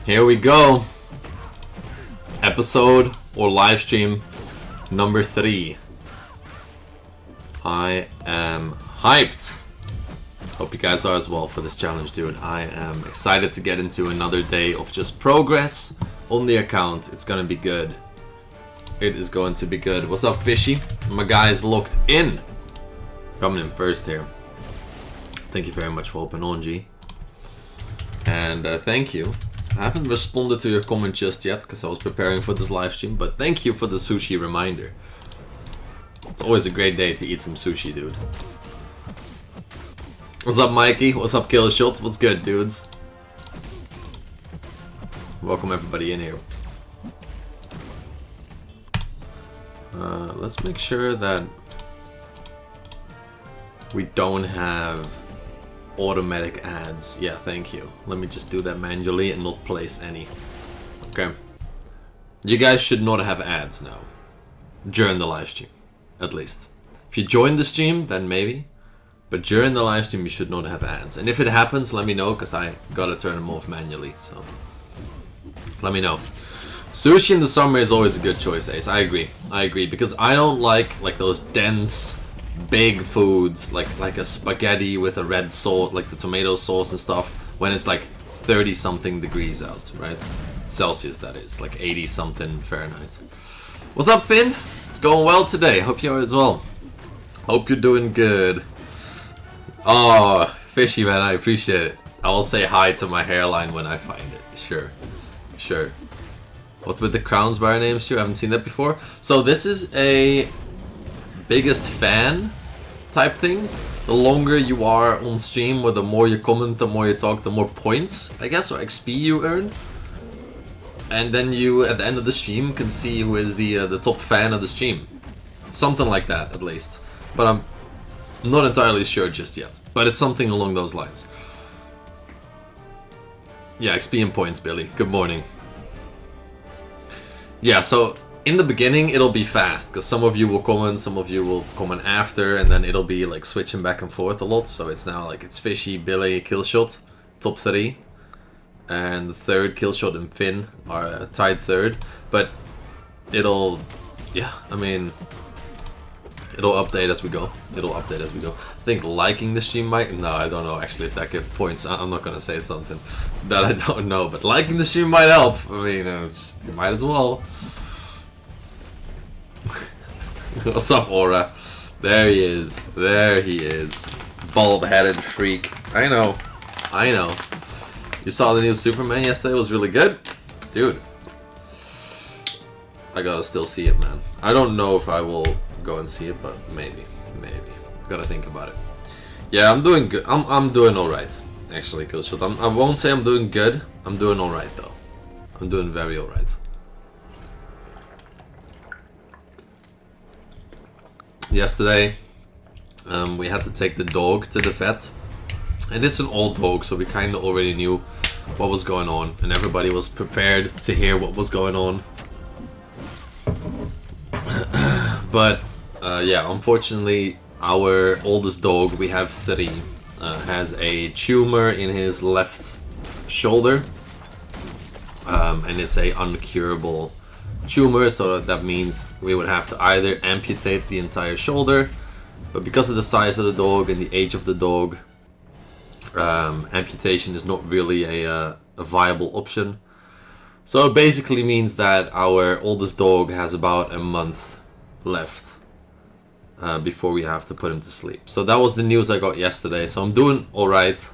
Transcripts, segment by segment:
Here we go. Episode or live stream number 3. I am hyped. Hope you guys are as well for this challenge, dude. I am excited to get into another day of just progress on the account. It's gonna be good. It is going to be good. What's up, Fishy? My guys locked in. Coming in first here. Thank you very much for hopping on, G. And thank you. I haven't responded to your comment just yet because I was preparing for this live stream, but thank you for the sushi reminder. It's always a great day to eat some sushi, dude. What's up, Mikey? What's up, Killshot? What's good, dudes? Welcome everybody in here. Let's make sure that we don't have automatic ads. Yeah, thank you. Let me just do that manually and not place any. Okay. You guys should not have ads now. During the live stream, at least. If you join the stream, then maybe. But during the live stream, you should not have ads. And if it happens, let me know, because I gotta turn them off manually. So, let me know. Sushi in the summer is always a good choice, Ace. I agree. I agree, because I don't like those dense, big foods, like a spaghetti with a red sauce, like the tomato sauce and stuff, when it's like 30 something degrees out, right? Celsius, that is, like 80 something Fahrenheit. What's up, Finn? It's going well today. Hope you are as well. Hope you're doing good. Oh, Fishy, man, I appreciate it. I will say hi to my hairline when I find it. Sure. Sure. What with the crowns bar names too? I haven't seen that before. So this is a biggest fan type thing. The longer you are on stream, or the more you comment, the more you talk, the more points, I guess, or XP you earn. And then you, at the end of the stream, can see who is the top fan of the stream. Something like that, at least. But I'm not entirely sure just yet. But it's something along those lines. Yeah, XP and points, Billy. Good morning. Yeah, so in the beginning it'll be fast, because some of you will comment, some of you will comment after, and then it'll be like switching back and forth a lot. So it's now like it's Fishy, Billy, Killshot, top 3. And the third, Killshot and Finn, are tied third. But it'll, yeah, I mean, it'll update as we go. It'll update as we go. I think liking the stream might, no, I don't know actually if that gives points. I'm not gonna say something that I don't know, but liking the stream might help. I mean, you might as well. What's up, Aura? There he is. There he is. Bulb-headed freak. I know. I know. You saw the new Superman yesterday? It was really good? Dude. I gotta still see it, man. I don't know if I will go and see it, but maybe. Maybe. Gotta think about it. Yeah, I'm doing good. I'm doing alright, actually, Killshot. I won't say I'm doing good. I'm doing alright, though. I'm doing very alright. Yesterday, we had to take the dog to the vet. And it's an old dog, so we kind of already knew what was going on. And everybody was prepared to hear what was going on. But, yeah, unfortunately, our oldest dog, we have 3, has a tumor in his left shoulder. And it's a uncurable tumor, so that means we would have to either amputate the entire shoulder, but because of the size of the dog and the age of the dog, amputation is not really a viable option. So it basically means that our oldest dog has about a month left before we have to put him to sleep. So that was the news I got yesterday. So I'm doing alright.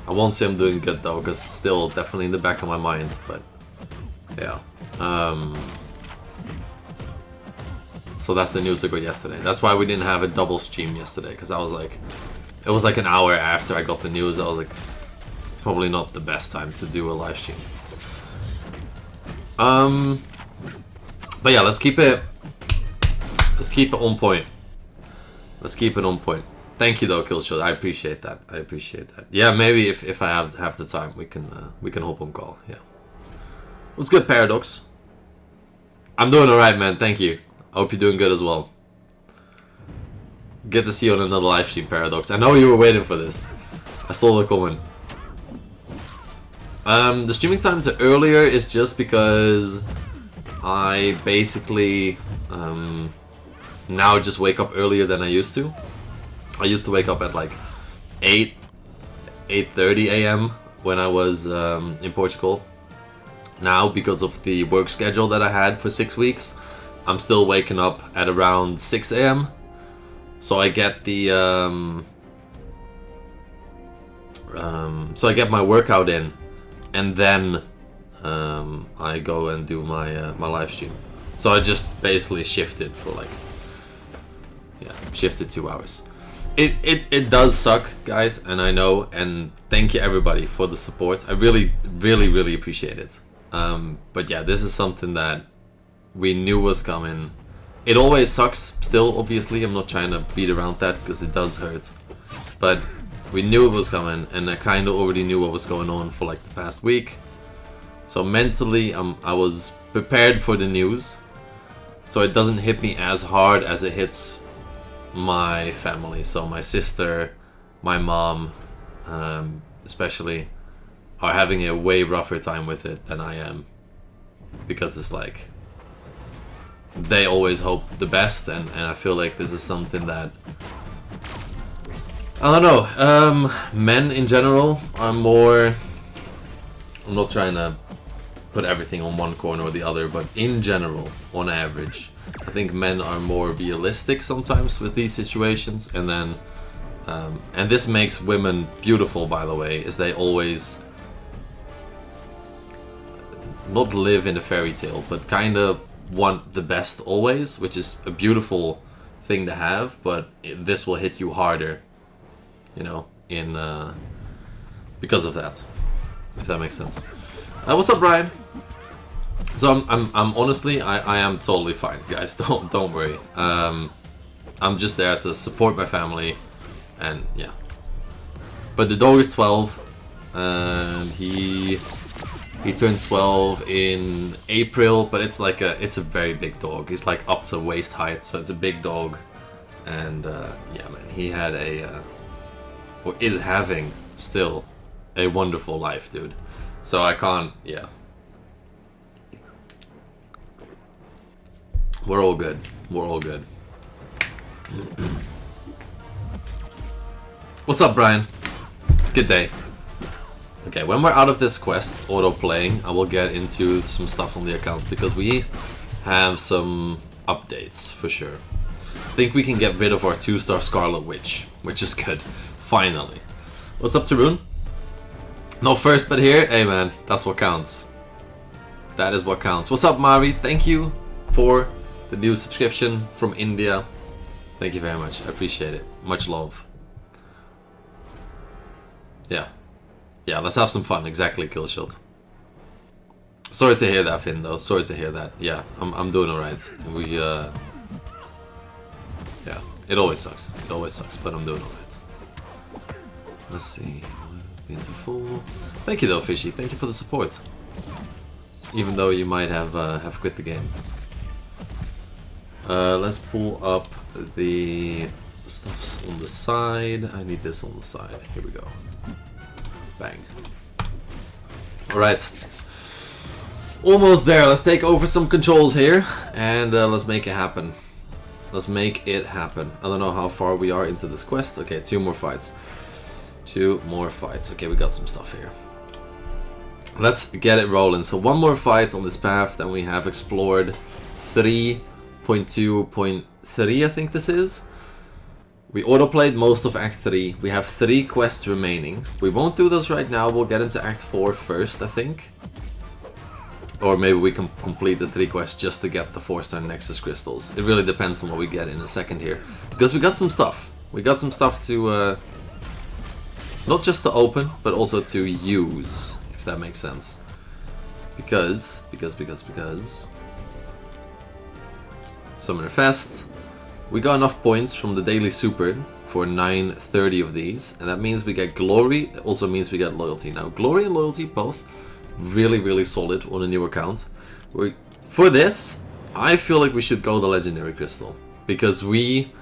I won't say I'm doing good though, because it's still definitely in the back of my mind, but yeah. So that's the news I got yesterday. That's why we didn't have a double stream yesterday, because I was like, it was like an hour after I got the news. I was like, it's probably not the best time to do a live stream. But yeah, let's keep it on point. Let's keep it on point. Thank you though, Killshot. I appreciate that. I appreciate that. Yeah, maybe if I have the time, we can hop on call. Yeah. What's good, Paradox? I'm doing alright, man. Thank you. I hope you're doing good as well. Good to see you on another live stream, Paradox. I know you were waiting for this. I saw the comment. The streaming time to earlier is just because I basically now just wake up earlier than I used to. I used to wake up at like 8:30 a.m. when I was in Portugal. Now, because of the work schedule that I had for 6 weeks, I'm still waking up at around 6 a.m. So I get the so I get my workout in, and then I go and do my my live stream. So I just basically shifted for like, yeah, shifted 2 hours. It does suck, guys, and I know, and thank you everybody for the support. I really appreciate it. But yeah, this is something that we knew was coming. It always sucks still, obviously. I'm not trying to beat around that because it does hurt. But we knew it was coming, and I kind of already knew what was going on for like the past week. So mentally, I was prepared for the news. So it doesn't hit me as hard as it hits my family. So my sister, my mom, especially, are having a way rougher time with it than I am. Because it's like, they always hope the best, and I feel like this is something that, I don't know, men in general are more, I'm not trying to put everything on one corner or the other, but in general, on average, I think men are more realistic sometimes with these situations, and then, and this makes women beautiful, by the way, is they always not live in a fairy tale, but kind of want the best always, which is a beautiful thing to have, but this will hit you harder, you know, in because of that, if that makes sense. What's up, Brian? So I'm honestly, I am totally fine, guys. Don't worry. I'm just there to support my family, and yeah. But the dog is 12, and he turned 12 in April, but it's like it's a very big dog. He's like up to waist height, so it's a big dog. And yeah, man, he had or is having still a wonderful life, dude. So I can't, yeah. We're all good. We're all good. What's up, Brian? Good day. Okay, when we're out of this quest, auto-playing, I will get into some stuff on the account, because we have some updates, for sure. I think we can get rid of our 2-star Scarlet Witch, which is good. Finally. What's up, Tarun? No first, but here? Hey, man, that's what counts. That is what counts. What's up, Mari? Thank you for the new subscription from India. Thank you very much. I appreciate it. Much love. Yeah. Yeah, let's have some fun. Exactly, Killshot. Sorry to hear that, Finn, though. Sorry to hear that. Yeah, I'm doing alright. We, yeah. It always sucks. It always sucks, but I'm doing alright. Let's see. Beautiful. Thank you, though, Fishy. Thank you for the support. Even though you might have quit the game. Let's pull up the stuffs on the side. I need this on the side. Here we go. Bang. Alright. Almost there. Let's take over some controls here, and let's make it happen. Let's make it happen. I don't know how far we are into this quest. Okay, 2 more fights. 2 more fights. Okay, we got some stuff here. Let's get it rolling. So 1 more fight on this path, then we have explored 3.2.3, I think this is. We autoplayed most of Act 3. We have 3 quests remaining. We won't do those right now. We'll get into Act 4 first, I think. Or maybe we can complete the 3 quests just to get the 4-star Nexus crystals. It really depends on what we get in a second here. Because we got some stuff. We got some stuff to... not just to open, but also to use, if that makes sense. Because... Summoner Fest. We got enough points from the Daily Super for 930 of these, and that means we get Glory. It also means we get Loyalty. Now, Glory and Loyalty both really solid on a new account. For this, I feel like we should go the Legendary Crystal, because we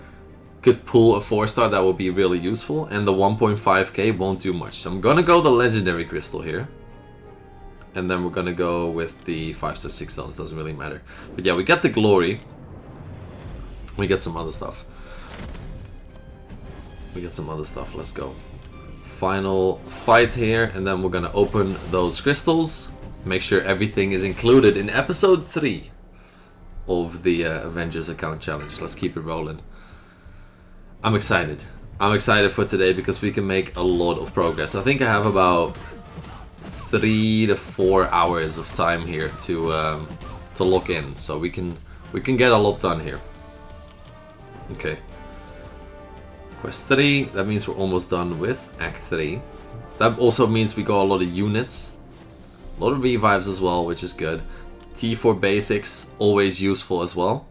could pull a 4-star that would be really useful, and the 1.5k won't do much. So I'm gonna go the Legendary Crystal here. and then we're gonna go with the 5-star 6 stones. Doesn't really matter. But yeah, we get the glory. We get some other stuff. Let's go. Final fight here, and then we're gonna open those crystals. Make sure everything is included in episode 3 of the Avengers account challenge. Let's keep it rolling. I'm excited. I'm excited for today because we can make a lot of progress. I think I have about 3 to 4 hours of time here to lock in, so we can get a lot done here. Okay. Quest 3, that means we're almost done with Act 3. That also means we got a lot of units. A lot of revives as well, which is good. T4 basics, always useful as well.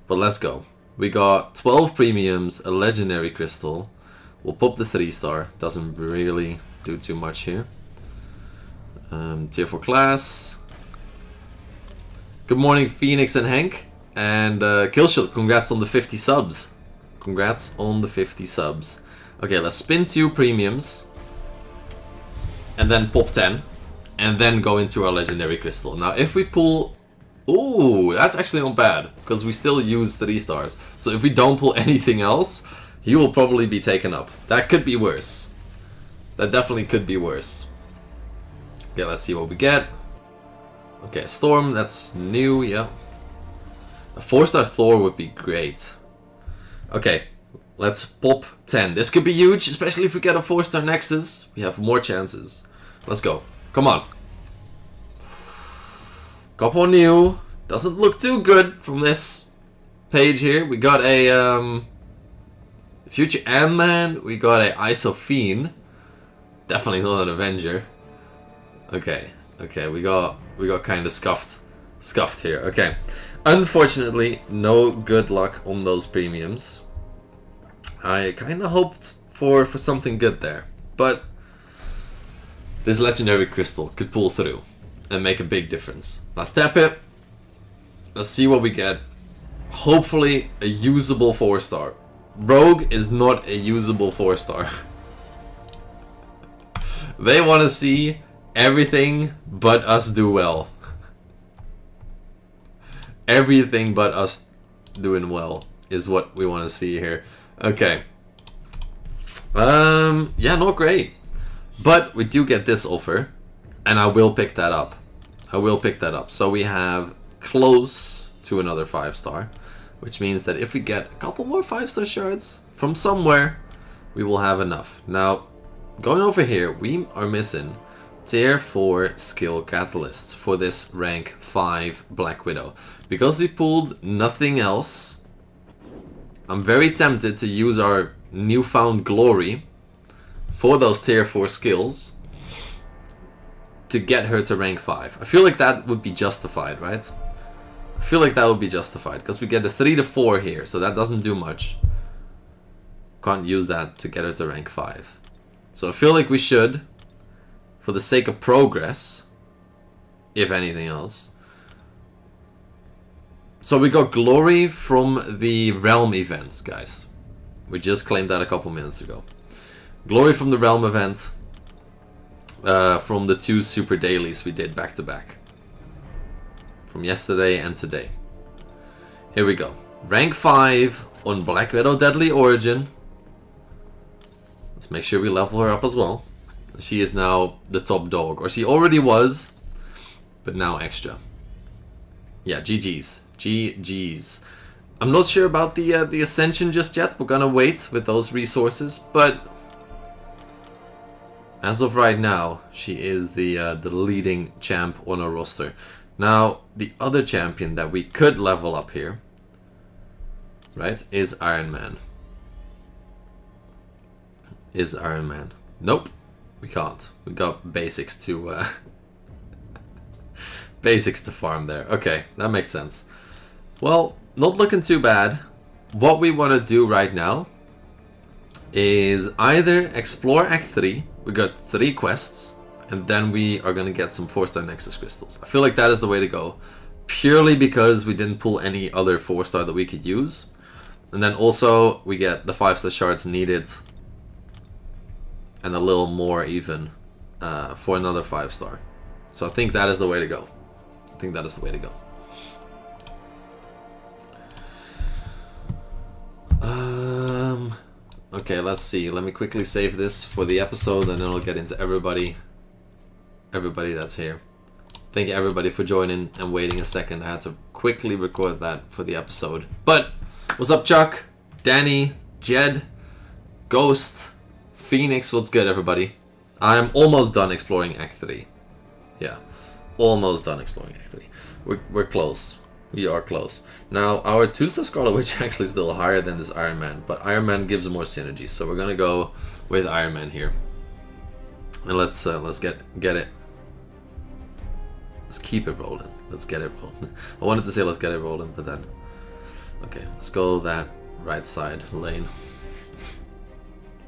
But let's go. We got 12 premiums, a legendary crystal. We'll pop the 3-star. Doesn't really do too much here. Tier 4 class. Good morning, Phoenix and Hank. And Killshot, congrats on the 50 subs. Congrats on the 50 subs. Okay, let's spin 2 premiums. And then pop 10. And then go into our legendary crystal. Now, if we pull... Ooh, that's actually not bad. Because we still use 3 stars. So if we don't pull anything else, he will probably be taken up. That could be worse. That definitely could be worse. Okay, let's see what we get. Okay, Storm, that's new, yeah. A 4-star Thor would be great. Okay, let's pop 10. This could be huge, especially if we get a 4-star Nexus. We have more chances. Let's go. Come on. Couple new. Doesn't look too good from this page here. We got a Future Ant-Man. We got a Isophene. Definitely not an Avenger. Okay. Okay, we got kind of scuffed here. Okay. Unfortunately, no good luck on those premiums. I kind of hoped for something good there, but this legendary crystal could pull through and make a big difference. Let's tap it. Let's see what we get. Hopefully a usable 4-star. Rogue is not a usable 4-star. They want to see everything but us do well. Everything but us doing well is what we want to see here. Okay. Yeah, not great. But we do get this offer, and I will pick that up. So we have close to another 5-star, which means that if we get a couple more 5-star shards from somewhere, we will have enough. Now, going over here, we are missing Tier 4 skill catalysts for this rank 5 Black Widow. Because we pulled nothing else, I'm very tempted to use our newfound glory for those tier 4 skills to get her to rank 5. I feel like that would be justified, right? I feel like that would be justified because we get a 3 to 4 here, so that doesn't do much. Can't use that to get her to rank 5. So I feel like we should, for the sake of progress, if anything else. So we got glory from the Realm event, guys. We just claimed that a couple minutes ago. Glory from the Realm event. From the 2 super dailies we did back to back. From yesterday and today. Here we go. Rank 5 on Black Widow Deadly Origin. Let's make sure we level her up as well. She is now the top dog. Or she already was, but now extra. Yeah, GG's. GG's. I'm not sure about the Ascension just yet. We're gonna wait with those resources, but as of right now, she is the leading champ on our roster. Now, the other champion that we could level up here, right, is Iron Man. Is Iron Man. Nope, we can't. We got basics to basics to farm there. Okay, that makes sense. Well, not looking too bad. What we want to do right now is either explore Act 3. We got 3 quests, and then we are going to get some 4-star Nexus crystals. I feel like that is the way to go, purely because we didn't pull any other 4-star that we could use. And then also we get the 5-star shards needed, and a little more even for another 5-star. So I think that is the way to go. I think that is the way to go. Okay, let's see. Let me quickly save this for the episode, and then I'll get into everybody that's here. Thank you everybody for joining and waiting a second. I had to quickly record that for the episode. But what's up, Chuck, Danny, Jed, Ghost, Phoenix? What's good, everybody? I'm almost done exploring Act 3. Yeah, almost done exploring Act 3. We're close. We are close. Now, our 2-star Scarlet Witch actually is still higher than this Iron Man, but Iron Man gives more synergy, so we're gonna go with Iron Man here. And let's get it. Let's keep it rolling. Let's get it rolling. I wanted to say let's get it rolling, but then... Okay, let's go that right side lane.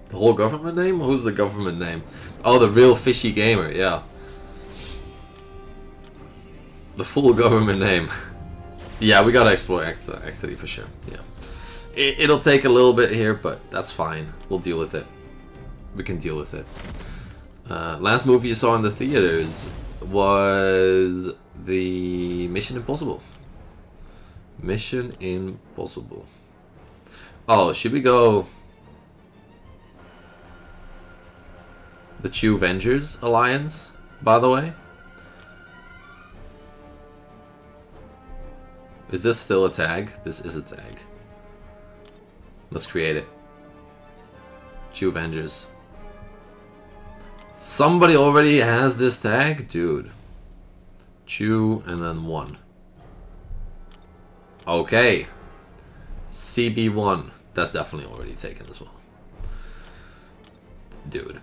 The whole government name? Who's the government name? Oh, the real fishy gamer, yeah. The full government name. Yeah, we gotta explore Act 3 for sure, yeah. It'll take a little bit here, but that's fine. We'll deal with it. We can deal with it. Last movie you saw in the theaters was the Mission Impossible. Mission Impossible. Oh, should we go... The Two Avengers Alliance, by the way? Is this still a tag? This is a tag. Let's create it. Two Avengers. Somebody already has this tag? Dude. Two and then 1. Okay. CB1. That's definitely already taken as well. Dude.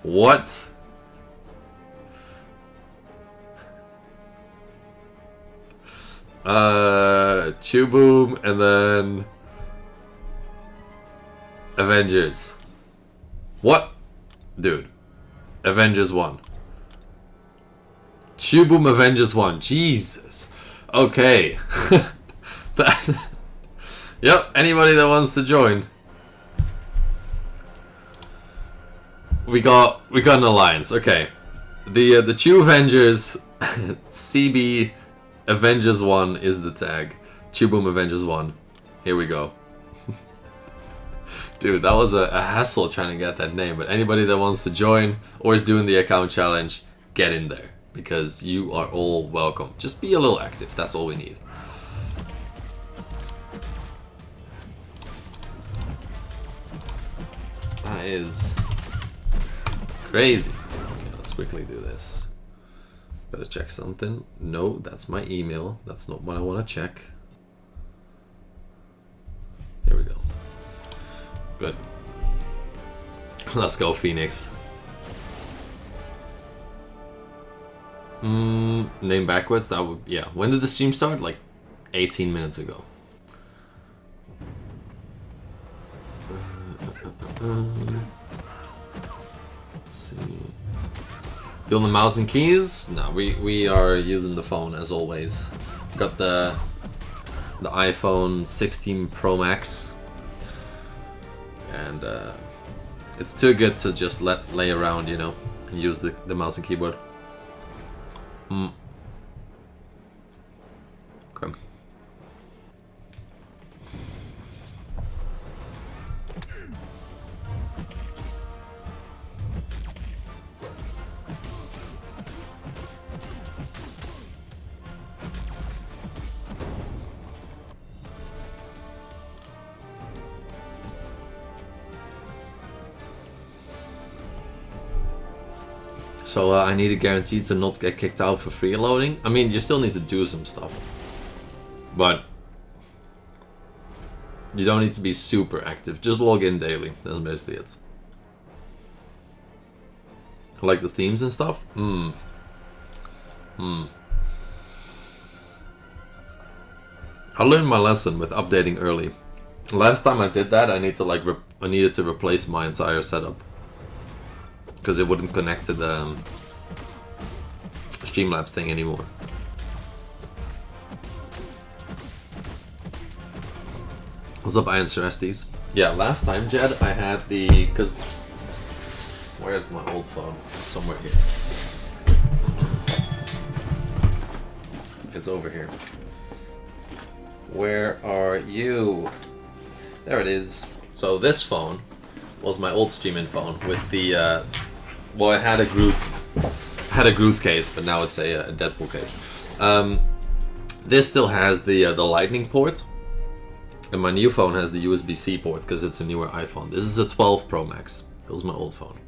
What? Chew Boom and then Avengers. What? Dude. Avengers 1. Chew Boom Avengers 1. Jesus. Okay. Yep, anybody that wants to join. We got an alliance. Okay. The Chew Avengers CB Avengers 1 is the tag. Chew Boom Avengers 1. Here we go. Dude, that was a hassle trying to get that name, but anybody that wants to join or is doing the account challenge, get in there because you are all welcome. Just be a little active. That's all we need. That is crazy. Okay, let's quickly do this. Better check something. No, that's my email. That's not what I want to check. Here we go. Good. Let's go, Phoenix. Name backwards? That would... Yeah. When did the stream start? Like 18 minutes ago. Let's see. You on the mouse and keys? No, we are using the phone as always. Got the iPhone 16 Pro Max, and it's too good to just lay around, you know, and use the mouse and keyboard. Okay. So I need a guarantee to not get kicked out for freeloading. I mean, you still need to do some stuff, but you don't need to be super active. Just log in daily. That's basically it. Like the themes and stuff. I learned my lesson with updating early. Last time I did that, I needed to replace my entire setup. Because it wouldn't connect to the Streamlabs thing anymore. What's up, Iron Cerestes? Yeah, last time, Jed, I had the... Because... Where's my old phone? It's somewhere here. It's over here. Where are you? There it is. So this phone was my old streaming phone with the... well, it had a Groot case, but now it's a Deadpool case. This still has the Lightning port. And my new phone has the USB-C port because it's a newer iPhone. This is a 12 Pro Max. That was my old phone.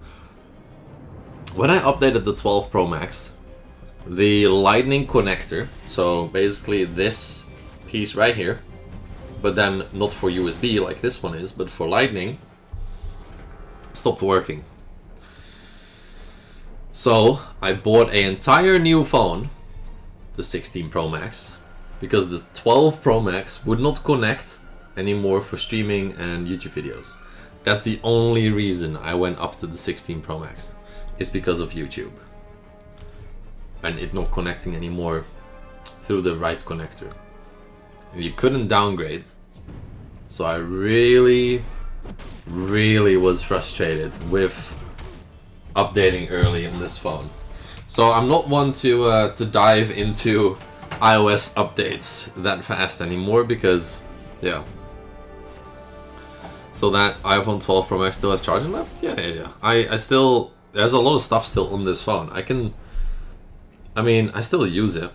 When I updated the 12 Pro Max, the Lightning connector, so basically this piece right here, but then not for USB like this one is, but for Lightning, stopped working. So I bought an entire new phone, the 16 Pro Max, because the 12 Pro Max would not connect anymore for streaming and YouTube videos. That's the only reason I went up to the 16 Pro Max. It's because of YouTube. And it not connecting anymore through the right connector. And you couldn't downgrade. So I really was frustrated with updating early on this phone. So I'm not one to dive into iOS updates that fast anymore because, yeah. So that iPhone 12 Pro Max still has charging left? Yeah. I still, there's a lot of stuff still on this phone. I still use it.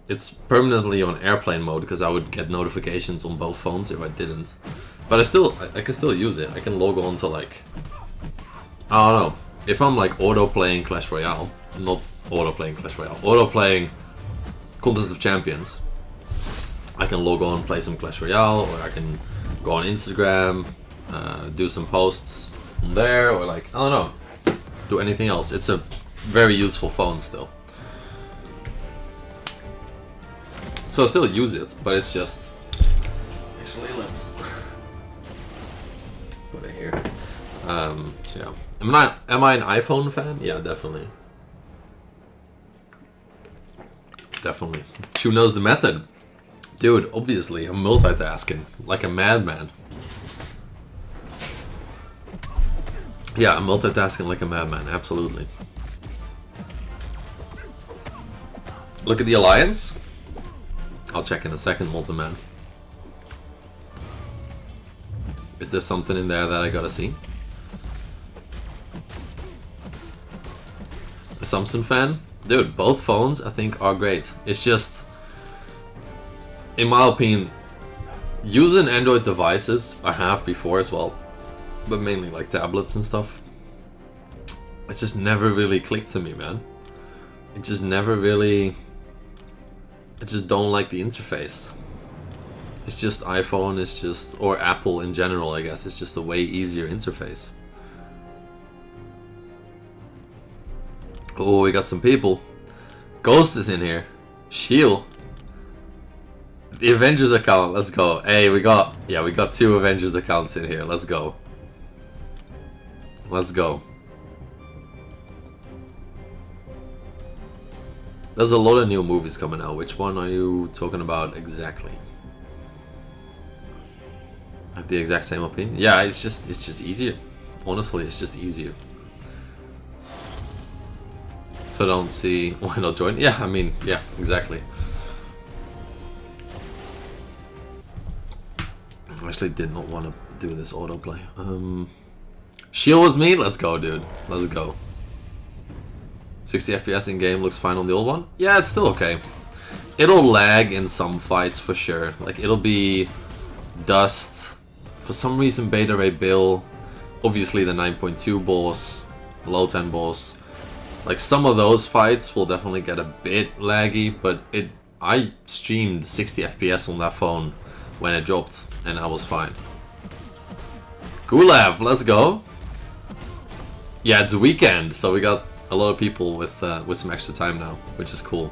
It's permanently on airplane mode because I would get notifications on both phones if I didn't. But I can still use it. I can log on to like, I don't know. If I'm like auto-playing Clash Royale, not auto-playing Clash Royale, auto-playing Contest of Champions, I can log on, play some Clash Royale, or I can go on Instagram, do some posts on there, or like, I don't know, do anything else. It's a very useful phone still. So I still use it, but it's just... Actually, let's put it here. Yeah. Am I an iPhone fan? Yeah, definitely. Definitely. Chu knows the method. Dude, obviously, I'm multitasking like a madman. Yeah, I'm multitasking like a madman, absolutely. Look at the Alliance. I'll check in a second, Multiman. Is there something in there that I gotta see? A Samsung fan? Dude, both phones I think are great. It's just, in my opinion, using Android devices, I have before as well, but mainly like tablets and stuff, it just never really clicked to me, man. It just never really... I just don't like the interface. It's just iPhone, it's just, or Apple in general, I guess, it's just a way easier interface. Oh, we got some people. Ghost is in here. Shield. The Avengers account, let's go. Hey, we got 2 Avengers accounts in here, let's go. Let's go. There's a lot of new movies coming out. Which one are you talking about exactly? I have the exact same opinion. Yeah, it's just easier. Honestly, it's just easier. So I don't see why not join. Yeah, I mean, yeah, exactly. I actually did not want to do this autoplay. Shield was me? Let's go, dude. Let's go. 60 FPS in game looks fine on the old one. Yeah, it's still okay. It'll lag in some fights for sure. Like, it'll be Dust. For some reason, Beta Ray Bill. Obviously, the 9.2 boss. Low 10 boss. Like, some of those fights will definitely get a bit laggy, but I streamed 60 FPS on that phone when it dropped, and I was fine. Gulav, let's go. Yeah, it's a weekend, so we got a lot of people with some extra time now, which is cool.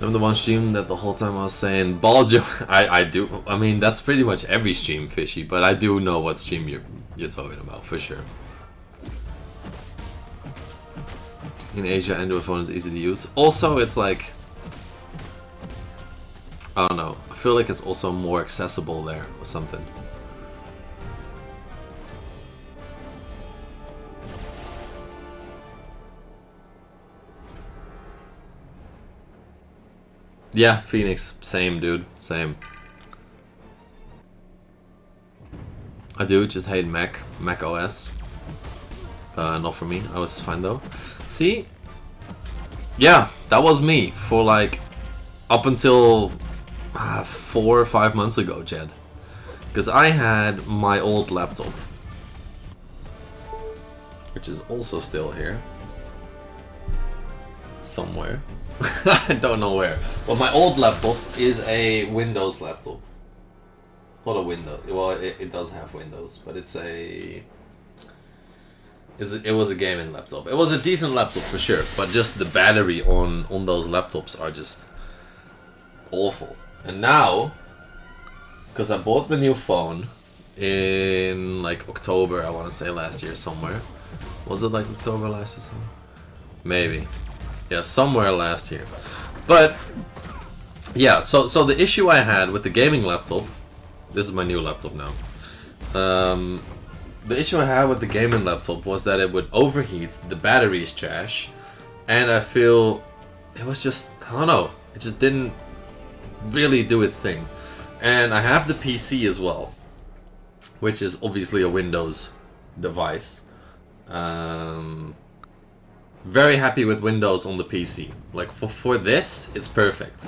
I'm the one stream that the whole time I was saying ball joke. I do. I mean, that's pretty much every stream, Fishy, but I do know what stream you're talking about for sure. In Asia, Android phone is easy to use. Also, it's like, I don't know. feel like it's also more accessible there or something. Yeah, Phoenix. Same, dude. Same. I do just hate Mac OS. Not for me. I was fine though. See? Yeah, that was me for like up until 4 or 5 months ago, Jed. Because I had my old laptop, which is also still here somewhere. I don't know where. Well, my old laptop is a Windows laptop. Not a Windows. Well, it does have Windows, but it's a... It was a gaming laptop. It was a decent laptop for sure, but just the battery on those laptops are just awful. And now, because I bought the new phone in like October, I want to say last year somewhere. Was it like October last year somewhere? Maybe. Yeah, somewhere last year. But yeah, so the issue I had with the gaming laptop, this is my new laptop now. The issue I had with the gaming laptop was that it would overheat, the battery is trash, and I feel it was just, I don't know, it just didn't really do its thing. And I have the PC as well, which is obviously a Windows device. Very happy with Windows on the PC. Like for this, it's perfect.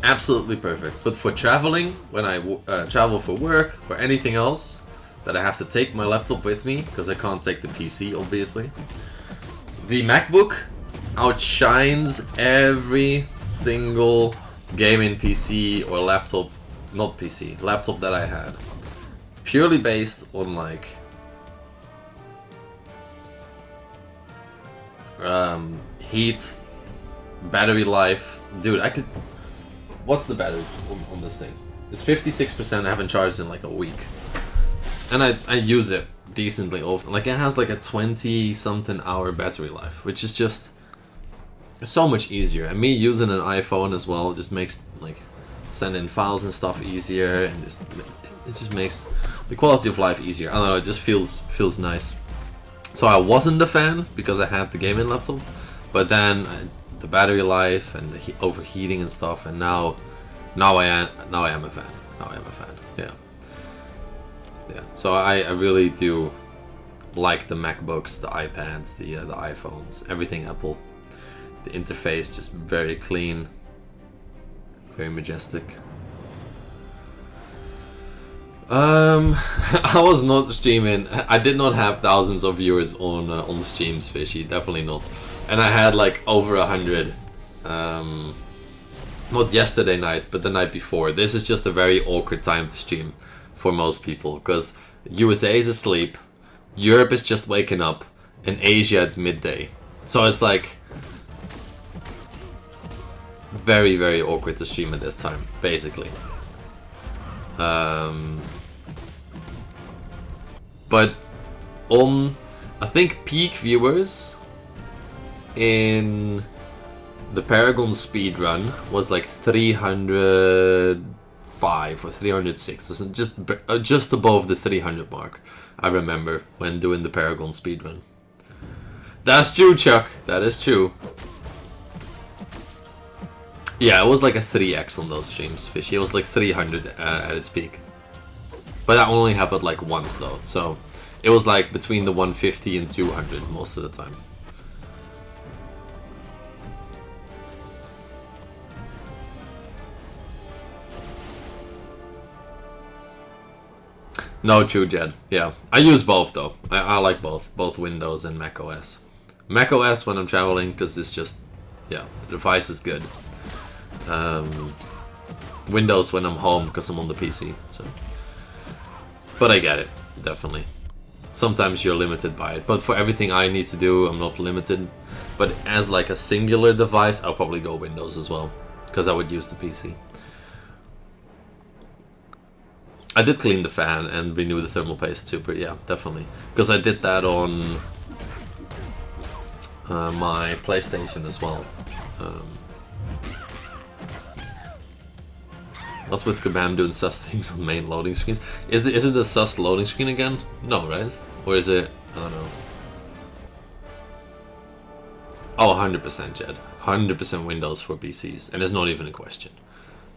Absolutely perfect. But for traveling, when I travel for work or anything else, that I have to take my laptop with me, because I can't take the PC, obviously. The MacBook outshines every single gaming PC or laptop, not PC, laptop that I had. Purely based on like heat, battery life. Dude, I could... What's the battery on this thing? It's 56%, I haven't charged in like a week. And I use it decently often. Like it has like a 20-something hour battery life, which is just so much easier. And me using an iPhone as well just makes like sending files and stuff easier, and it just makes the quality of life easier. I don't know, it just feels nice. So I wasn't a fan because I had the gaming laptop, but then the battery life and the overheating and stuff, and now I am a fan. Now I am a fan. Yeah. Yeah. So I really do like the MacBooks, the iPads, the iPhones, everything Apple. The interface just very clean, very majestic. I was not streaming. I did not have thousands of viewers on streams, Fishy. Definitely not. And I had like over 100. Not yesterday night, but the night before. This is just a very awkward time to stream for most people, because USA is asleep, Europe is just waking up, and Asia it's midday. So it's like very, very awkward to stream at this time, basically. But on, I think, peak viewers in the Paragon speedrun was like 305 or 306, so just above the 300 mark. I remember when doing the Paragon speedrun. That's true, Chuck. That is true. Yeah, it was like a 3x on those streams, Fishy. It was like 300 at its peak. But that only happened like once though, so it was like between the 150 and 200 most of the time. No, true, Jed. Yeah, I use both though. I like both Windows and Mac OS. Mac OS when I'm traveling, because it's just, yeah, the device is good. Windows when I'm home, because I'm on the PC. So, but I get it, definitely. Sometimes you're limited by it, but for everything I need to do, I'm not limited. But as like a singular device, I'll probably go Windows as well, because I would use the PC. I did clean the fan and renew the thermal paste too, but yeah, definitely. Because I did that on my PlayStation as well. What's with Kabam doing sus things on main loading screens? Is it a sus loading screen again? No, right? Or is it? I don't know. Oh, 100% Jed. 100% Windows for PCs. And it's not even a question.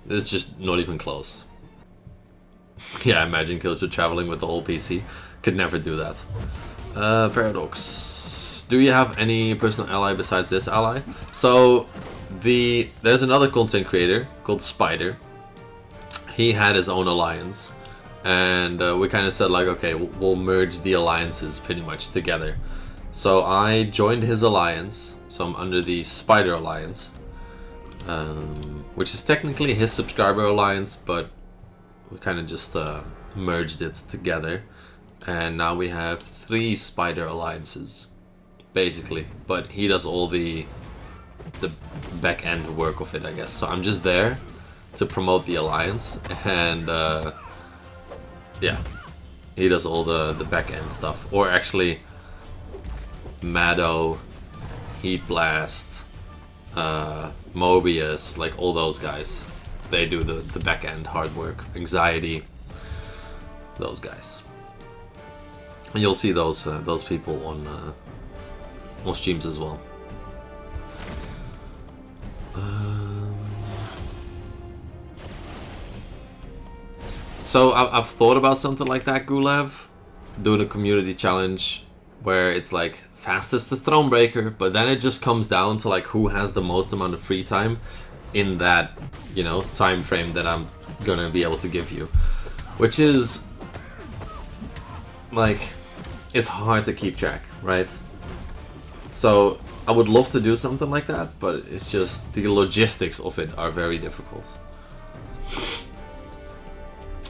It's just not even close. Yeah, imagine Killers are traveling with the whole PC. Could never do that. Paradox. Do you have any personal ally besides this ally? So, there's another content creator called Spider. He had his own alliance. And we kind of said like, okay, we'll merge the alliances pretty much together. So I joined his alliance. So I'm under the Spider Alliance. Which is technically his subscriber alliance, but we kind of just merged it together. And now we have 3 Spider Alliances, basically. But he does all the back end work of it, I guess. So I'm just there to promote the alliance, and yeah, he does all the back end stuff. Or actually, Mado, Heat Blast, Mobius, like all those guys, they do the back end hard work. Anxiety, those guys, and you'll see those people on streams as well. So I've thought about something like that, Gulev, doing a community challenge where it's like fastest to Thronebreaker, but then it just comes down to like who has the most amount of free time in that, you know, time frame that I'm gonna be able to give you, which is like, it's hard to keep track, right? So I would love to do something like that, but it's just the logistics of it are very difficult.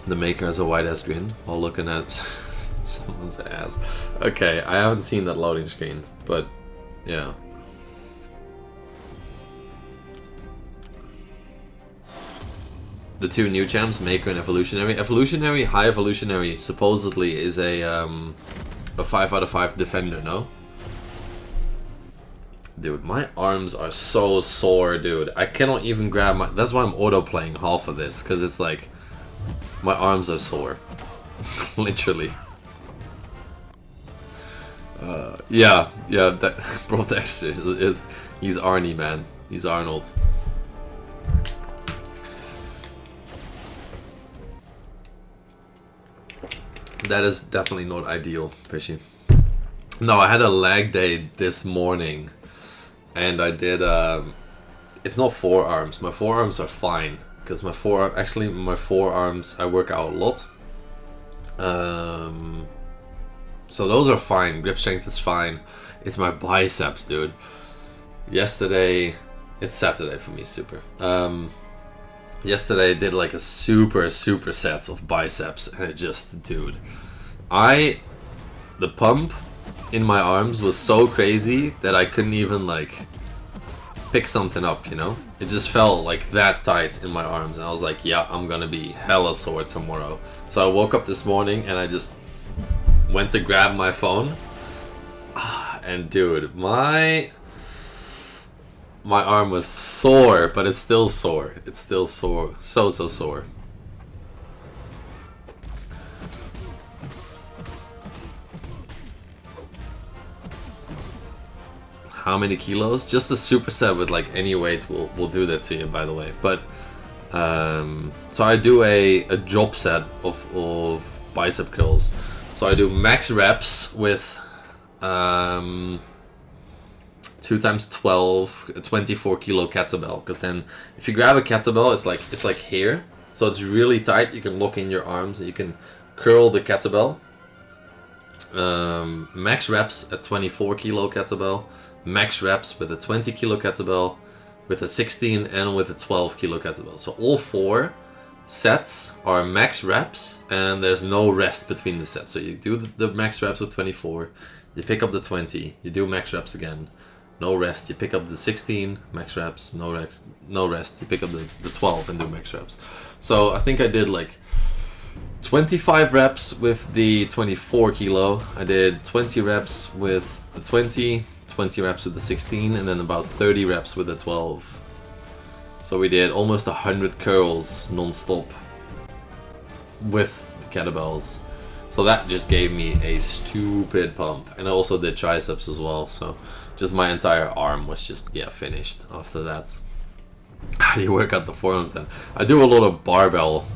The maker has a wide-ass grin while looking at someone's ass. Okay, I haven't seen that loading screen, but yeah. The 2 new champs, Maker and Evolutionary. Evolutionary, High Evolutionary, supposedly is a 5 out of 5 defender, no? Dude, my arms are so sore, dude. I cannot even grab my... That's why I'm auto-playing half of this, because it's like... My arms are sore. Literally. Yeah, that Brotex is he's Arnie, man. He's Arnold. That is definitely not ideal, Fishy. No, I had a lag day this morning, and I did. It's not forearms. My forearms are fine. Because my forearms, I work out a lot. So those are fine. Grip strength is fine. It's my biceps, dude. Yesterday, it's Saturday for me, super. Yesterday I did like a super set of biceps, and it just, dude. The pump in my arms was so crazy that I couldn't even like pick something up, you know? It just felt like that tight in my arms, and I was like, yeah, I'm gonna be hella sore tomorrow. So I woke up this morning and I just went to grab my phone, and dude, my arm was sore, but it's still sore. It's still sore. So sore. How many kilos? Just a superset with like any weight will do that to you, by the way. But so I do a drop set of bicep curls. So I do max reps with 2 times 12, a 24 kilo kettlebell. Because then if you grab a kettlebell, it's like here, so it's really tight. You can lock in your arms and you can curl the kettlebell. Max reps at 24 kilo kettlebell. Max reps with a 20 kilo kettlebell, with a 16 and with a 12 kilo kettlebell. So all 4 sets are max reps, and there's no rest between the sets. So you do the max reps with 24, you pick up the 20, you do max reps again, no rest, you pick up the 16, max reps, no rest, you pick up the 12 and do max reps. So I think I did like 25 reps with the 24 kilo, I did 20 reps with the 20 reps with the 16, and then about 30 reps with the 12. So we did almost 100 curls non-stop with the kettlebells. So that just gave me a stupid pump. And I also did triceps as well. So just my entire arm was just, yeah, finished after that. How do you work out the forearms then? I do a lot of barbell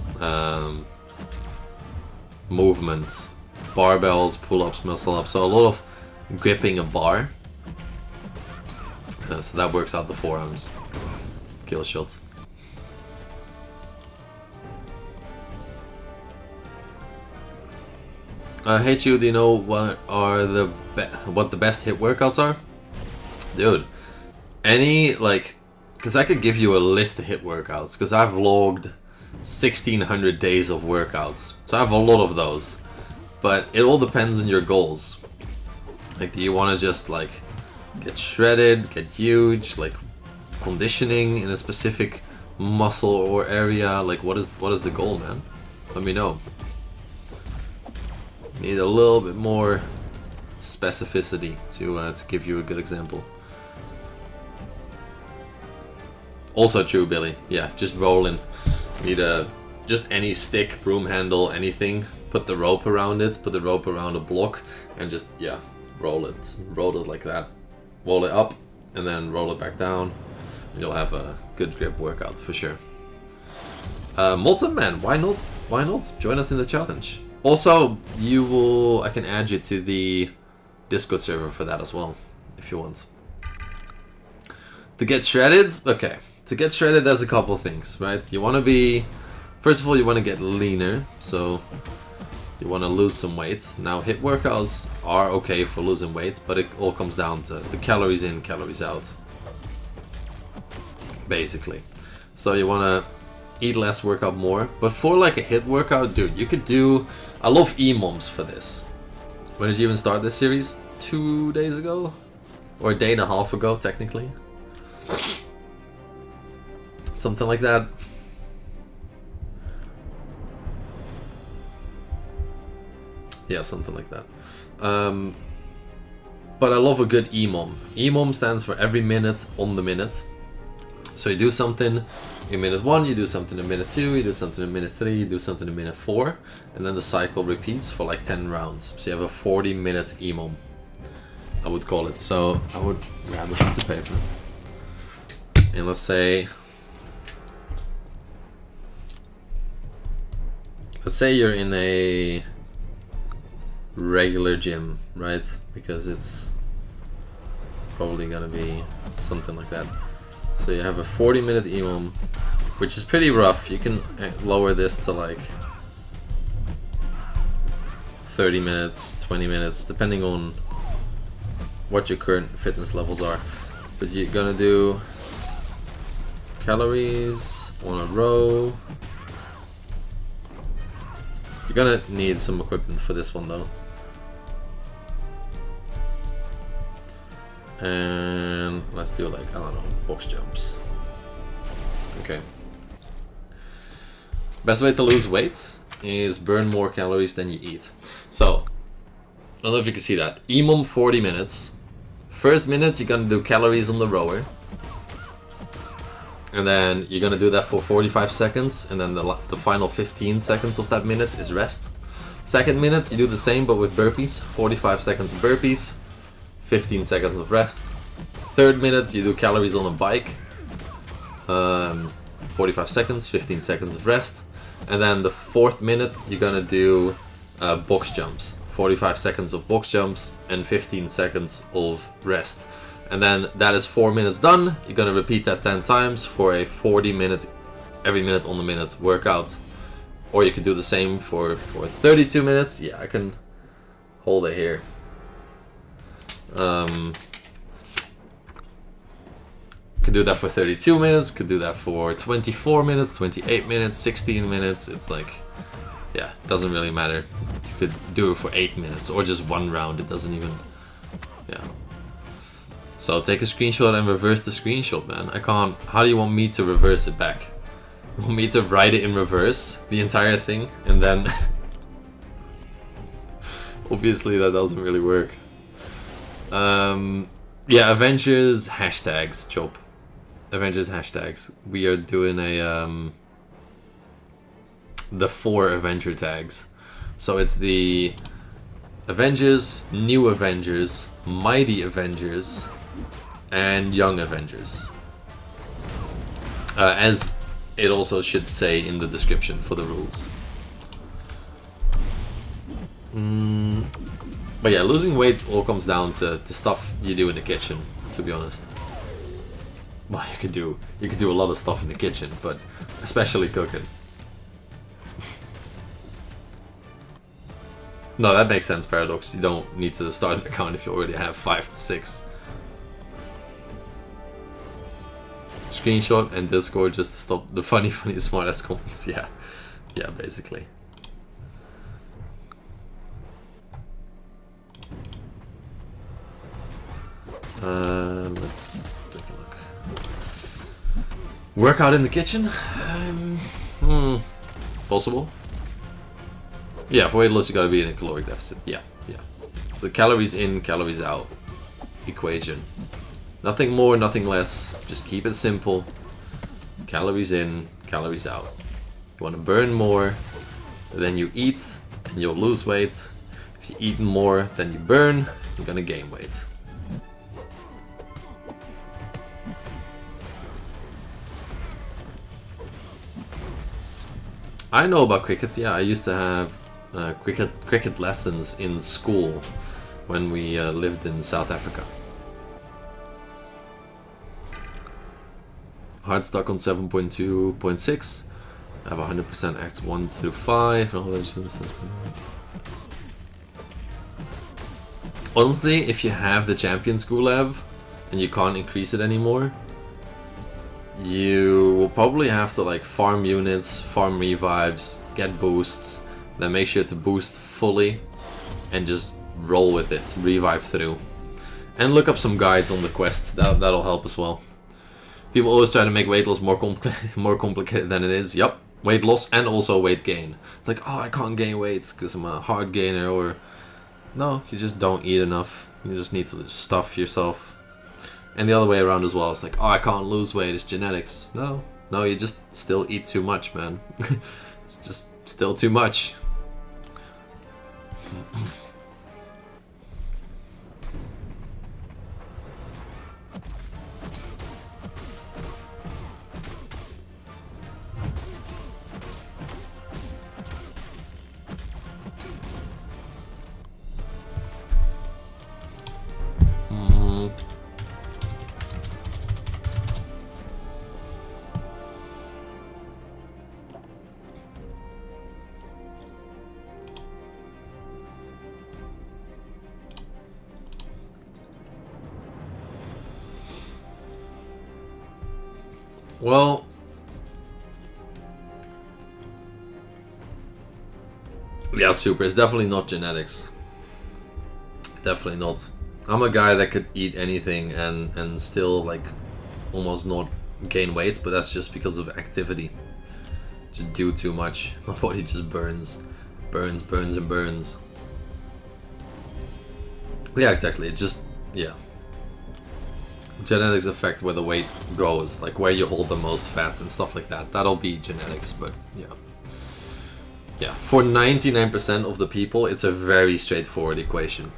movements. Barbells, pull-ups, muscle-ups. So a lot of gripping a bar. So that works out the forearms. Kill shot. Hate you. Do you know what are what the best hit workouts are? Dude, any like, because I could give you a list of hit workouts because I've logged 1,600 days of workouts, so I have a lot of those. But it all depends on your goals. Like, do you want to just like get shredded, get huge, like conditioning in a specific muscle or area? Like, what is the goal, man? Let me know. Need a little bit more specificity to give you a good example. Also true, Billy. Yeah, just rolling. Need just any stick, broom handle, anything. Put the rope around it. Put the rope around a block, and just, yeah, roll it. Roll it like that. Roll it up, and then roll it back down. You'll have a good grip workout for sure. Molten Man, why not? Why not join us in the challenge? Also, I can add you to the Discord server for that as well, if you want. To get shredded, okay. To get shredded, there's a couple things, right? You want to be, first of all, you want to get leaner, so you want to lose some weight. Now, hit workouts are okay for losing weight, but it all comes down to the calories in, calories out, basically. So you want to eat less, work out more. But for like a hit workout, dude, you could do, I love EMOMs for this. When did you even start this series? 2 days ago? Or a day and a half ago, technically. Something like that. Yeah, something like that. But I love a good EMOM. EMOM stands for every minute on the minute. So you do something in minute 1, you do something in minute 2, you do something in minute 3, you do something in minute 4, and then the cycle repeats for like 10 rounds. So you have a 40-minute EMOM, I would call it. So I would grab a piece of paper, and let's say you're in a regular gym, right? Because it's probably gonna be something like that. So you have a 40-minute EMOM, which is pretty rough. You can lower this to like 30 minutes, 20 minutes, depending on what your current fitness levels are. But you're gonna do calories on a row. You're gonna need some equipment for this one though. And let's do like, I don't know, box jumps. Okay. Best way to lose weight is burn more calories than you eat. So, I don't know if you can see that. EMOM 40 minutes. First minute, you're gonna do calories on the rower. And then you're gonna do that for 45 seconds. And then the final 15 seconds of that minute is rest. Second minute, you do the same but with burpees. 45 seconds of burpees. 15 seconds of rest. Third minute, you do calories on a bike. 45 seconds, 15 seconds of rest. And then the fourth minute, you're gonna do box jumps. 45 seconds of box jumps and 15 seconds of rest. And then that is 4 minutes done. You're gonna repeat that 10 times for a 40-minute, every minute on the minute workout. Or you could do the same for 32 minutes. Yeah, I can hold it here. Could do that for 32 minutes, could do that for 24 minutes, 28 minutes, 16 minutes. It's like, yeah, doesn't really matter. You could do it for 8 minutes or just one round. It doesn't even, yeah. So take a screenshot and reverse the screenshot, man. I can't, how do you want me to reverse it back? You want me to write it in reverse, the entire thing, and then obviously that doesn't really work. Yeah, Avengers hashtags, chop. Avengers hashtags. We are doing a the 4 Avenger tags. So it's the Avengers, New Avengers, Mighty Avengers, and Young Avengers. As it also should say in the description for the rules. But yeah, losing weight all comes down to stuff you do in the kitchen, to be honest. Well, you could do a lot of stuff in the kitchen, but especially cooking. No, that makes sense, Paradox. You don't need to start an account if you already have 5 to 6. Screenshot and Discord just to stop the funny smartass comments. Yeah, basically. Let's take a look. Workout in the kitchen? Possible. Yeah, for weight loss you gotta be in a caloric deficit. Yeah. It's a calories in, calories out equation. Nothing more, nothing less. Just keep it simple. Calories in, calories out. You want to burn more, then you eat, and you'll lose weight. If you eat more than you burn, you're gonna gain weight. I know about cricket. Yeah, I used to have cricket lessons in school when we lived in South Africa. Hard stuck on 7.2.6. I have 100% acts 1 through 5. Honestly, if you have the champion school lev and you can't increase it anymore, you will probably have to like farm units, farm revives, get boosts, then make sure to boost fully and just roll with it, revive through. And look up some guides on the quest, that'll help as well. People always try to make weight loss more complicated than it is. Yup, weight loss and also weight gain. It's like, oh, I can't gain weight because I'm a hard gainer, or no, you just don't eat enough. You just need to stuff yourself. And the other way around as well. It's like, oh, I can't lose weight, it's genetics. No, you just still eat too much, man. It's just still too much. Well, yeah, super. It's definitely not genetics. Definitely not. I'm a guy that could eat anything and still like almost not gain weight, but that's just because of activity. Just do too much. My body just burns and burns. Yeah, exactly. It just, yeah. Genetics affect where the weight goes, like where you hold the most fat and stuff like that. That'll be genetics, but yeah. Yeah, for 99% of the people, it's a very straightforward equation.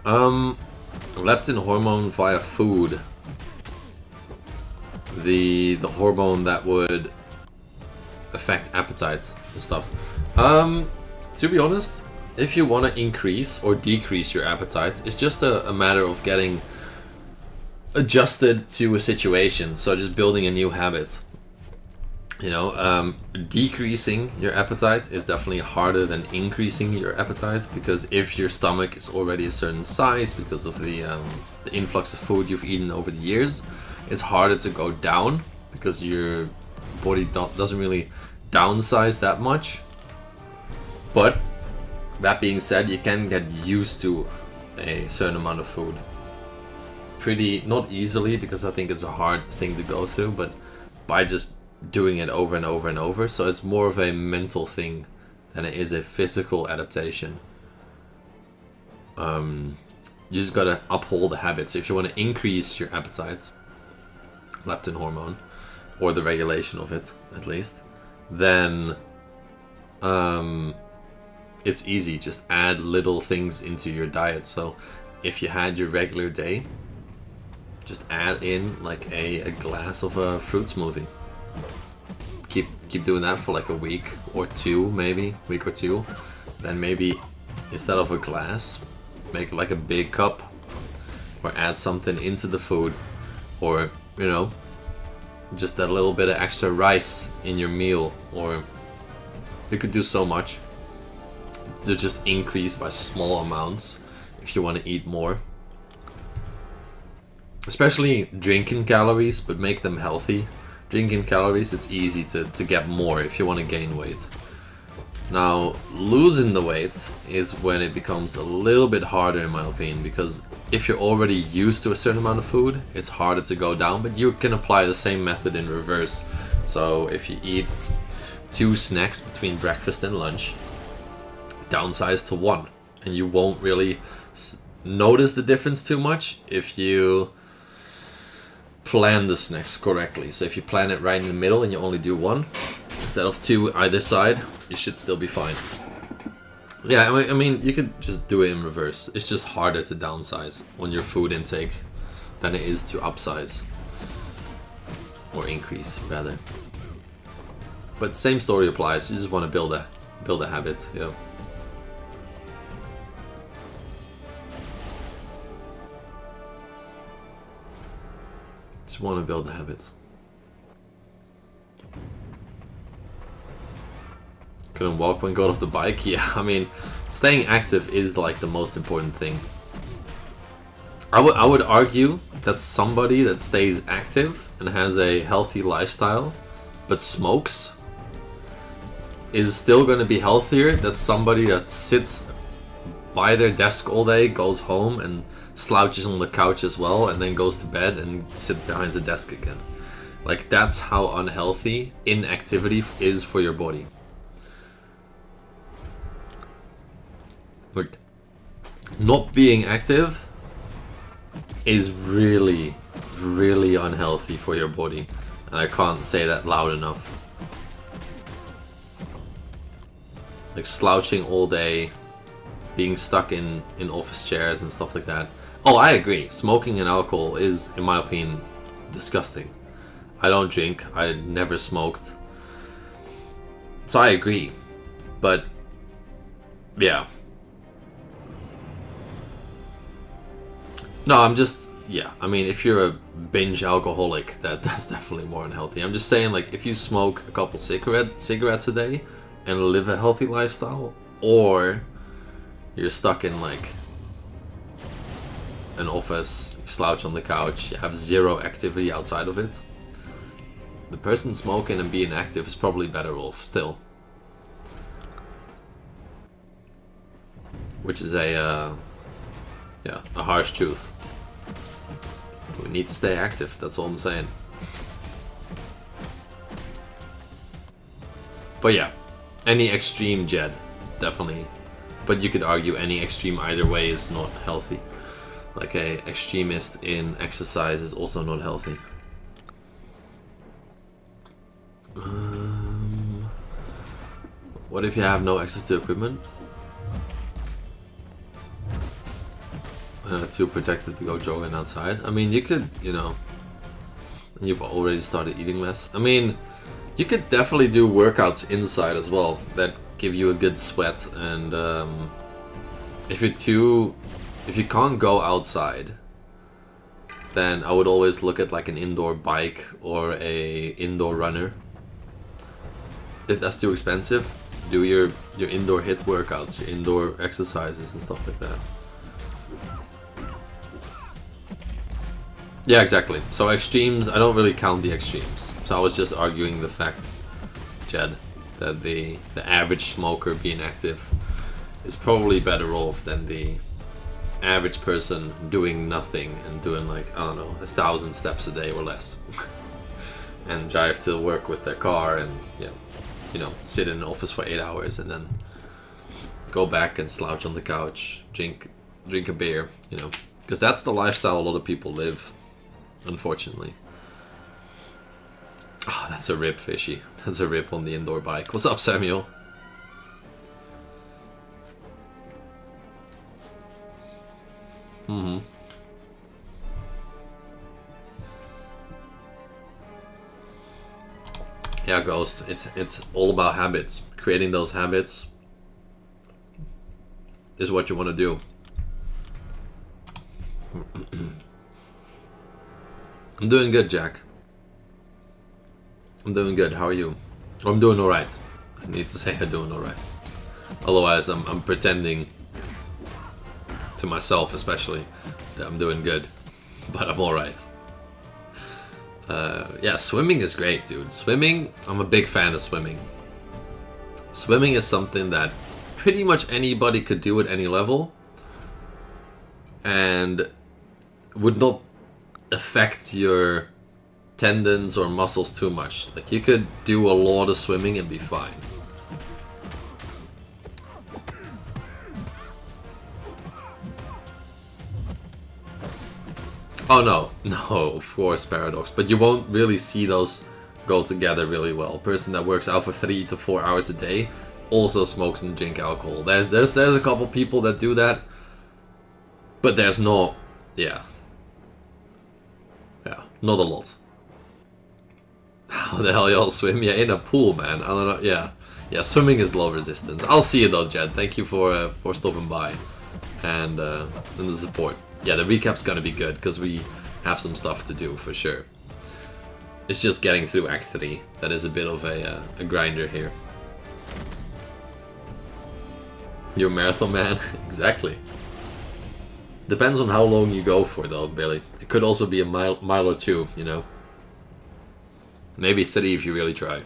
Leptin hormone via food. The hormone that would affect appetite and stuff. To be honest, if you want to increase or decrease your appetite, it's just a matter of getting adjusted to a situation. So just building a new habit. You know, decreasing your appetite is definitely harder than increasing your appetite, because if your stomach is already a certain size because of the influx of food you've eaten over the years, it's harder to go down because your body doesn't really downsize that much. But that being said, you can get used to a certain amount of food pretty, not easily, because I think it's a hard thing to go through, but by just doing it over and over and over. So it's more of a mental thing than it is a physical adaptation. You just gotta uphold the habit. So if you want to increase your appetite, leptin hormone, or the regulation of it at least, then it's easy. Just add little things into your diet. So if you had your regular day, just add in like a glass of a fruit smoothie. Keep doing that for like a week or two, maybe week or two. Then maybe instead of a glass, make like a big cup, or add something into the food, or you know, just a little bit of extra rice in your meal, or you could do so much to just increase by small amounts if you want to eat more. Especially drinking calories, but make them healthy. Drinking calories, it's easy to get more if you want to gain weight. Now, losing the weight is when it becomes a little bit harder, in my opinion, because if you're already used to a certain amount of food, it's harder to go down, but you can apply the same method in reverse. So if you eat 2 snacks between breakfast and lunch, downsize to 1, and you won't really notice the difference too much if you plan the snacks correctly. So if you plan it right in the middle and you only do 1 instead of 2 either side, you should still be fine. Yeah, I mean, you could just do it in reverse. It's just harder to downsize on your food intake than it is to upsize. Or increase, rather. But same story applies. You just want to build a habit, yeah. Just want to build the habits. Couldn't walk when got off the bike? Yeah, I mean, staying active is like the most important thing. I would argue that somebody that stays active and has a healthy lifestyle but smokes is still going to be healthier than somebody that sits by their desk all day, goes home and slouches on the couch as well, and then goes to bed and sit behind the desk again. Like, that's how unhealthy inactivity is for your body. Like, not being active is really, really unhealthy for your body. And I can't say that loud enough. Like, slouching all day, being stuck in office chairs and stuff like that. Oh, I agree. Smoking and alcohol is, in my opinion, disgusting. I don't drink. I never smoked. So I agree. But, yeah. No, I'm just... Yeah, I mean, if you're a binge alcoholic, that's definitely more unhealthy. I'm just saying, like, if you smoke a couple cigarettes a day and live a healthy lifestyle, or you're stuck in, like, an office, you slouch on the couch, you have zero activity outside of it, the person smoking and being active is probably better off still. Which is a harsh truth. We need to stay active, that's all I'm saying. But yeah, any extreme, Jed, definitely. But you could argue any extreme either way is not healthy. Like a extremist in exercise is also not healthy. What if you have no access to equipment? Too protected to go jogging outside. I mean, you could, you know, you've already started eating less. I mean, you could definitely do workouts inside as well that give you a good sweat. And if you can't go outside, then I would always look at like an indoor bike or a indoor runner. If that's too expensive, do your indoor HIIT workouts, your indoor exercises and stuff like that. Yeah, exactly. So extremes, I don't really count the extremes. So I was just arguing the fact, Jed, that the average smoker being active is probably better off than the average person doing nothing and doing like, I don't know, 1,000 steps a day or less. And drive to work with their car and, you know, sit in an office for 8 hours and then go back and slouch on the couch, drink drink a beer, you know, because that's the lifestyle a lot of people live, unfortunately. Oh, that's a rip, Fishy. That's a rip on the indoor bike. What's up, Samuel? Mm-hmm. Yeah, Ghost. It's all about habits. Creating those habits is what you want to do. I'm doing good, Jack. I'm doing good. How are you? I'm doing alright. I need to say I'm doing alright. Otherwise, I'm pretending to myself, especially, that I'm doing good. But I'm alright. Yeah, swimming is great, dude. Swimming, I'm a big fan of swimming. Swimming is something that pretty much anybody could do at any level. And would not affect your tendons or muscles too much. Like, you could do a lot of swimming and be fine. Oh no, no, of course, Paradox, but you won't really see those go together really well. A person that works out for 3 to 4 hours a day also smokes and drink alcohol. There's a couple people that do that, but there's not, yeah, not a lot. How the hell y'all swim? Yeah, in a pool, man. I don't know. Yeah, swimming is low resistance. I'll see you though, Jed. Thank you for stopping by and the support. Yeah, the recap's gonna be good because we have some stuff to do for sure. It's just getting through Act 3 that is a bit of a grinder here. You're a marathon man? Exactly. Depends on how long you go for though, Billy. It could also be a mile or two, you know. Maybe 3 if you really try.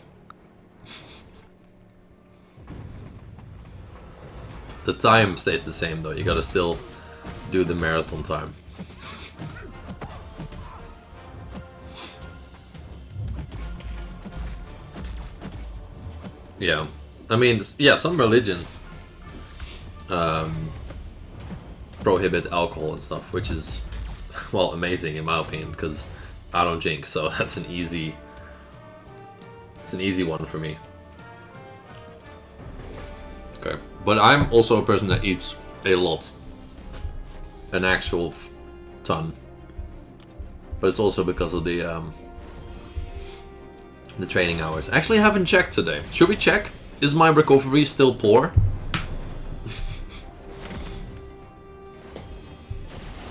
The time stays the same though, you gotta still do the marathon time. Yeah, I mean, yeah, some religions prohibit alcohol and stuff, which is, well, amazing in my opinion, because I don't drink, so that's an easy one for me. Okay, but I'm also a person that eats a lot. An actual ton. But it's also because of the training hours. Actually, I haven't checked today. Should we check? Is my recovery still poor?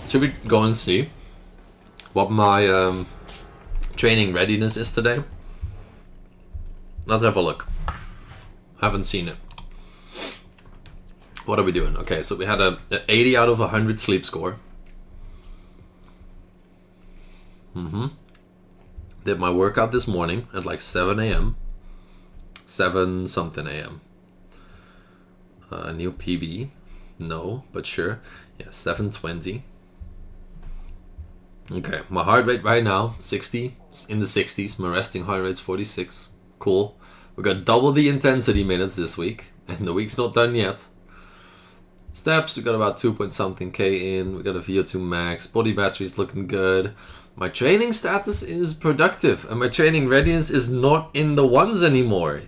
Should we go and see what my training readiness is today? Let's have a look. Haven't seen it. What are we doing? Okay, so we had a 80 out of 100 sleep score. Did my workout this morning at like 7 a.m. 7 something a.m. New PB. No, but sure. Yeah, 7:20. Okay, my heart rate right now, 60, in the 60s. My resting heart rate's 46. Cool. We got double the intensity minutes this week, and the week's not done yet. Steps, we got about 2 point something K in. We got a VO2 max. Body battery's looking good. My training status is productive, and my training readiness is not in the ones anymore.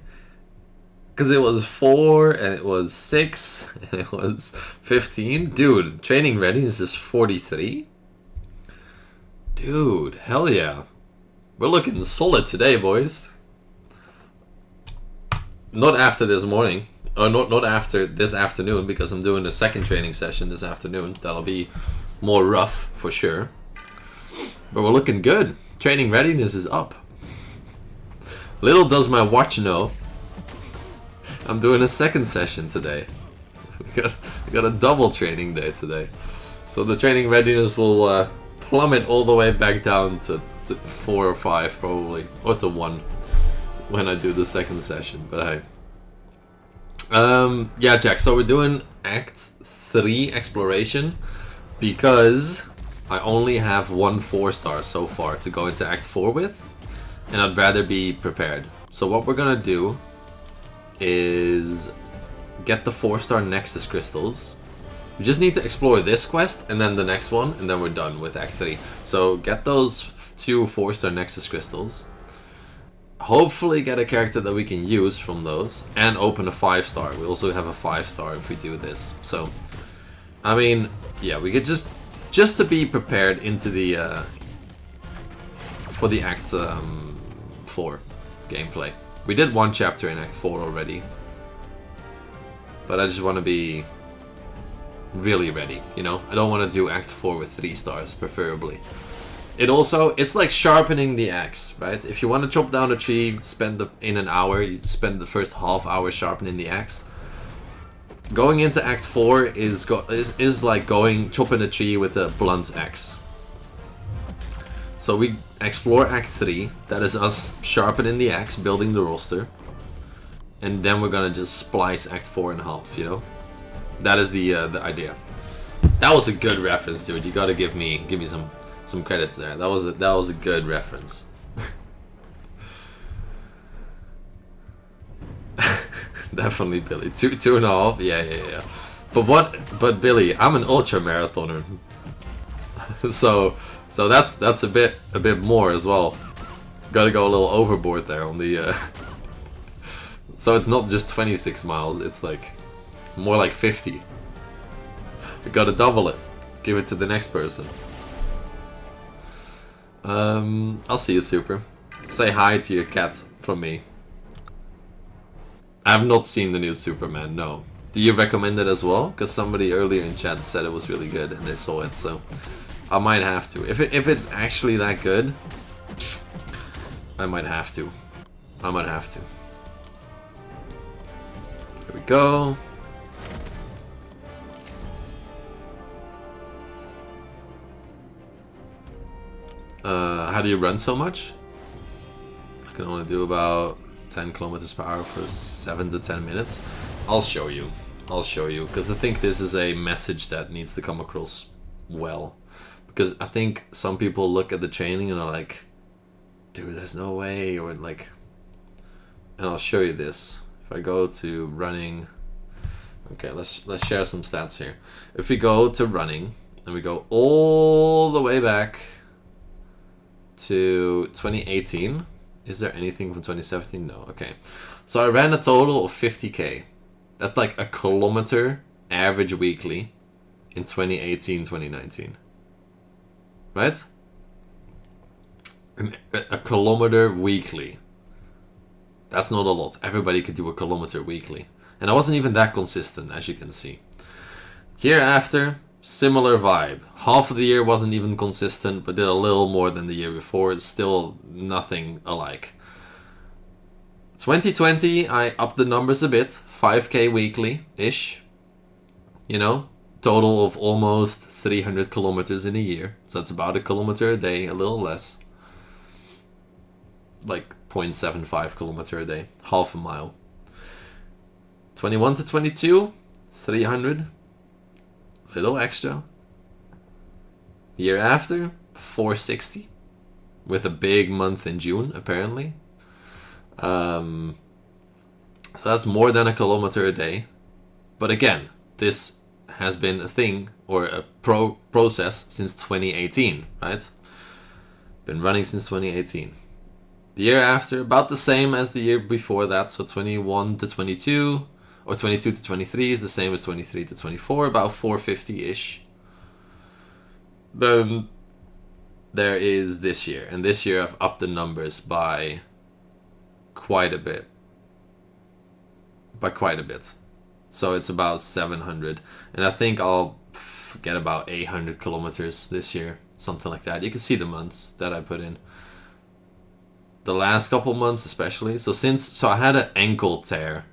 Because it was 4, and it was 6, and it was 15. Dude, training readiness is 43. Dude, hell yeah. We're looking solid today, boys. Not after this morning. Or not after this afternoon, because I'm doing a second training session this afternoon. That'll be more rough, for sure. But we're looking good. Training readiness is up. Little does my watch know, I'm doing a second session today. We got a double training day today. So the training readiness will plummet all the way back down to 4 or 5 probably. Or to 1 when I do the second session. But hey. Yeah, Jack, so we're doing Act 3 exploration because I only have 1 4-star so far to go into Act 4 with, and I'd rather be prepared. So what we're gonna do is get the 4-star Nexus crystals We just need to explore this quest and then the next one, and then we're done with Act 3. So get those 2 4-star Nexus crystals. Hopefully get a character that we can use from those, and open a 5-star. We also have a 5-star if we do this. So, I mean, yeah, we could just to be prepared into the for the Act 4 gameplay. We did 1 chapter in Act 4 already, but I just want to be really ready, you know? I don't want to do Act 4 with 3 stars, preferably. It's like sharpening the axe, right? If you want to chop down a tree, in an hour, you spend the first half hour sharpening the axe. Going into Act 4 is like chopping a tree with a blunt axe. So we explore Act 3, that is us sharpening the axe, building the roster. And then we're gonna just splice Act 4 in half, you know? That is the idea. That was a good reference, dude. You gotta give me some credits there. That was a good reference. Definitely Billy. 2.5. Yeah. But Billy, I'm an ultra marathoner. So that's a bit more as well. Gotta go a little overboard there on the so it's not just 26 miles, it's like more like 50. You gotta double it. Give it to the next person. I'll see you, Super. Say hi to your cat from me. I have not seen the new Superman, no. Do you recommend it as well? Because somebody earlier in chat said it was really good and they saw it, so I might have to. If it's actually that good, I might have to. Here we go. How do you run so much? I can only do about 10 kilometers per hour for 7 to 10 minutes. I'll show you, because I think this is a message that needs to come across well. Because I think some people look at the training and are like, dude, there's no way, or like, and I'll show you this. If I go to running, okay, let's share some stats here. If we go to running, and we go all the way back to 2018, is there anything from 2017? No, okay. So I ran a total of 50k. That's like a kilometer average weekly in 2018, 2019. Right? A kilometer weekly. That's not a lot. Everybody could do a kilometer weekly. And I wasn't even that consistent, as you can see. Hereafter, similar vibe. Half of the year wasn't even consistent, but did a little more than the year before. It's still nothing alike. 2020, I upped the numbers a bit. 5k weekly-ish. You know? Total of almost 300 kilometers in a year. So that's about a kilometer a day, a little less. Like 0.75 kilometer a day. Half a mile. 21 to 22, 300. Little extra. Year after, 460. With a big month in June, apparently. So that's more than a kilometer a day. But again, this has been a thing, or a process, since 2018, right? Been running since 2018. The year after, about the same as the year before that, so 21 to 22, or 22 to 23 is the same as 23 to 24, about 450-ish. Then there is this year, and this year I've upped the numbers by quite a bit. So it's about 700, and I think I'll get about 800 kilometers this year, something like that. You can see the months that I put in. The last couple months especially. So I had an ankle tear.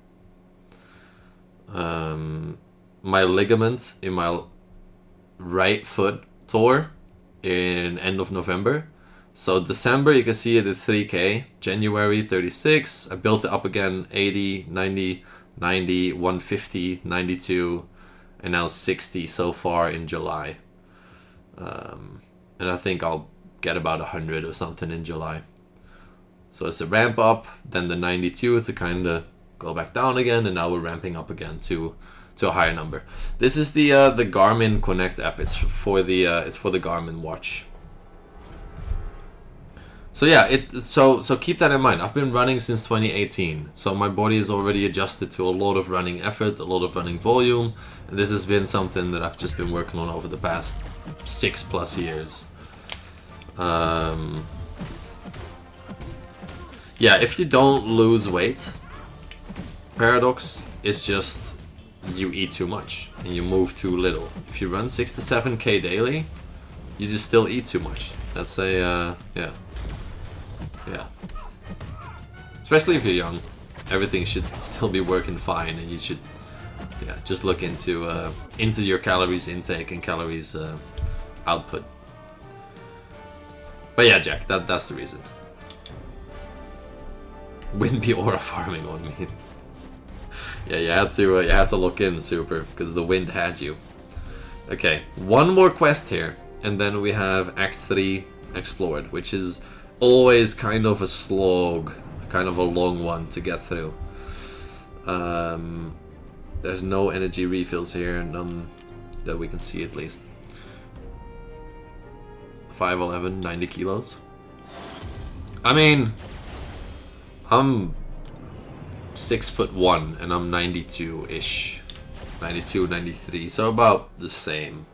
My ligament in my right foot tore in end of November. So December, you can see it at 3k. January, 36. I built it up again, 80, 90, 90, 150, 92, and now 60 so far in July. And I think I'll get about 100 or something in July. So it's a ramp up, then the 92 to kind of go back down again, and now we're ramping up again to to a higher number. This is the Garmin Connect app. It's for the Garmin watch. So yeah, so keep that in mind. I've been running since 2018, so my body is already adjusted to a lot of running effort, a lot of running volume, and this has been something that I've just been working on over the past 6+ years. Yeah, if you don't lose weight, paradox is just you eat too much and you move too little. If you run 6 to 7K daily, you just still eat too much. That's a yeah. Especially if you're young, everything should still be working fine, and you should just look into your calories intake and calories output. But yeah, Jack, that's the reason. Wouldn't be aura farming on me. Yeah, you had to look in, super, because the wind had you. Okay, one more quest here, and then we have Act 3 explored, which is always kind of a slog, kind of a long one to get through. There's no energy refills here, none that we can see at least. 5'11", 90 kilos. I mean, I'm 6'1" and I'm 92-ish. 92, 93, so about the same.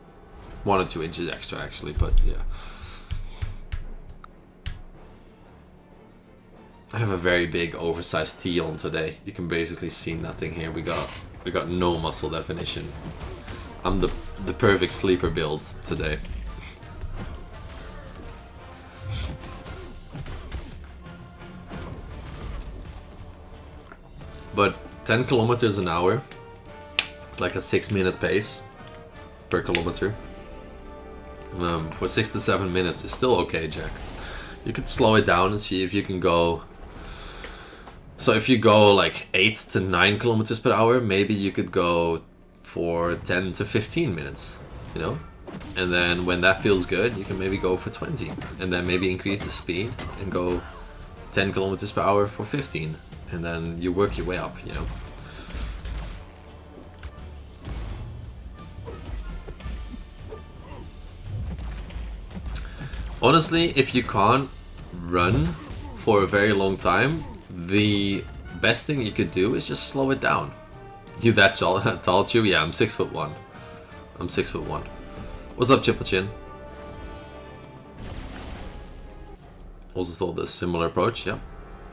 1 or 2 inches extra actually, but yeah. I have a very big oversized tee on today. You can basically see nothing here. We got no muscle definition. I'm the perfect sleeper build today. But 10 kilometers an hour, it's like a 6-minute pace per kilometer. For 6 to 7 minutes is still okay, Jack. You could slow it down and see if you can go. So if you go like 8 to 9 kilometers per hour, maybe you could go for 10 to 15 minutes, you know? And then when that feels good, you can maybe go for 20. And then maybe increase the speed and go 10 kilometers per hour for 15. And then you work your way up, you know? Honestly, if you can't run for a very long time, the best thing you could do is just slow it down. You that tall, Chew? Yeah, I'm 6'1". I'm 6'1". What's up, Triple Chin? Also thought this similar approach, yeah.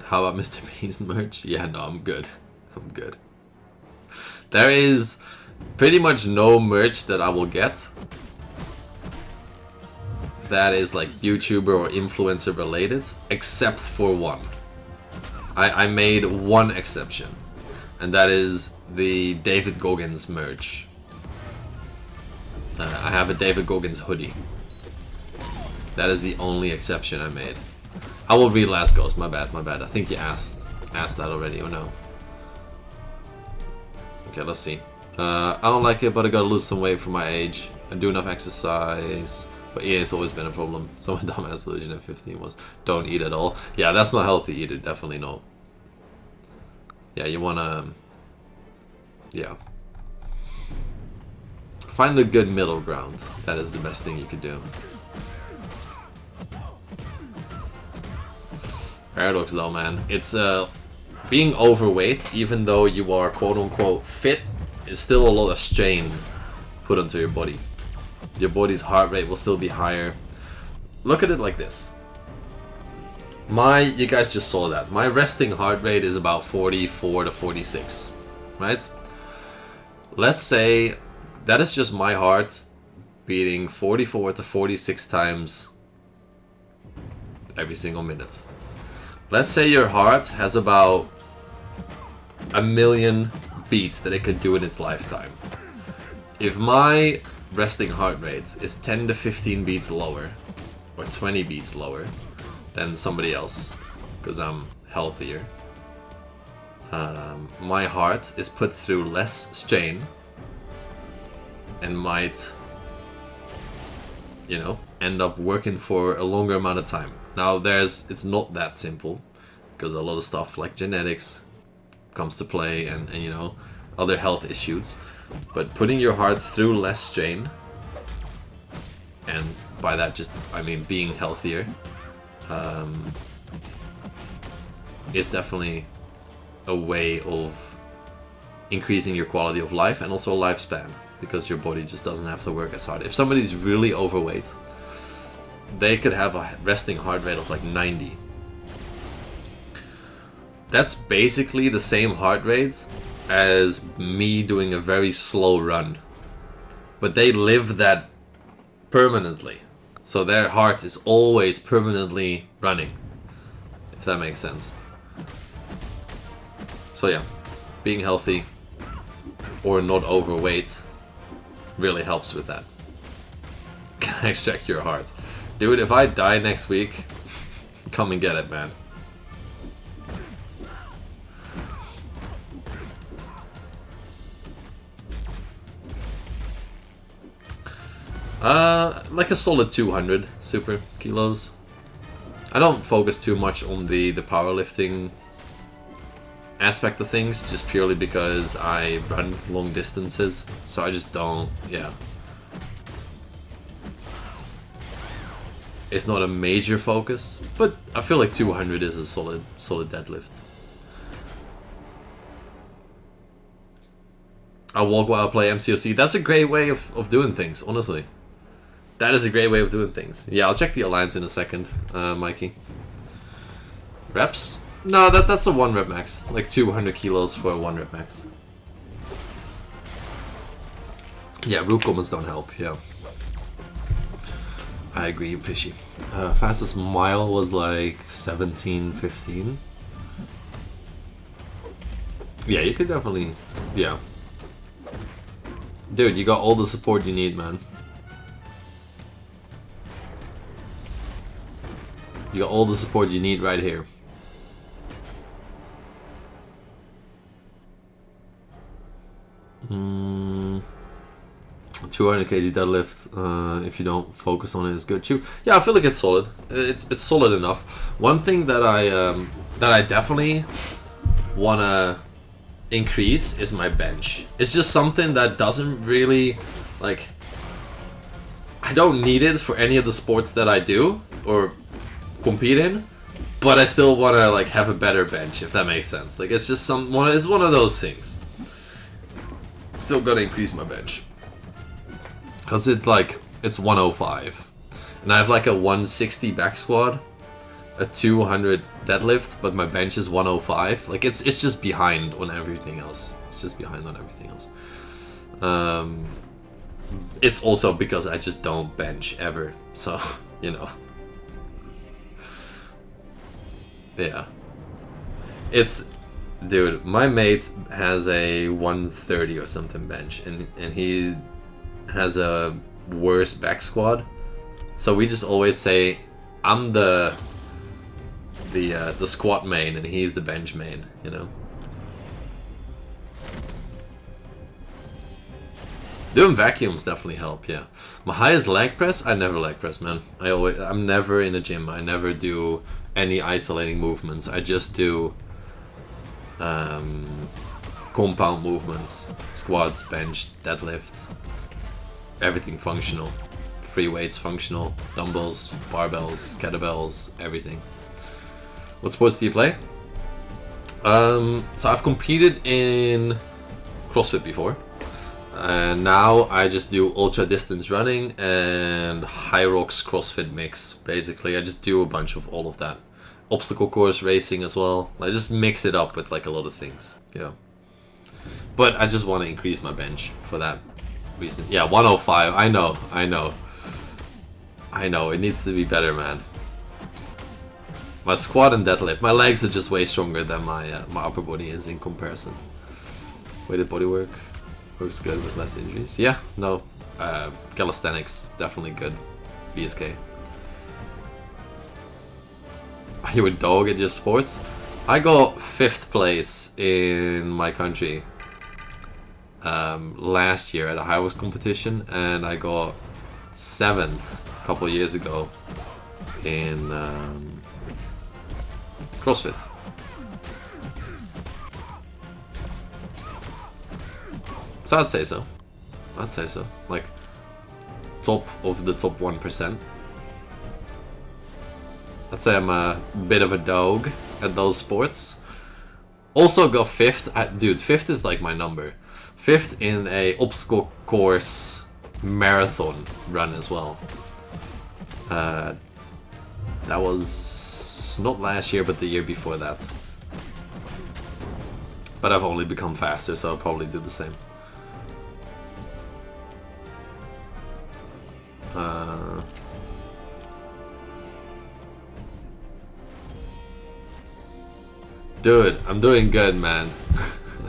How about Mr. Beast merch? Yeah, no, I'm good. I'm good. There is pretty much no merch that I will get that is like YouTuber or influencer related, except for one. I made one exception, and that is the David Goggins merch. I have a David Goggins hoodie. That is the only exception I made. I will read Last Ghost, my bad. I think you asked that already, or no? Okay, let's see. I don't like it, but I gotta lose some weight for my age. I do enough exercise. But yeah, it's always been a problem. So my dumbass solution at 15 was don't eat at all. Yeah, that's not healthy either, definitely not. Yeah, you wanna... yeah. Find a good middle ground. That is the best thing you could do. Paradox though, man. It's being overweight, even though you are quote-unquote fit, is still a lot of strain put onto your body. Your body's heart rate will still be higher. Look at it like this. You guys just saw that. My resting heart rate is about 44 to 46, right? Let's say that is just my heart beating 44 to 46 times every single minute. Let's say your heart has about 1 million beats that it could do in its lifetime. If my resting heart rate is 10 to 15 beats lower, or 20 beats lower than somebody else, because I'm healthier, my heart is put through less strain and might, you know, end up working for a longer amount of time. Now it's not that simple, because a lot of stuff like genetics comes to play and you know, other health issues. But putting your heart through less strain, and by that just, I mean being healthier, is definitely a way of increasing your quality of life and also lifespan, because your body just doesn't have to work as hard. If somebody's really overweight, they could have a resting heart rate of like 90. That's basically the same heart rate as me doing a very slow run. But they live that permanently. So their heart is always permanently running. If that makes sense. So yeah, being healthy or not overweight really helps with that. Can I check your heart? Dude, if I die next week, come and get it, man. Like a solid 200 super kilos. I don't focus too much on the powerlifting aspect of things, just purely because I run long distances, so I just don't, yeah. It's not a major focus, but I feel like 200 is a solid deadlift. I walk while I play MCOC. That's a great way of doing things, honestly. That is a great way of doing things. Yeah, I'll check the alliance in a second, Mikey. Reps? No, that's a 1 rep max. Like 200 kilos for a 1 rep max. Yeah, root comments don't help, yeah. I agree, Fishy. Fastest mile was like 17:15. Yeah, you could definitely, yeah. Dude, you got all the support you need, man. You got all the support you need right here. Mm, 200 kg deadlift, if you don't focus on it, is good too. Yeah, I feel like it's solid. It's solid enough. One thing that I definitely wanna increase is my bench. It's just something that doesn't really, like, I don't need it for any of the sports that I do or compete in, but I still want to like have a better bench, if that makes sense. Like, it's just it's one of those things. Still gotta increase my bench, cause it's 105, and I have like a 160 back squat, a 200 deadlift, but my bench is 105. Like, it's just behind on everything else. It's just behind on everything else. It's also because I just don't bench ever, so you know. Yeah. It's, dude, my mate has a 130 or something bench, and he has a worse back squat. So we just always say, I'm the squat main and he's the bench main, you know. Doing vacuums definitely help, yeah. My highest leg press, I never leg press, man. I'm never in a gym. I never do any isolating movements. I just do compound movements, squats, bench, deadlift, everything functional. Free weights functional, dumbbells, barbells, kettlebells, everything. What sports do you play? So I've competed in CrossFit before. And now I just do ultra distance running and high rocks CrossFit mix. Basically, I just do a bunch of all of that. Obstacle course racing as well. I just mix it up with like a lot of things. Yeah. But I just want to increase my bench for that reason. Yeah, 105. I know. It needs to be better, man. My squat and deadlift. My legs are just way stronger than my upper body is in comparison. Weighted body work. Works good with less injuries. Yeah, no. Calisthenics, definitely good. BSK. Are you a dog at your sports? I got 5th place in my country last year at a high rocks competition, and I got 7th a couple of years ago in CrossFit. So I'd say so. I'd say so. Like, top of the top 1%. I'd say I'm a bit of a dog at those sports. Also got 5th. Dude, 5th is like my number. 5th in a obstacle course marathon run as well. That was not last year, but the year before that. But I've only become faster, so I'll probably do the same. Dude, I'm doing good, man.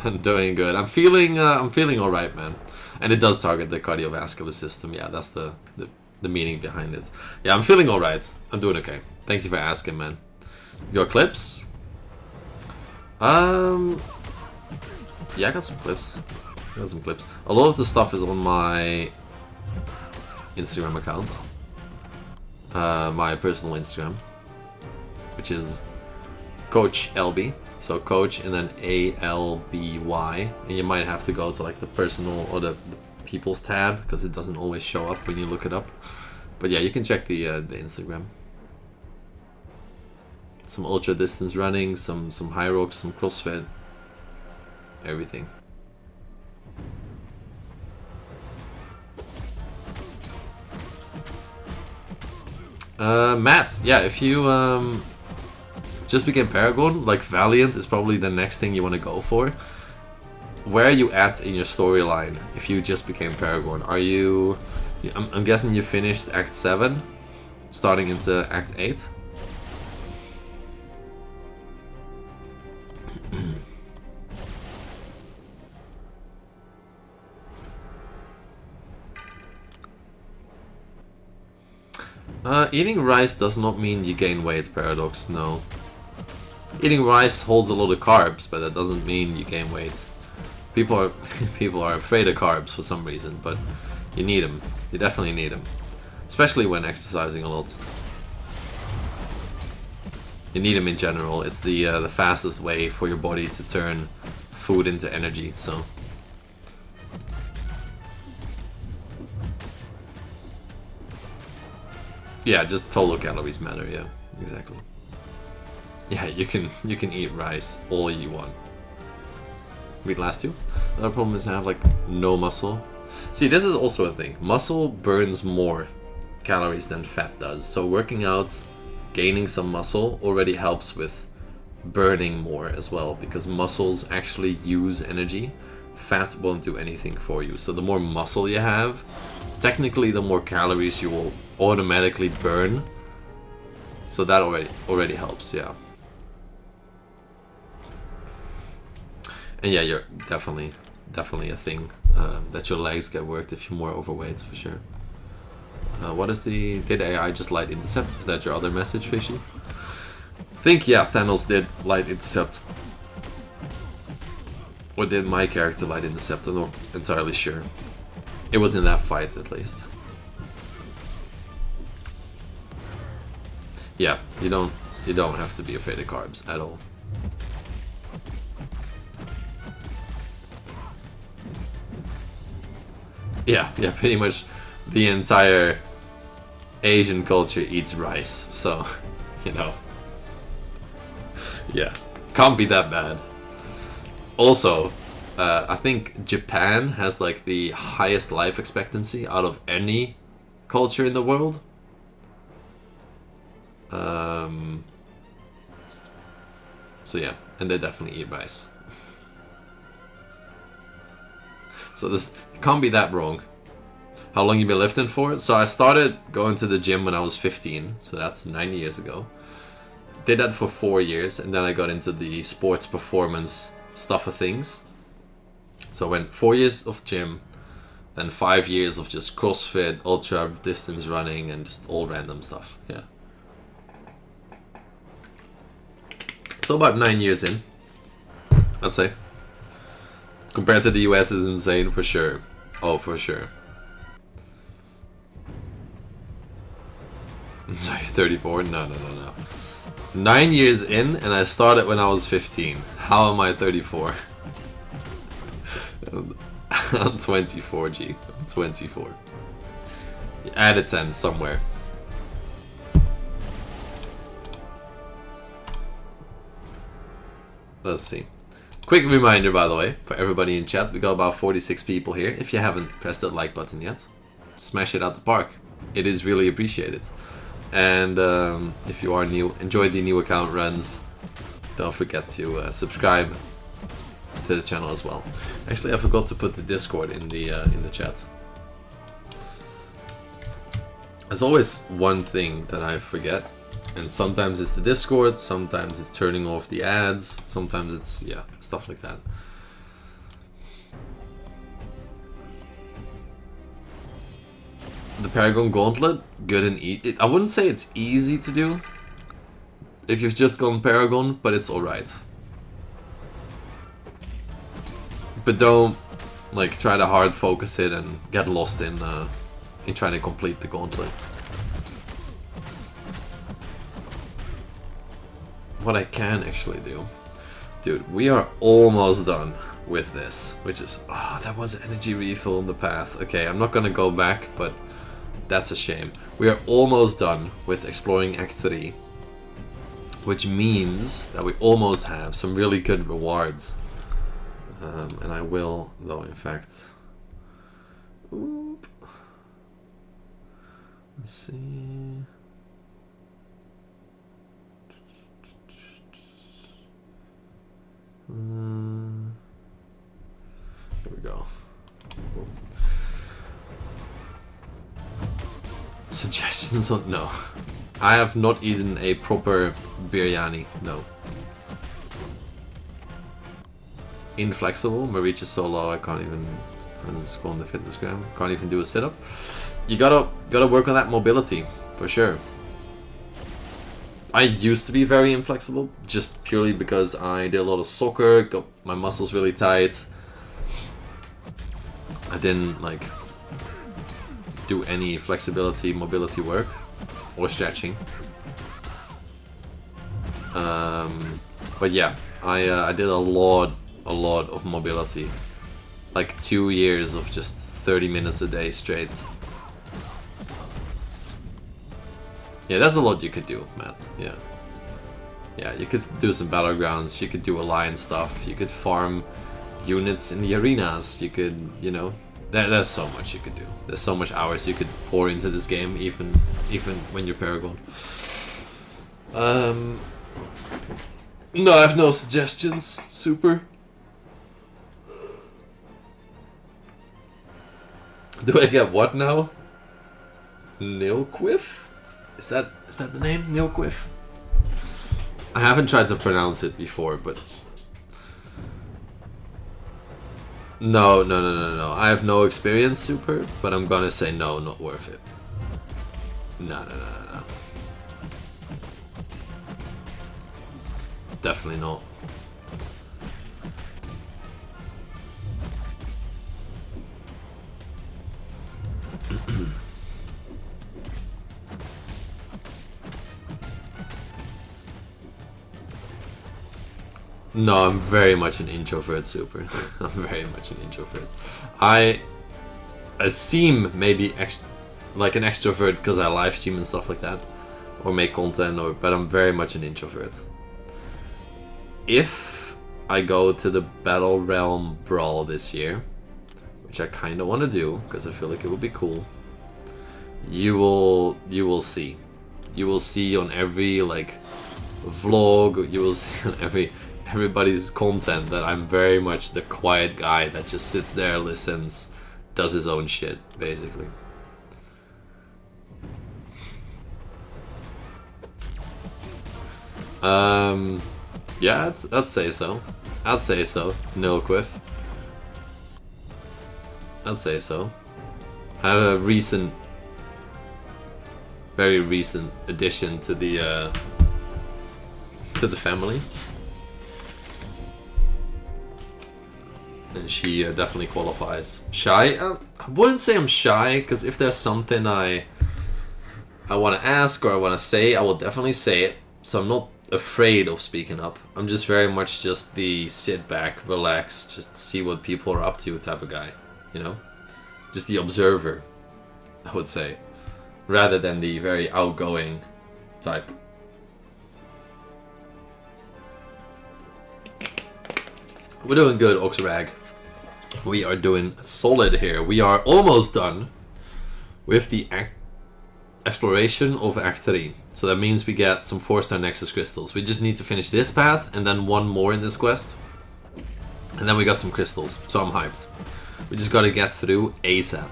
I'm doing good. I'm feeling all right, man. And it does target the cardiovascular system. Yeah, that's the meaning behind it. Yeah, I'm feeling all right. I'm doing okay. Thank you for asking, man. Your clips? Yeah, I got some clips. A lot of the stuff is on my Instagram account. My personal Instagram, which is Coach LB. So Coach and then ALBY, and you might have to go to like the personal or the people's tab because it doesn't always show up when you look it up. But yeah, you can check the Instagram. Some ultra distance running, some high rocks, some CrossFit, everything. Matt, yeah, if you just became Paragon, like Valiant is probably the next thing you want to go for. Where are you at in your storyline if you just became Paragon? Are you... I'm guessing you finished Act 7, starting into Act 8? Eating rice does not mean you gain weight, Paradox, no. Eating rice holds a lot of carbs, but that doesn't mean you gain weight. People are afraid of carbs for some reason, but you need them. You definitely need them, especially when exercising a lot. You need them in general. It's the fastest way for your body to turn food into energy. So. Yeah, just total calories matter. Yeah, exactly. Yeah, you can eat rice all you want. Read last two. Another problem is to have like no muscle. See, this is also a thing. Muscle burns more calories than fat does. So working out, gaining some muscle already helps with burning more as well, because muscles actually use energy. Fat won't do anything for you. So the more muscle you have, technically the more calories you will automatically burn. So that already helps, yeah. And yeah, you're definitely a thing that your legs get worked if you're more overweight, for sure. What is the... Did AI just light intercept? Was that your other message, Fishy? I think, yeah, Thanos did light intercept. Or did my character light intercept? I'm not entirely sure. It was in that fight, at least. Yeah, you don't have to be afraid of carbs at all. Yeah, pretty much the entire Asian culture eats rice, so, you know. Yeah, can't be that bad. Also, I think Japan has like the highest life expectancy out of any culture in the world. So yeah, and they definitely eat rice. So this can't be that wrong. How long you been lifting for? So I started going to the gym when I was 15, so that's 9 years ago. Did that for 4 years, and then I got into the sports performance stuff of things. So I went 4 years of gym, then 5 years of just CrossFit, ultra distance running, and just all random stuff. Yeah. So about 9 years in, I'd say. Compared to the US is insane, for sure. Oh, for sure. Sorry, 34? No. 9 years in, and I started when I was 15. How am I 34? I'm 24, G. I'm 24. Add a 10 somewhere. Let's see. Quick reminder, by the way, for everybody in chat, we got about 46 people here. If you haven't pressed that like button yet, smash it out the park. It is really appreciated. And if you are new, enjoy the new account runs. Don't forget to subscribe to the channel as well. Actually, I forgot to put the Discord in the chat. There's always one thing that I forget, and sometimes it's the Discord, sometimes it's turning off the ads, sometimes it's, yeah, stuff like that. The Paragon Gauntlet, good and easy. I wouldn't say it's easy to do if you've just gone Paragon, but it's alright. But don't like try to hard focus it and get lost in trying to complete the gauntlet. What I can actually do, dude, we are almost done with this, which is, oh, that was energy refill in the path. Okay, I'm not gonna go back, but that's a shame. We are almost done with exploring Act 3, which means that we almost have some really good rewards. And I will, though, in fact... Oop. Let's see... Here we go. Boom. Suggestions on... No. I have not eaten a proper biryani. No. Inflexible. My reach is so low I can't even... I just go on the fitness gram. Can't even do a sit-up. You gotta work on that mobility, for sure. I used to be very inflexible, just purely because I did a lot of soccer, got my muscles really tight. I didn't like do any flexibility, mobility work or stretching. But yeah, I did a lot of mobility, like 2 years of just 30 minutes a day straight. Yeah, that's a lot you could do, Matt. Yeah. Yeah, you could do some battlegrounds, you could do alliance stuff, you could farm units in the arenas, you could, you know, there's so much you could do. There's so much hours you could pour into this game, even when you're Paragon. No, I have no suggestions, Super. Do I get what now? Nilquiff? Is that the name? Nilquiff? I haven't tried to pronounce it before, but... No. I have no experience, Super, but I'm gonna say no, not worth it. No. Definitely not. No, I'm very much an introvert, Super. I'm very much an introvert. I seem maybe like an extrovert because I live stream and stuff like that, or make content, but I'm very much an introvert. If I go to the Battle Realm Brawl this year, which I kind of want to do because I feel like it would be cool, you will see. You will see on every like vlog. You will see on everybody's content that I'm very much the quiet guy that just sits there, listens, does his own shit, basically. Yeah, I'd say so. I'd say so. Nilquiff. I'd say so. I have a very recent addition to the family. And she definitely qualifies. Shy? I wouldn't say I'm shy, because if there's something I want to ask or I want to say, I will definitely say it. So I'm not afraid of speaking up. I'm just very much just the sit back, relax, just see what people are up to type of guy. you know? Just the observer, I would say, rather than the very outgoing type. We're doing good, Oxrag. We are doing solid here. We are almost done with the exploration of Act 3. So that means we get some 4-star Nexus crystals. We just need to finish this path and then one more in this quest. And then we got some crystals, so I'm hyped. We just gotta get through ASAP.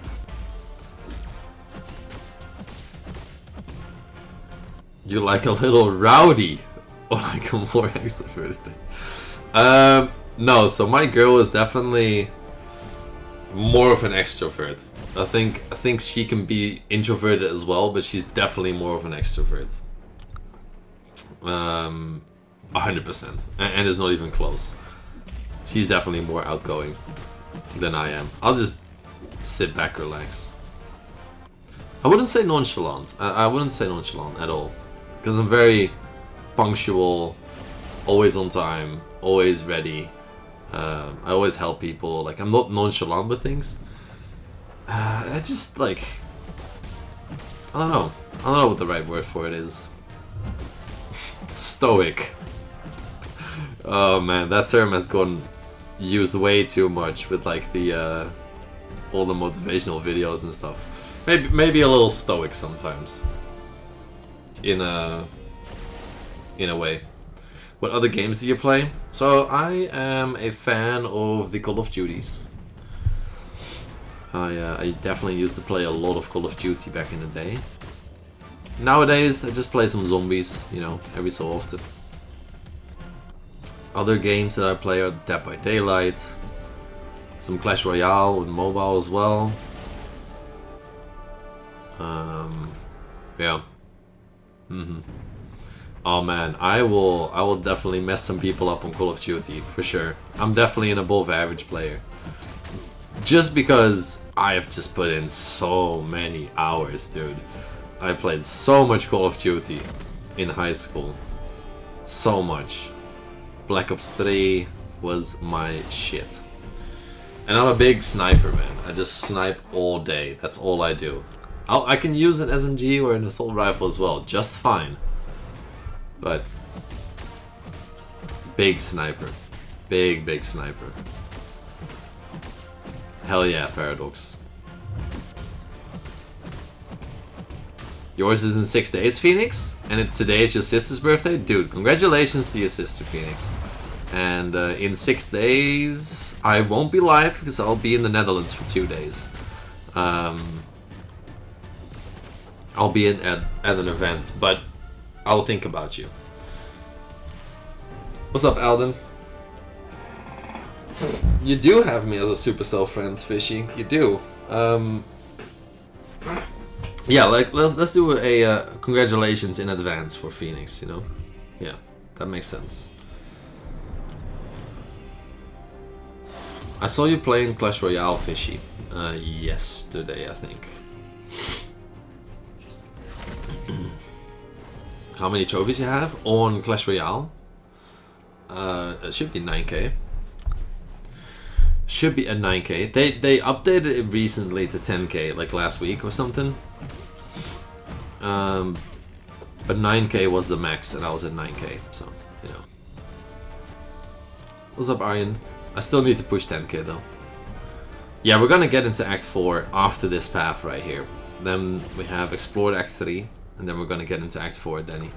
You're like a little rowdy, or like a more extroverted thing. No, so my girl is definitely more of an extrovert. I think she can be introverted as well, but she's definitely more of an extrovert. 100%, and it's not even close. She's definitely more outgoing than I am. I'll just sit back, relax. I wouldn't say nonchalant. I wouldn't say nonchalant at all, because I'm very punctual, always on time, always ready. I always help people. Like, I'm not nonchalant with things. I just like, I don't know what the right word for it is. Stoic. Oh man, that term has gone used way too much with like the all the motivational videos and stuff. Maybe a little stoic sometimes. In a way. What other games do you play? So I am a fan of the Call of Duties. I definitely used to play a lot of Call of Duty back in the day. Nowadays I just play some zombies, you know, every so often. Other games that I play are Dead by Daylight, some Clash Royale on mobile as well. Yeah. Oh man, I will definitely mess some people up on Call of Duty, for sure. I'm definitely an above average player. Just because I have just put in so many hours, dude. I played so much Call of Duty in high school. So much. Black Ops 3 was my shit. And I'm a big sniper, man. I just snipe all day. That's all I do. I can use an SMG or an assault rifle as well, just fine. But big sniper. Big sniper. Hell yeah, Paradox. Yours is in 6 days, Phoenix? And today is your sister's birthday? Dude, congratulations to your sister, Phoenix. And in 6 days, I won't be live because I'll be in the Netherlands for 2 days. I'll be at an event, but I'll think about you. What's up, Alden? You do have me as a Supercell friend, Fishy. You do. Yeah, like let's do a congratulations in advance for Phoenix. You know, yeah, that makes sense. I saw you playing Clash Royale, Fishy, yesterday, I think. How many trophies you have on Clash Royale? It should be 9k. Should be at 9k. They updated it recently to 10k, like last week or something. But 9k was the max, and I was at 9k, so you know. What's up, Aryan? I still need to push 10k though. Yeah, we're gonna get into Act 4 after this path right here. Then we have explored Act 3, and then we're gonna get into Act 4, Danny.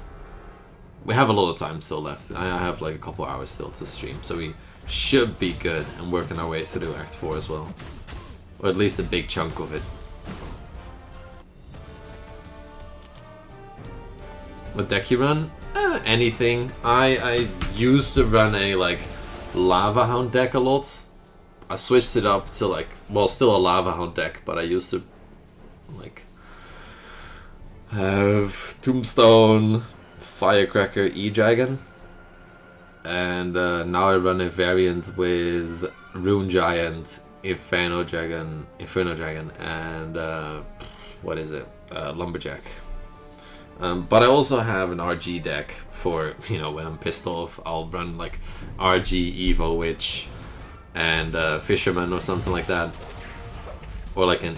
We have a lot of time still left. I have like a couple hours still to stream, so we should be good and working our way through Act 4 as well. Or at least a big chunk of it. What deck you run? Anything. I used to run a like Lava Hound deck a lot. I switched it up to like, well, still a Lava Hound deck, but I used to like have Tombstone, Firecracker, E-Dragon. And now I run a variant with Rune Giant, Inferno Dragon, and what is it? Lumberjack. But I also have an RG deck for, you know, when I'm pissed off, I'll run like RG, Evo Witch, and Fisherman or something like that. or like an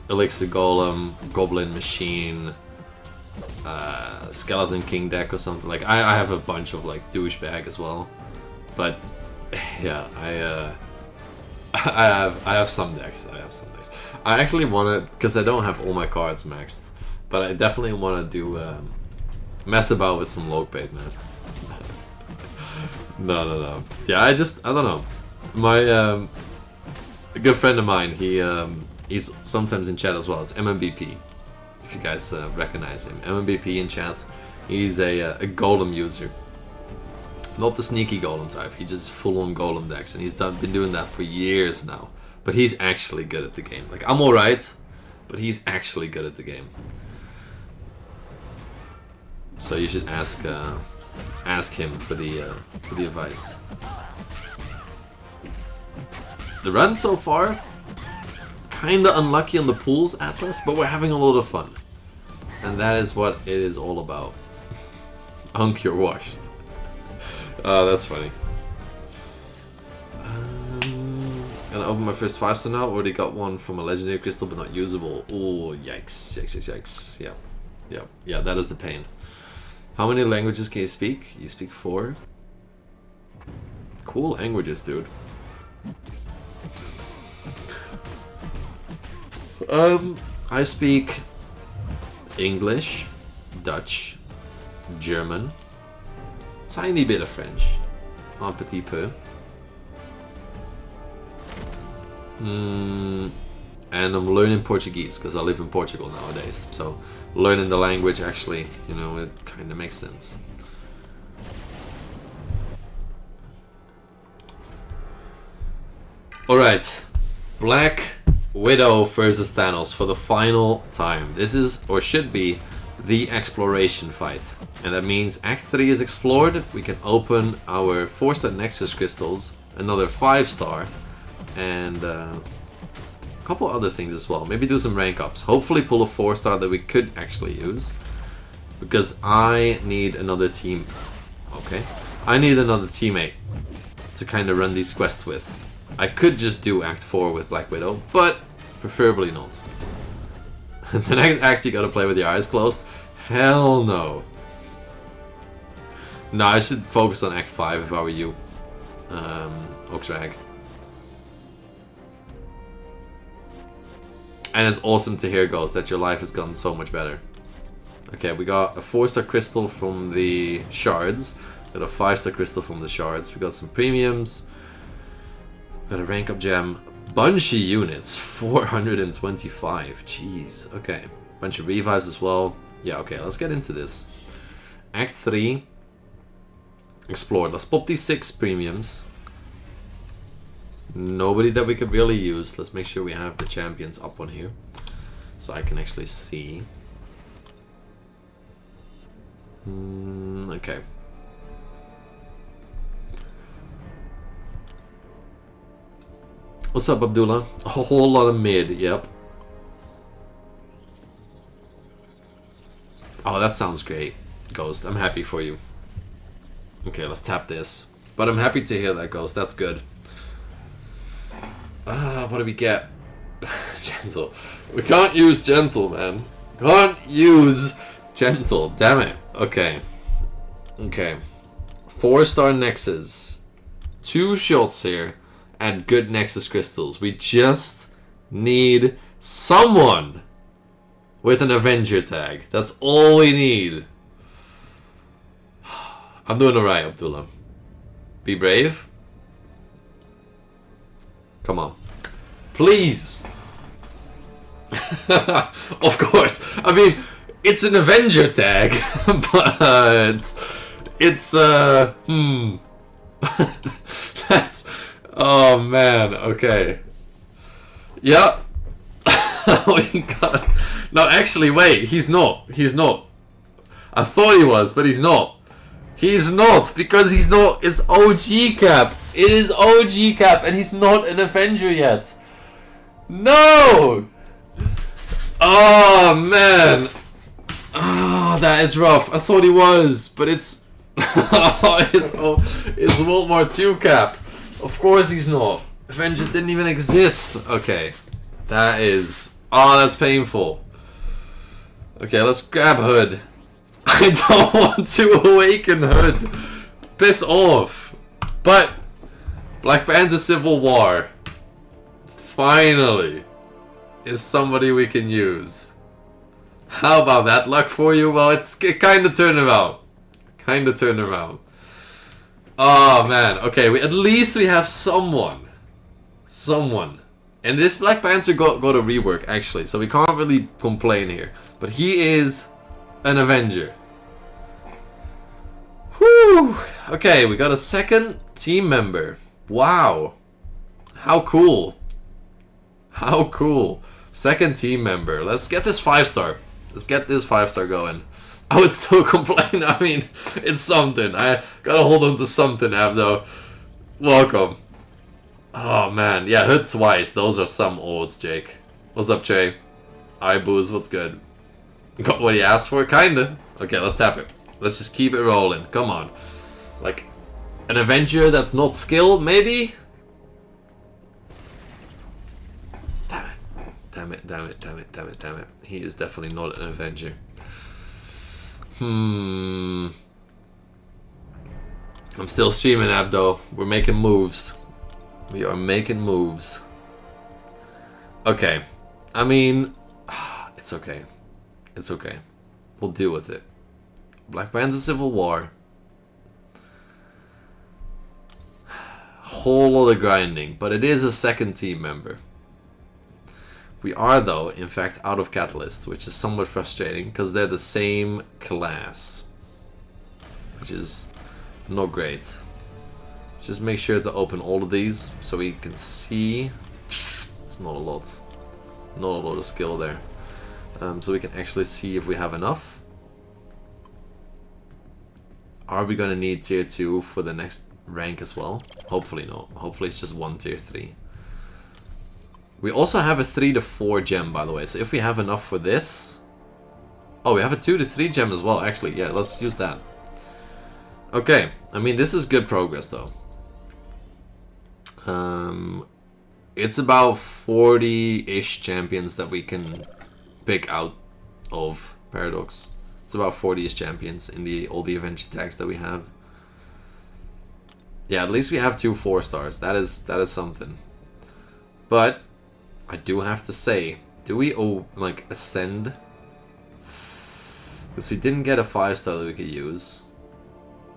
Elixir Golem, Goblin Machine, Skeleton King deck or something. Like I have a bunch of like douchebag as well, but yeah, I have some decks. I actually want to, because I don't have all my cards maxed, but I definitely want to do mess about with some Logbait, man. No. Yeah, I don't know. My a good friend of mine, he's sometimes in chat as well. It's MMBP, if you guys recognize him. MMBP in chat. He's a golem user, not the sneaky golem type. He just full-on golem decks, and he's been doing that for years now. But he's actually good at the game. Like, I'm alright, but he's actually good at the game. So you should ask him for the advice. The run so far, kinda unlucky on the pools, Atlas, but we're having a lot of fun. And that is what it is all about. Unk, you're washed. Oh, that's funny. Gonna open my first 5-star now. Already got one from a legendary crystal, but not usable. Oh, yikes. Yeah, that is the pain. How many languages can you speak? You speak 4? Cool languages, dude. I speak English, Dutch, German, tiny bit of French, un petit peu. And I'm learning Portuguese because I live in Portugal nowadays. So learning the language actually, you know, it kind of makes sense. Alright, Black Widow versus Thanos for the final time. This is, or should be, the exploration fight. And that means Act 3 is explored. We can open our 4-star Nexus crystals, another 5-star, and a couple other things as well. Maybe do some rank ups. Hopefully pull a 4-star that we could actually use. Because I need another team. Okay. I need another teammate to kind of run these quests with. I could just do Act 4 with Black Widow, but preferably not. The next act you gotta play with your eyes closed? Hell no. No, I should focus on Act 5 if I were you. Oxrag. And it's awesome to hear, Ghost, that your life has gotten so much better. Okay, we got a 4-star crystal from the shards. Got a 5-star crystal from the shards. We got some premiums. Got a rank up gem. Bunchy units, 425. Jeez. Okay. Bunch of revives as well. Yeah, okay, let's get into this. Act 3. Explored. Let's pop these 6 premiums. Nobody that we could really use. Let's make sure we have the champions up on here, so I can actually see. Okay. What's up, Abdullah? A whole lot of mid, yep. Oh, that sounds great, Ghost. I'm happy for you. Okay, let's tap this. But I'm happy to hear that, Ghost. That's good. What do we get? Gentle. We can't use Gentle, man. Can't use Gentle. Damn it. Okay. Okay. 4-star Nexus. 2 shots here. And good Nexus crystals. We just need someone with an Avenger tag. That's all we need. I'm doing alright, Abdullah. Be brave. Come on. Please. Of course. I mean, it's an Avenger tag, but it's that's, oh man, okay. Yeah. We got, no, actually, wait, he's not. I thought he was, but he's not. He's not, because he's not. It's OG cap. It is OG cap, and he's not an Avenger yet. No! Oh, man. Oh, that is rough. I thought he was, but it's... it's World War II cap. Of course he's not. Avengers didn't even exist. Okay. That is... Oh, that's painful. Okay, let's grab Hood. I don't want to awaken Hood. Piss off. But Black Panther Civil War finally is somebody we can use. How about that luck for you? Well, it kind of turned around. Kind of turned around. Oh man. Okay, at least we have someone. Someone. And this Black Panther got a rework actually, so we can't really complain here. But he is an Avenger. Whew. Okay, we got a second team member. Wow. How cool. How cool. Second team member. Let's get this 5-star. Let's get this 5-star going. I would still complain. I mean, it's something. I gotta hold on to something, Abdo. Welcome. Oh, man. Yeah, Hood twice. Those are some odds, Jake. What's up, Jay? Booze, what's good? Got what he asked for? Kinda. Okay, let's tap it. Let's just keep it rolling. Come on. Like, an Avenger that's not skilled, maybe? Damn it. Damn it, damn it, damn it, damn it, damn it. He is definitely not an Avenger. I'm still streaming, Abdo. We're making moves. We are making moves. Okay. I mean, it's okay. It's okay. We'll deal with it. Black Panther Civil War. Whole lot of grinding, but it is a second team member. We are, though, in fact, out of Catalyst, which is somewhat frustrating because they're the same class, which is not great. Let's just make sure to open all of these so we can see. It's not a lot. Not a lot of skill there. So we can actually see if we have enough. Are we going to need tier 2 for the next rank as well? Hopefully not. Hopefully it's just one tier 3. We also have a 3 to 4 gem, by the way. So if we have enough for this... Oh, we have a 2 to 3 gem as well, actually. Yeah, let's use that. Okay. I mean, this is good progress, though. It's about 40-ish champions that we can pick out of Paradox. It's about 40-ish champions in all the Avenger tags that we have. Yeah, at least we have 2 4-stars. That is something. But I do have to say, do we ascend? Because we didn't get a 5-star that we could use.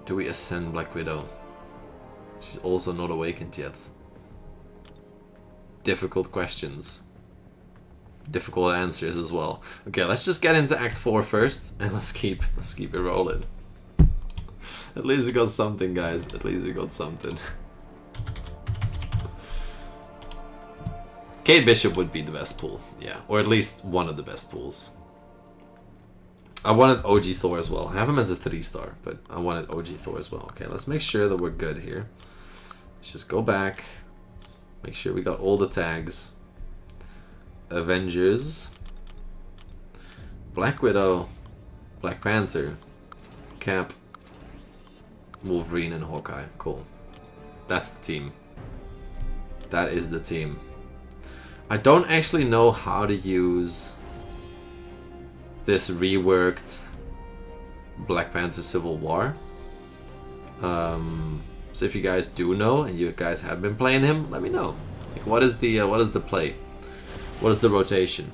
Do we ascend Black Widow? She's also not awakened yet. Difficult questions. Difficult answers as well. Okay, let's just get into Act 4 first, and let's keep it rolling. At least we got something, guys. At least we got something. Kate Bishop would be the best pool, yeah, or at least one of the best pools. I wanted OG Thor as well. I have him as a 3-star, but I wanted OG Thor as well. Okay, let's make sure that we're good here. Let's just go back. Make sure we got all the tags. Avengers. Black Widow. Black Panther. Cap. Wolverine and Hawkeye. Cool. That's the team. That is the team. I don't actually know how to use this reworked Black Panther Civil War. So if you guys do know and you guys have been playing him, let me know. Like, what is the play? What is the rotation?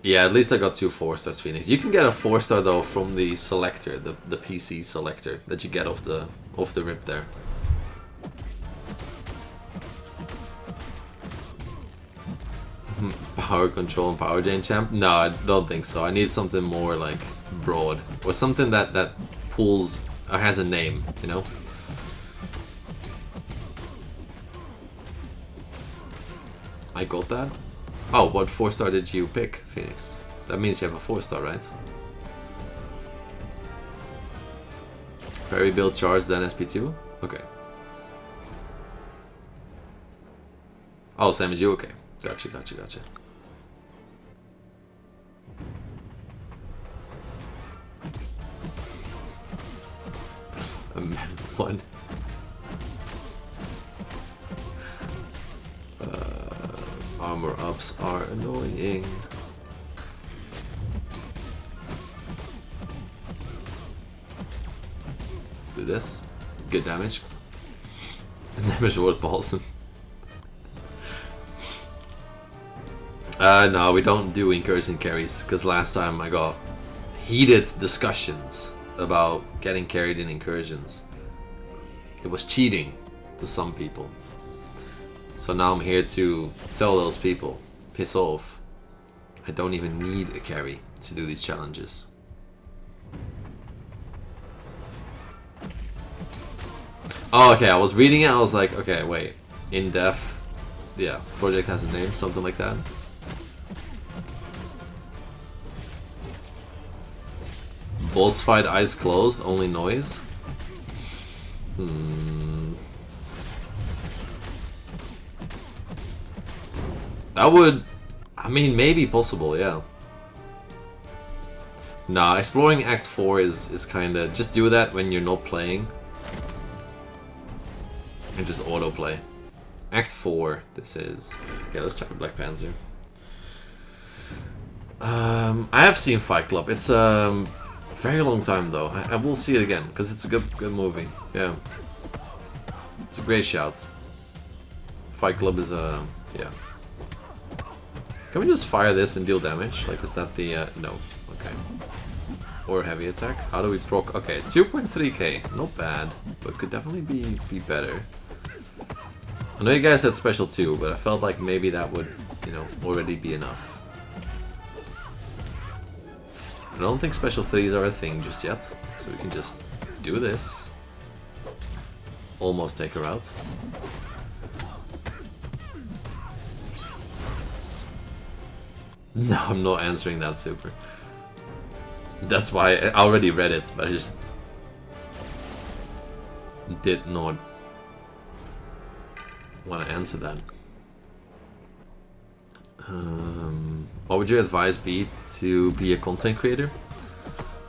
Yeah, at least I got 2 4-stars, Phoenix. You can get a 4-star though from the selector, the PC selector that you get off the rip there. Power control and power chain champ? No, I don't think so. I need something more like broad, or something that pulls or has a name, you know? I got that. Oh, what 4-star did you pick, Phoenix? That means you have a 4-star, right? Parry build charge, then SP2? Okay. Oh, same as you? Okay. Gotcha, gotcha, gotcha. What? Armor ups are annoying. Let's do this. Good damage. His damage was Paulson. No, we don't do incursion carries, because last time I got heated discussions about getting carried in incursions. It was cheating to some people. So now I'm here to tell those people, piss off. I don't even need a carry to do these challenges. Oh, okay, I was reading it, I was like, okay, wait. In-depth, yeah, project has a name, something like that. Boss fight eyes closed, only noise. That would, I mean, maybe possible, yeah. Nah, exploring Act 4 is kinda, just do that when you're not playing. And just autoplay. Act 4, this is. Okay, let's try Black Panther. I have seen Fight Club. It's very long time though. I will see it again because it's a good movie. Yeah, it's a great shout. Fight Club is yeah. Can we just fire this and deal damage? Like, is that the no? Okay. Or heavy attack. How do we proc? Okay, 2.3k. Not bad, but could definitely be better. I know you guys had special too, but I felt like maybe that would, you know, already be enough. I don't think special 3s are a thing just yet, so we can just do this. Almost take her out. No, I'm not answering that super. That's why I already read it, but I just did not want to answer that. What would your advice be to be a content creator?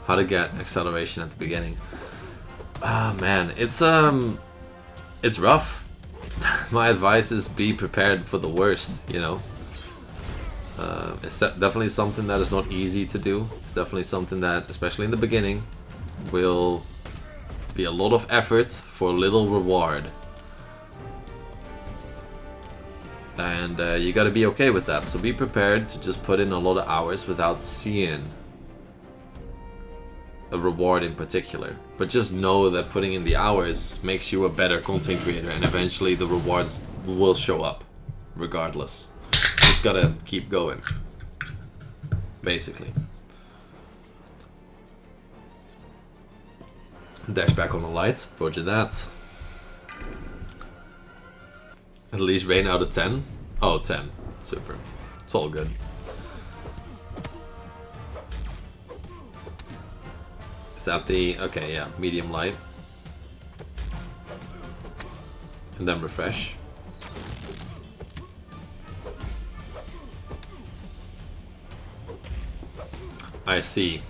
How to get acceleration at the beginning? Ah, man, it's rough. My advice is be prepared for the worst, you know. It's definitely something that is not easy to do. It's definitely something that, especially in the beginning, will be a lot of effort for little reward. And you gotta be okay with that, so be prepared to just put in a lot of hours without seeing a reward in particular. But just know that putting in the hours makes you a better content creator, and eventually the rewards will show up, regardless. Just gotta keep going, basically. Dash back on the light, roger that. At least rain out of 10. Oh, 10. Super. It's all good. Is that the... Okay, yeah. Medium light. And then refresh. I see.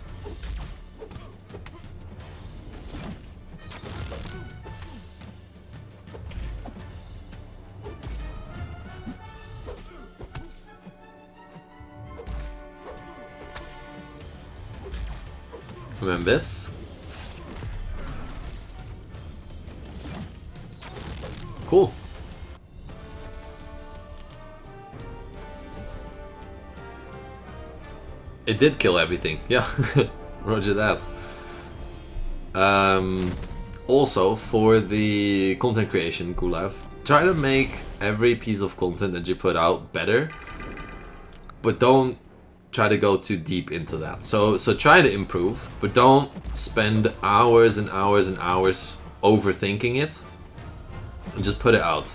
And then this. Cool. It did kill everything. Yeah. Roger that. Also, for the content creation, Gulav, try to make every piece of content that you put out better, but don't try to go too deep into that. So try to improve, but don't spend hours and hours and hours overthinking it. And just put it out.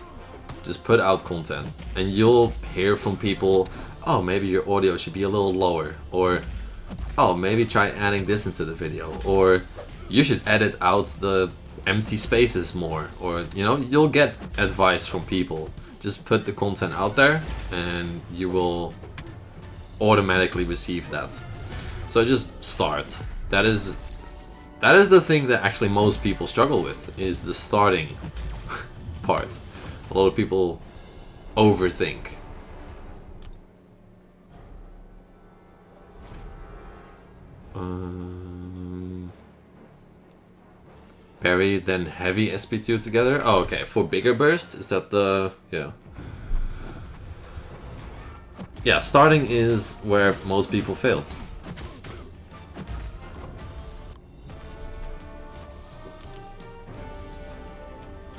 Just put out content, and you'll hear from people, oh, maybe your audio should be a little lower, or oh, maybe try adding this into the video, or you should edit out the empty spaces more, or, you know, you'll get advice from people. Just put the content out there and you will automatically receive that. So just start. That is That is the thing that actually most people struggle with, is the starting part. A lot of people overthink. Parry, then heavy SP2 together? Oh, okay. For bigger bursts? Is that the... yeah. Yeah, starting is where most people fail.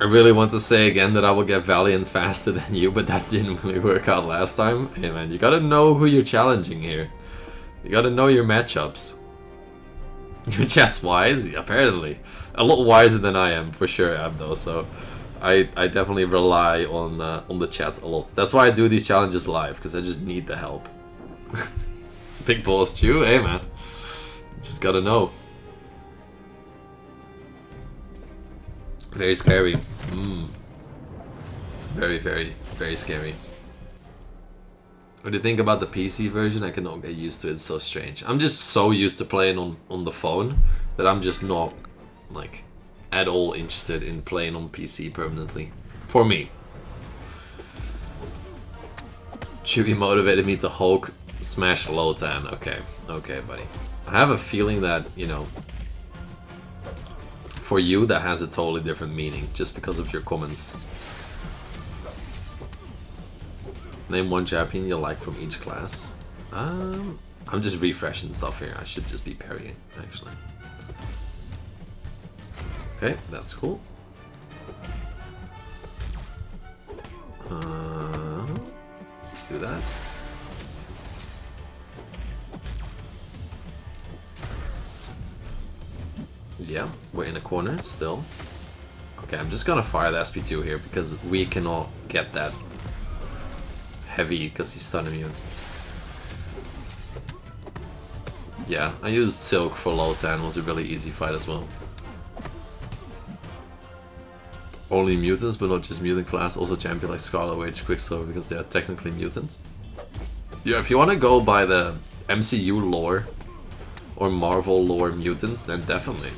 I really want to say again that I will get Valiant faster than you, but that didn't really work out last time. Hey man, you gotta know who you're challenging here. You gotta know your matchups. Your chat's wise? Yeah, apparently. A lot wiser than I am, for sure, Abdo, so... I definitely rely on the chat a lot. That's why I do these challenges live, because I just need the help. Big balls, Chew? Hey man. Just gotta know. Very scary. Very, very, very scary. What do you think about the PC version? I cannot get used to it, it's so strange. I'm just so used to playing on the phone that I'm just not, like, at all interested in playing on PC permanently. For me. Chewy motivated me to Hulk smash Lotan. Okay, okay, buddy. I have a feeling that, you know, for you that has a totally different meaning just because of your comments. Name one champion you like from each class. I'm just refreshing stuff here. I should just be parrying, actually. Okay, that's cool. Let's do that. Yeah, we're in a corner still. Okay, I'm just gonna fire the SP2 here because we cannot get that heavy because he's stun immune. Yeah, I used Silk for Lotan, it was a really easy fight as well. Only mutants, but not just mutant class, also champion like Scarlet Witch, Quicksilver, because they are technically mutants. Yeah, if you want to go by the MCU lore or Marvel lore mutants, then definitely.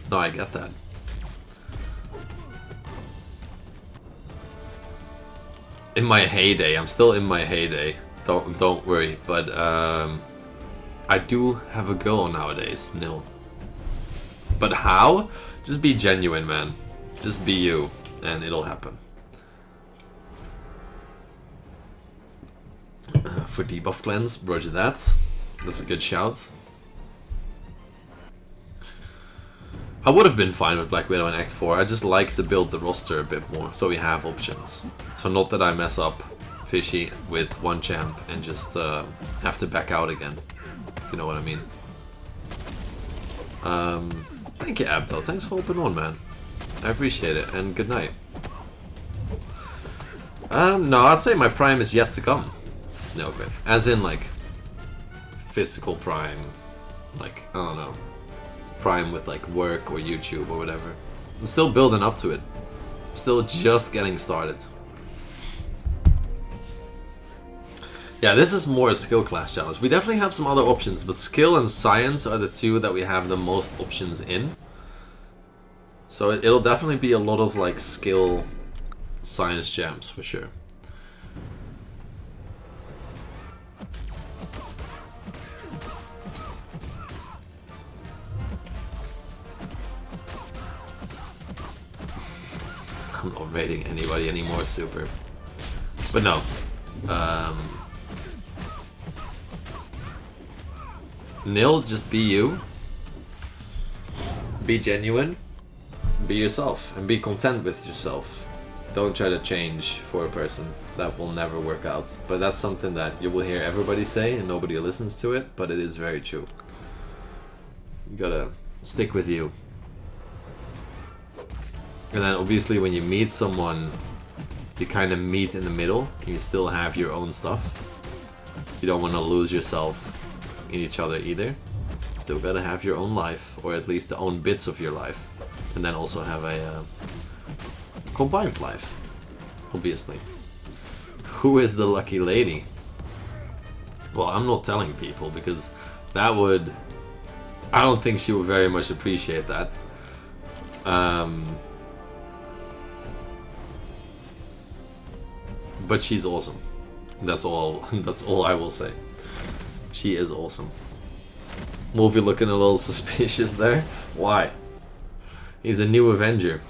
No, I get that. In my heyday, I'm still in my heyday. Don't worry, but I do have a girl nowadays, Nil. But how? Just be genuine, man. Just be you, and it'll happen. For debuff cleanse, roger that. That's a good shout. I would have been fine with Black Widow in Act 4. I just like to build the roster a bit more, so we have options. So not that I mess up Fishy with one champ and just have to back out again, if you know what I mean. Thank you, Abdo. Thanks for hopping on, man. I appreciate it, and good night. No, I'd say my prime is yet to come. No, Griff. As in, like, physical prime. Like, I don't know. Prime with, like, work or YouTube or whatever. I'm still building up to it. I'm still just getting started. Yeah, this is more a skill class challenge. We definitely have some other options, but skill and science are the two that we have the most options in. So it'll definitely be a lot of like skill science jams for sure. I'm not rating anybody anymore, super. But no. Nil, just be you. Be genuine. Be yourself. And be content with yourself. Don't try to change for a person. That will never work out. But that's something that you will hear everybody say and nobody listens to it. But it is very true. You gotta stick with you. And then obviously when you meet someone, you kind of meet in the middle. And you still have your own stuff. You don't want to lose yourself in each other either. Still gotta have your own life, or at least the own bits of your life. And then also have a combined life, obviously. Who is the lucky lady? Well, I'm not telling people because that would I don't think she will very much appreciate that. But she's awesome. That's all. That's all I will say. She is awesome. Wolfie looking a little suspicious there. Why? He's a new Avenger.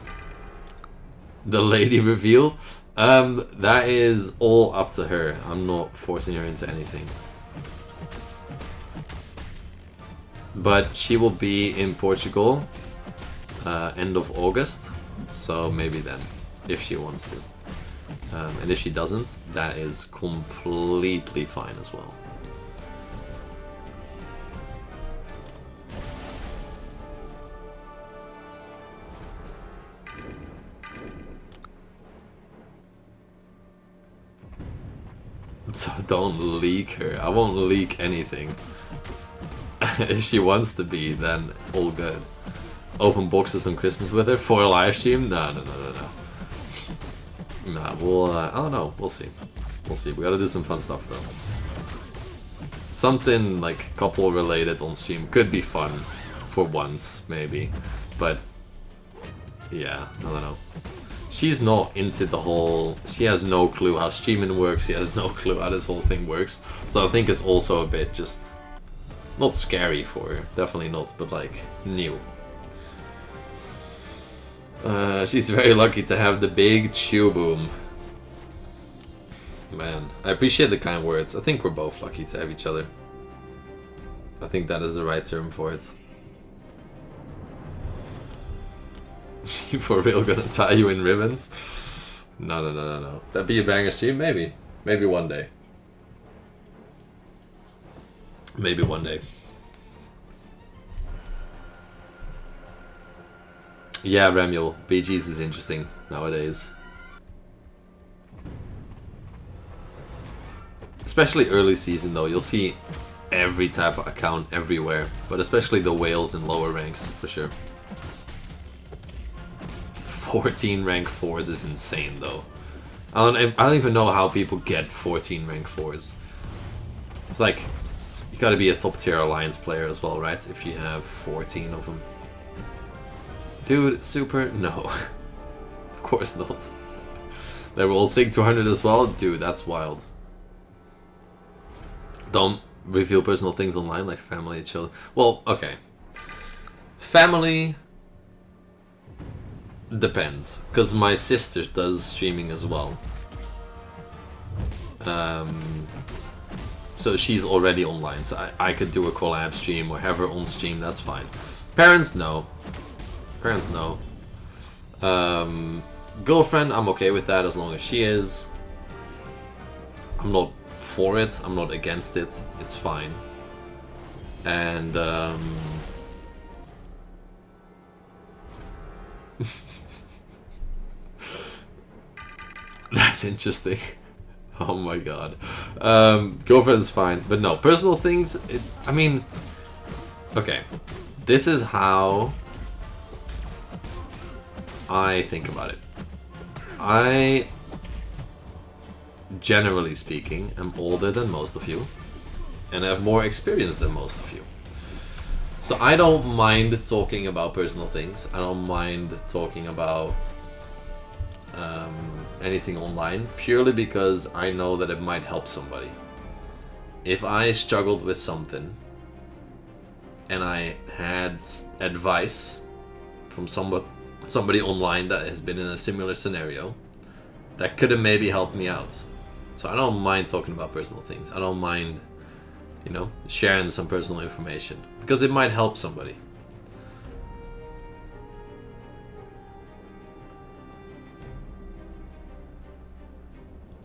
The lady reveal? That is all up to her. I'm not forcing her into anything. But she will be in Portugal end of August, so maybe then, if she wants to. And if she doesn't, that is completely fine as well. So don't leak her. I won't leak anything. If she wants to be, then all good. Open boxes on Christmas with her for a live stream? No. Nah, we'll, I don't know. We'll see. We'll see. We gotta do some fun stuff though. Something like couple related on stream could be fun for once, maybe. But yeah, I don't know. She's not into the whole... She has no clue how streaming works. She has no clue how this whole thing works. So I think it's also a bit just... Not scary for her. Definitely not, but like, new. She's very lucky to have the big chew boom. Man, I appreciate the kind words. I think we're both lucky to have each other. I think that is the right term for it. She for real gonna tie you in ribbons? No. That'd be a banger stream? Maybe. Maybe one day. Maybe one day. Yeah, Remuel. BGs is interesting nowadays. Especially early season though, you'll see every type of account everywhere. But especially the whales in lower ranks, for sure. 14 rank 4s is insane though. I don't even know how people get 14 rank 4s. It's like, you gotta be a top tier alliance player as well, right? If you have 14 of them. Dude, super? No. Of course not. They were all Sig 200 as well? Dude, that's wild. Don't reveal personal things online like family and children. Well, okay. Family... depends. Because my sister does streaming as well. So she's already online, so I could do a collab stream or have her on stream, that's fine. Parents, no. Parents, no. Girlfriend, I'm okay with that as long as she is. I'm not for it, I'm not against it, it's fine. And, that's interesting. Oh my god. Girlfriend's fine, but no, personal things, I mean, okay. This is how I think about it. I, generally speaking, am older than most of you, and have more experience than most of you. So I don't mind talking about personal things. I don't mind talking about anything online, purely because I know that it might help somebody. If I struggled with something and I had advice from somebody online that has been in a similar scenario, that could have maybe helped me out. So I don't mind talking about personal things. I don't mind, you know, sharing some personal information because it might help somebody.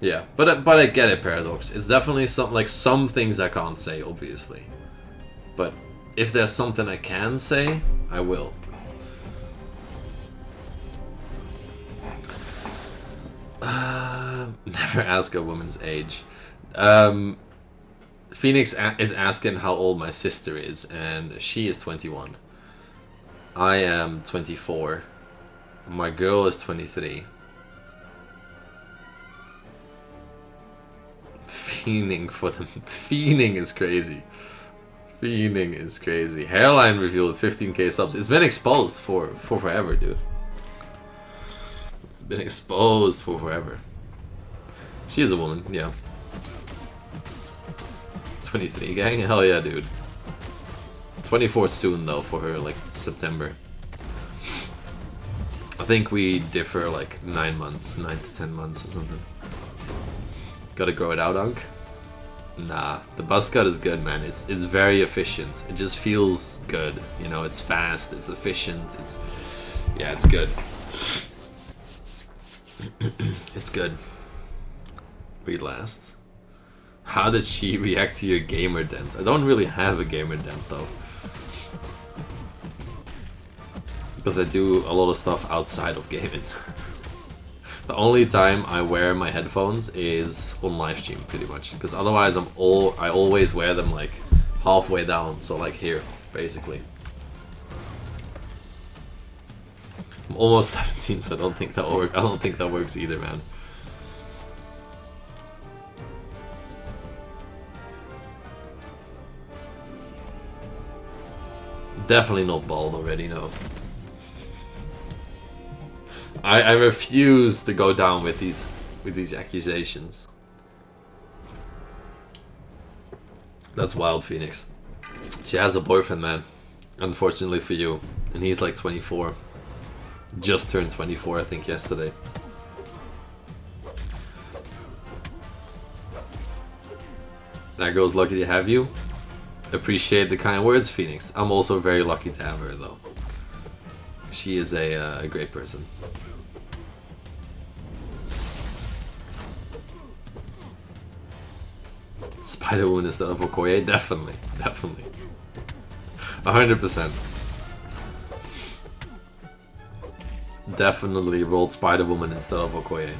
Yeah, but I get it, Paradox. It's definitely some things I can't say, obviously. But if there's something I can say, I will. Never ask a woman's age. Phoenix is asking how old my sister is, and she is 21. I am 24. My girl is 23. Fiending for them. Fiending is crazy. Fiending is crazy. Hairline revealed 15k subs. It's been exposed for forever, dude. It's been exposed for forever. She is a woman, yeah. 23 gang? Hell yeah, dude. 24 soon though for her, like September. I think we differ like 9 months, 9 to 10 months or something. Gotta grow it out, Unk? Nah, the buzz cut is good, man. It's very efficient. It just feels good. You know, it's fast, it's efficient, yeah, it's good. It's good. Read last. How did she react to your gamer dent? I don't really have a gamer dent though. Because I do a lot of stuff outside of gaming. The only time I wear my headphones is on live stream, pretty much. Because otherwise I always wear them like halfway down, so like here, basically. I'm almost 17, so I don't think that works. I don't think that works either, man. Definitely not bald already, no. I refuse to go down with these accusations. That's wild, Phoenix. She has a boyfriend, man. Unfortunately for you. And he's like 24. Just turned 24, I think, yesterday. That girl's lucky to have you. Appreciate the kind words, Phoenix. I'm also very lucky to have her, though. She is a great person. Spider-Woman instead of Okoye? Definitely. Definitely. 100%. Definitely rolled Spider-Woman instead of Okoye.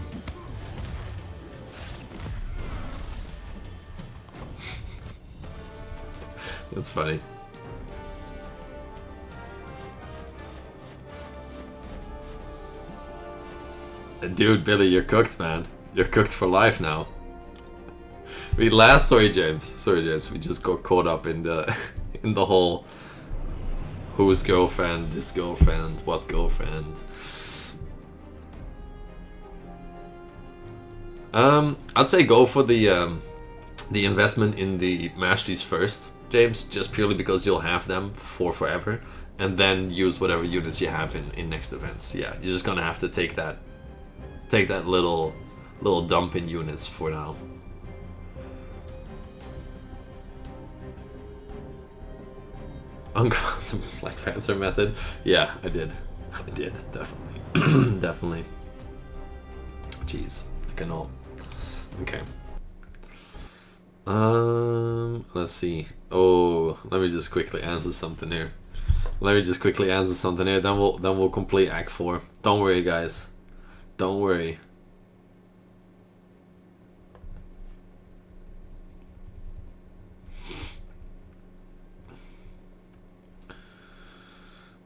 That's funny. Dude, Billy, you're cooked, man. You're cooked for life now. We last, sorry James, we just got caught up in the in the whole whose girlfriend, this girlfriend, what girlfriend. I'd say go for the investment in the masteries first, James, just purely because you'll have them for forever, and then use whatever units you have in next events. Yeah, you're just gonna have to take that little dump in units for now. Unquantum Black Panther method? Yeah, I did, definitely. Definitely. Jeez, I cannot. Okay. Let's see. Oh, let me just quickly answer something here. Then we'll complete Act 4. Don't worry, guys. Don't worry.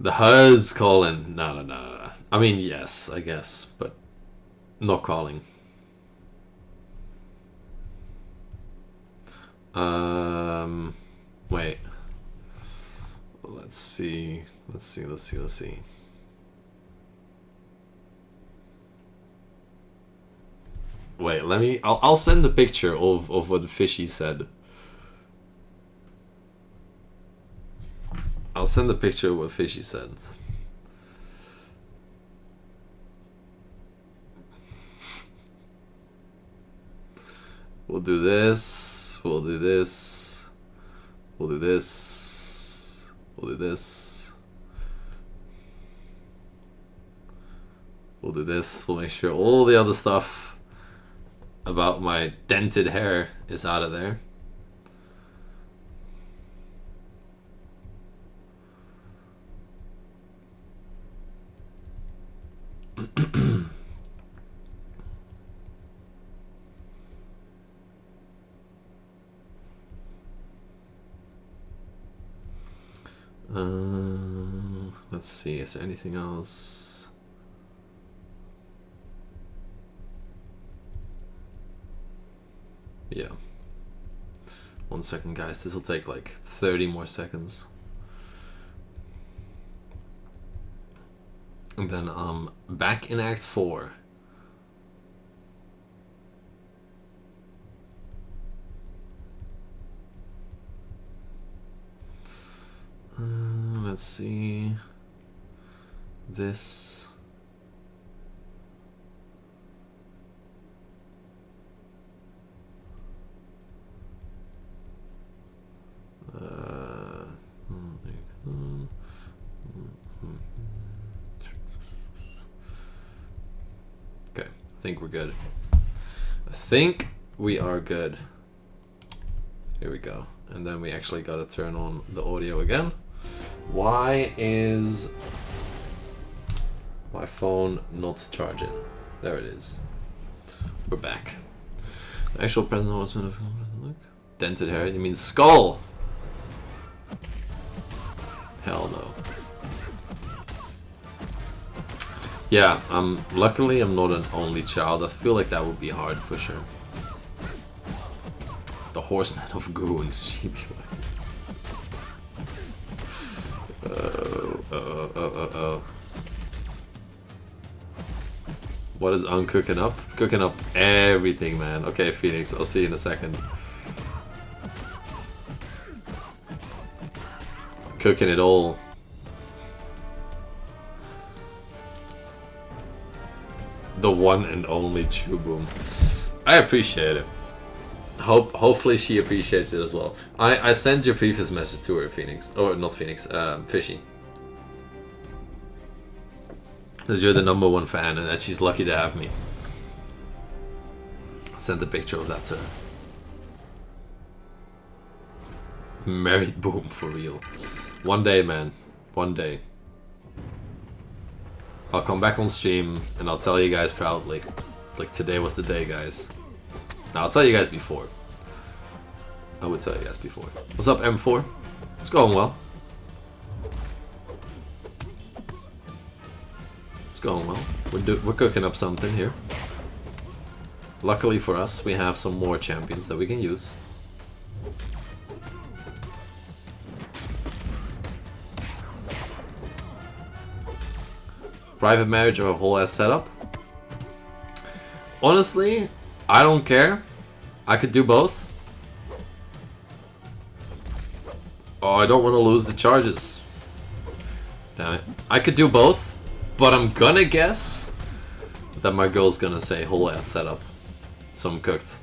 The Huz calling. No. I mean, yes, I guess, but not calling. Wait. Let's see. Wait, I'll send the picture of what Fishy said. I'll send the picture of what Fishy said. We'll do this. We'll do this. We'll do this. We'll do this. We'll do this. We'll make sure all the other stuff about my dented hair is out of there. Let's see, is there anything else? Yeah. 1 second, guys. This will take like 30 more seconds. And then back in Act 4. Let's see. This. Okay, I think we're good. I think we are good. Here we go. And then we actually gotta turn on the audio again. Why is my phone not charging? There it is. We're back. The actual present was dented hair. You mean skull? Hell no. Yeah, luckily I'm not an only child. I feel like that would be hard for sure. The Horseman of Goon. What is cooking up? Cooking up everything, man. Okay, Phoenix, I'll see you in a second. Cooking it all. The one and only Chuboom. I appreciate it. Hopefully she appreciates it as well. I sent your previous message to her, Phoenix. Or not Phoenix, Fishy. That you're the #1 fan and that she's lucky to have me. I sent a picture of that to her. Married Boom, for real. One day, man. One day. I'll come back on stream and I'll tell you guys proudly. Like, today was the day, guys. Now, I'll tell you guys before. I would tell you guys before. What's up, M4? It's going well. It's going well. We're cooking up something here. Luckily for us, we have some more champions that we can use. Private marriage or a whole ass setup? Honestly, I don't care. I could do both. Oh, I don't want to lose the charges. Damn it. I could do both, but I'm gonna guess that my girl's gonna say whole ass setup. So I'm cooked.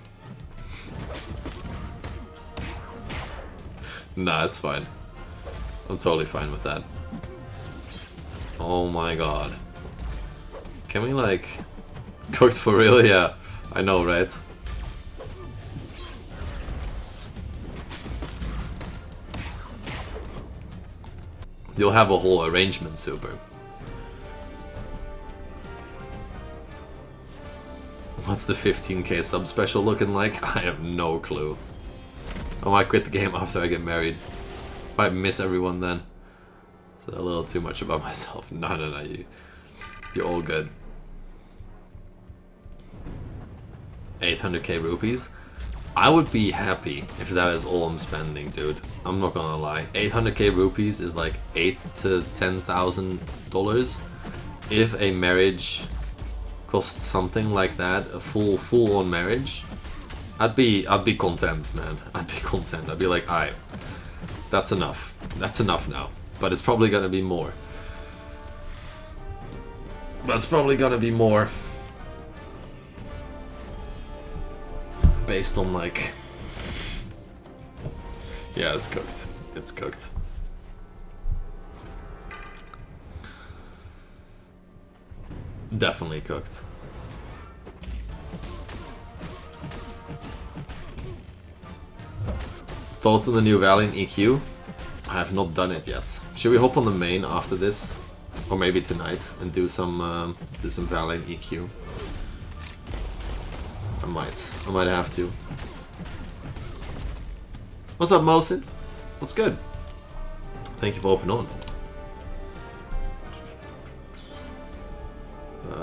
Nah, it's fine. I'm totally fine with that. Oh my god. Can we, like... Cooked for real? Yeah, I know, right? You'll have a whole arrangement, Super. What's the 15k sub special looking like? I have no clue. I might quit the game after I get married. Might miss everyone then. So a little too much about myself. No, you're all good. 800k rupees? I would be happy if that is all I'm spending, dude. I'm not gonna lie. 800k rupees is like $8,000 to $10,000. If a marriage costs something like that, a full-on marriage, I'd be content, man. I'd be content. I'd be like, alright, that's enough. That's enough now. But it's probably gonna be more. That's probably gonna be more. Based on, like... Yeah, it's cooked. It's cooked. Definitely cooked. Thoughts on the new Valiant EQ? I have not done it yet. Should we hop on the main after this? Or maybe tonight and do some Valiant EQ? I might have to. What's up, Mosin? What's good? Thank you for opening on.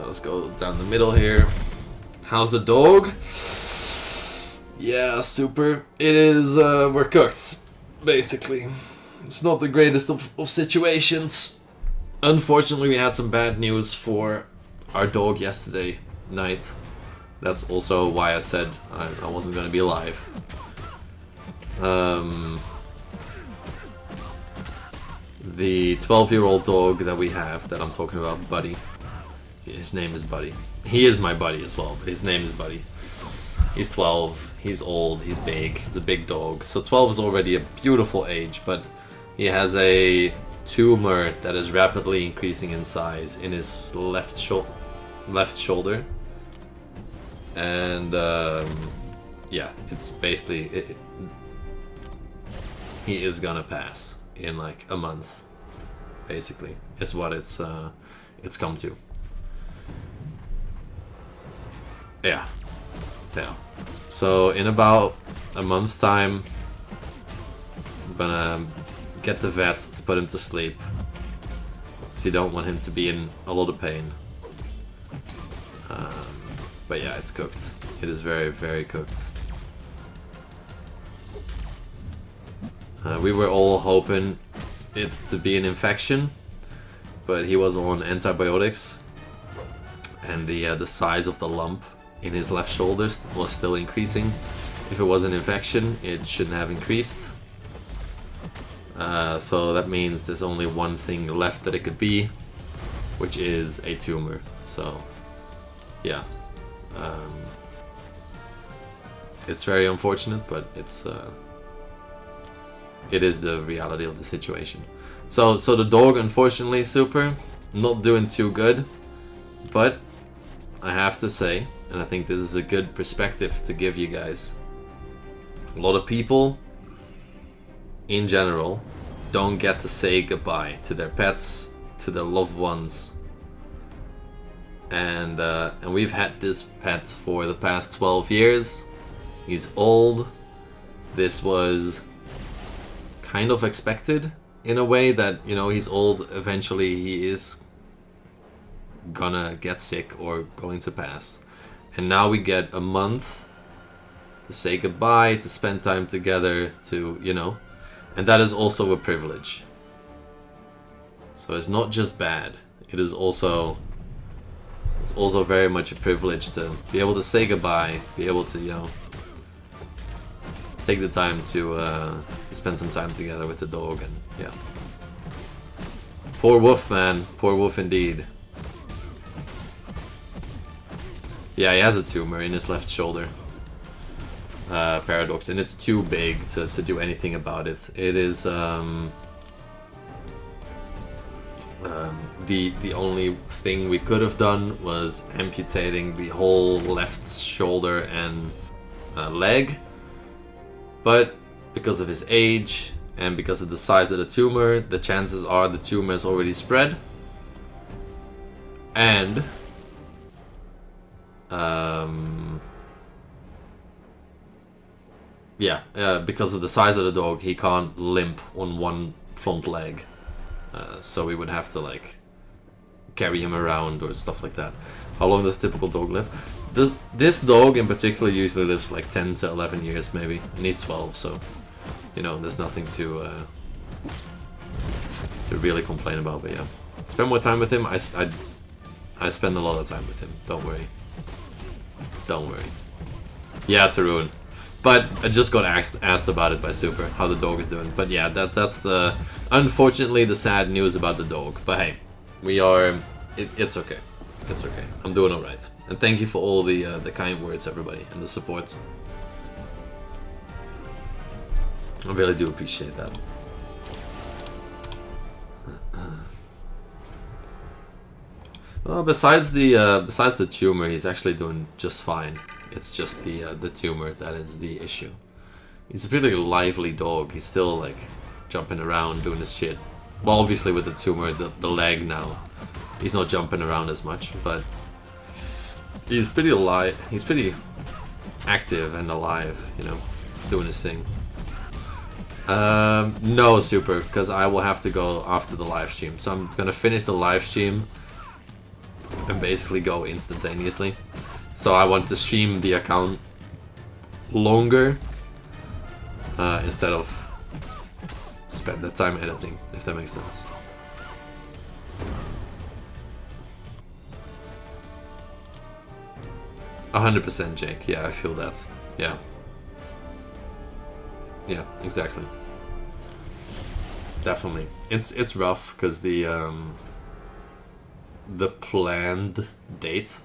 Let's go down the middle here. How's the dog? Yeah, super. It is, we're cooked, basically. It's not the greatest of situations. Unfortunately, we had some bad news for our dog yesterday night. That's also why I said I wasn't gonna be alive. The 12-year-old dog that we have, that I'm talking about, Buddy. His name is Buddy. He is my buddy as well, but his name is Buddy. He's 12, he's old, he's big, he's a big dog. So 12 is already a beautiful age, but he has a tumor that is rapidly increasing in size in his left shoulder. And yeah, it's basically... he is gonna pass in like a month, basically, is what it's come to. Yeah. So in about a month's time, I'm gonna get the vet to put him to sleep, because you don't want him to be in a lot of pain. But yeah, it's cooked. It is very, very cooked. We were all hoping it to be an infection, but he was on antibiotics, and the size of the lump in his left shoulder was still increasing. If it was an infection, it shouldn't have increased. So that means there's only one thing left that it could be, which is a tumor. So, yeah. It's very unfortunate, but it is the reality of the situation. So the dog, unfortunately, super, not doing too good. But I have to say, and I think this is a good perspective to give you guys, a lot of people, in general, don't get to say goodbye to their pets, to their loved ones. And we've had this pet for the past 12 years. He's old. This was kind of expected in a way that, you know, he's old. Eventually he is gonna get sick or going to pass. And now we get a month to say goodbye, to spend time together, to, you know, and that is also a privilege. So it's not just bad. It is also, it's also very much a privilege to be able to say goodbye, be able to, you know, take the time to spend some time together with the dog. And yeah, poor Wolf, man, poor Wolf indeed. Yeah, he has a tumor in his left shoulder, paradox, and it's too big to do anything about it. It is the only thing we could have done was amputating the whole left shoulder and leg, but because of his age and because of the size of the tumor, the chances are the tumor is already spread, and because of the size of the dog, he can't limp on one front leg, so we would have to like carry him around or stuff like that. How long does a typical dog live? This dog in particular usually lives like 10 to 11 years maybe, and he's 12, so you know, there's nothing to really complain about. But yeah, spend more time with him. I spend a lot of time with him, don't worry. Don't worry. Yeah, Tarun. But I just got asked about it by Super, how the dog is doing. But yeah, that's the, unfortunately, the sad news about the dog. But hey, we are, it's okay. It's okay. I'm doing alright. And thank you for all the kind words, everybody, and the support. I really do appreciate that. Well, besides the tumor, he's actually doing just fine. It's just the tumor that is the issue. He's a pretty lively dog. He's still like jumping around, doing his shit. Well, obviously with the tumor, the leg now, he's not jumping around as much, but he's pretty alive. He's pretty active and alive, you know, doing his thing. No, Super, because I will have to go after the live stream. So I'm gonna finish the live stream and basically go instantaneously. So I want to stream the account longer instead of spend that time editing, if that makes sense. %, Jake. Yeah, I feel that. Yeah. Yeah, exactly. Definitely. It's rough because the planned date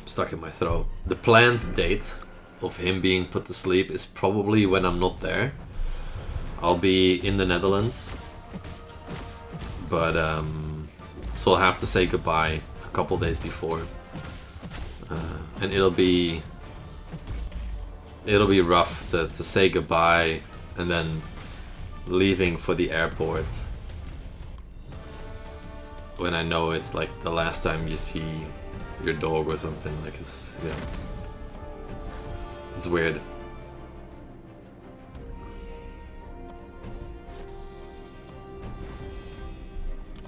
stuck in my throat. The planned date of him being put to sleep is probably when I'm not there. I'll be in the Netherlands, but so I'll have to say goodbye a couple days before, and it'll be rough to say goodbye and then leaving for the airport when I know it's like the last time you see your dog or something. Like, it's, yeah, it's weird.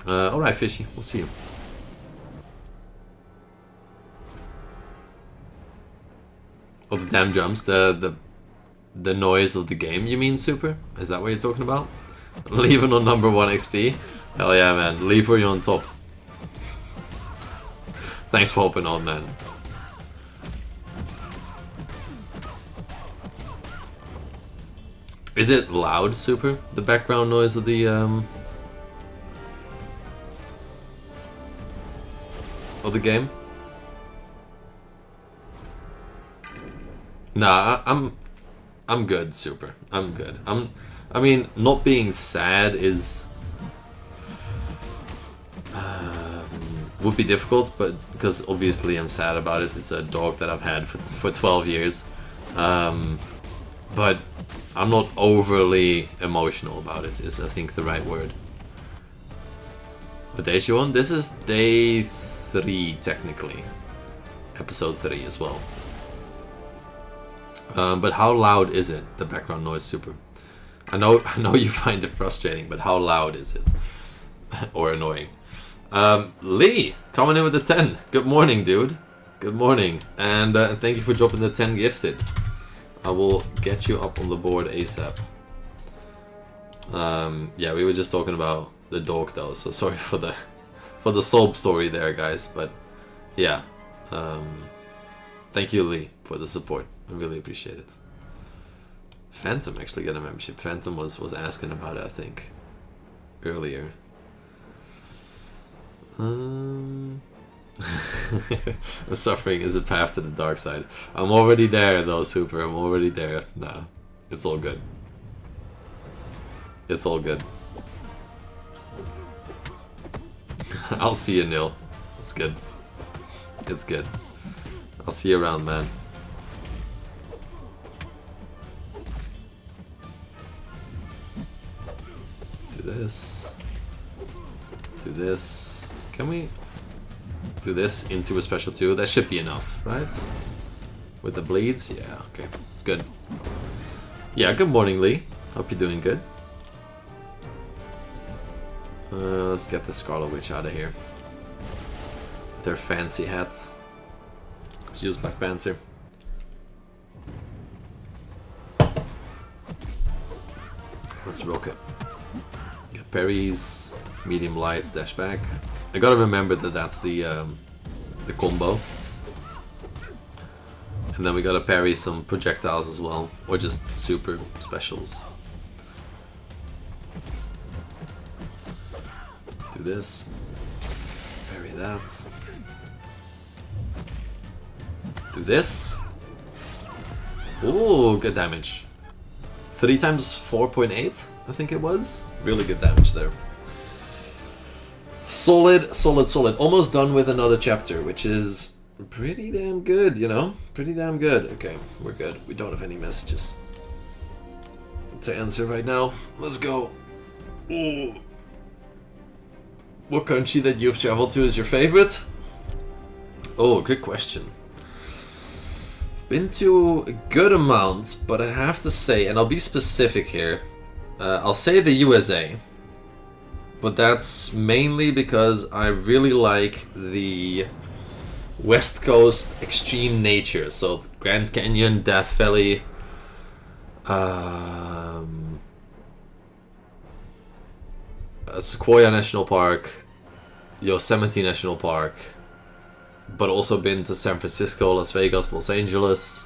Alright, Fishy, we'll see you. Oh, the damn drums, the noise of the game, you mean, Super? Is that what you're talking about? Leaving on number 1 XP? Hell yeah, man. Leave where you're on top. Thanks for hopping on, man. Is it loud, Super? The background noise of the game? Nah, I'm good, Super. I'm good. I mean, not being sad is would be difficult, but because obviously I'm sad about it. It's a dog that I've had for 12 years. But I'm not overly emotional about it, is I think the right word. What day is you on? This is day 3, technically. Episode 3 as well. But how loud is it, the background noise, Super? I know you find it frustrating, but how loud is it? Or annoying? Lee, coming in with the 10. Good morning, dude. Good morning. And thank you for dropping the 10 gifted. I will get you up on the board ASAP. Yeah, we were just talking about the dog though, so sorry for the sob story there, guys. But yeah, thank you, Lee, for the support. I really appreciate it. Phantom actually got a membership. Phantom was asking about it, I think, earlier. The suffering is a path to the dark side. I'm already there though, Super. I'm already there. Nah, it's all good. It's all good. I'll see you, Neil. It's good. It's good. I'll see you around, man. Do this. Do this. Can we do this into a special 2? That should be enough, right? With the bleeds? Yeah, okay. It's good. Yeah, good morning, Lee. Hope you're doing good. Let's get the Scarlet Witch out of here. With her fancy hat. Let's use Black Panther. Let's rock it. Get parries, medium light, dash back. I gotta remember that that's the combo. And then we gotta parry some projectiles as well, or just super specials. Do this. Parry that. Do this. Ooh, good damage. 3 times 4.8, I think it was. Really good damage there. Solid, solid, solid. Almost done with another chapter, which is pretty damn good, you know? Pretty damn good. Okay, we're good. We don't have any messages to answer right now. Let's go. Ooh. What country that you've traveled to is your favorite? Oh, good question. Been to a good amount, but I have to say, and I'll be specific here, I'll say the USA. But that's mainly because I really like the West Coast extreme nature. So Grand Canyon, Death Valley, Sequoia National Park, Yosemite National Park, but also been to San Francisco, Las Vegas, Los Angeles.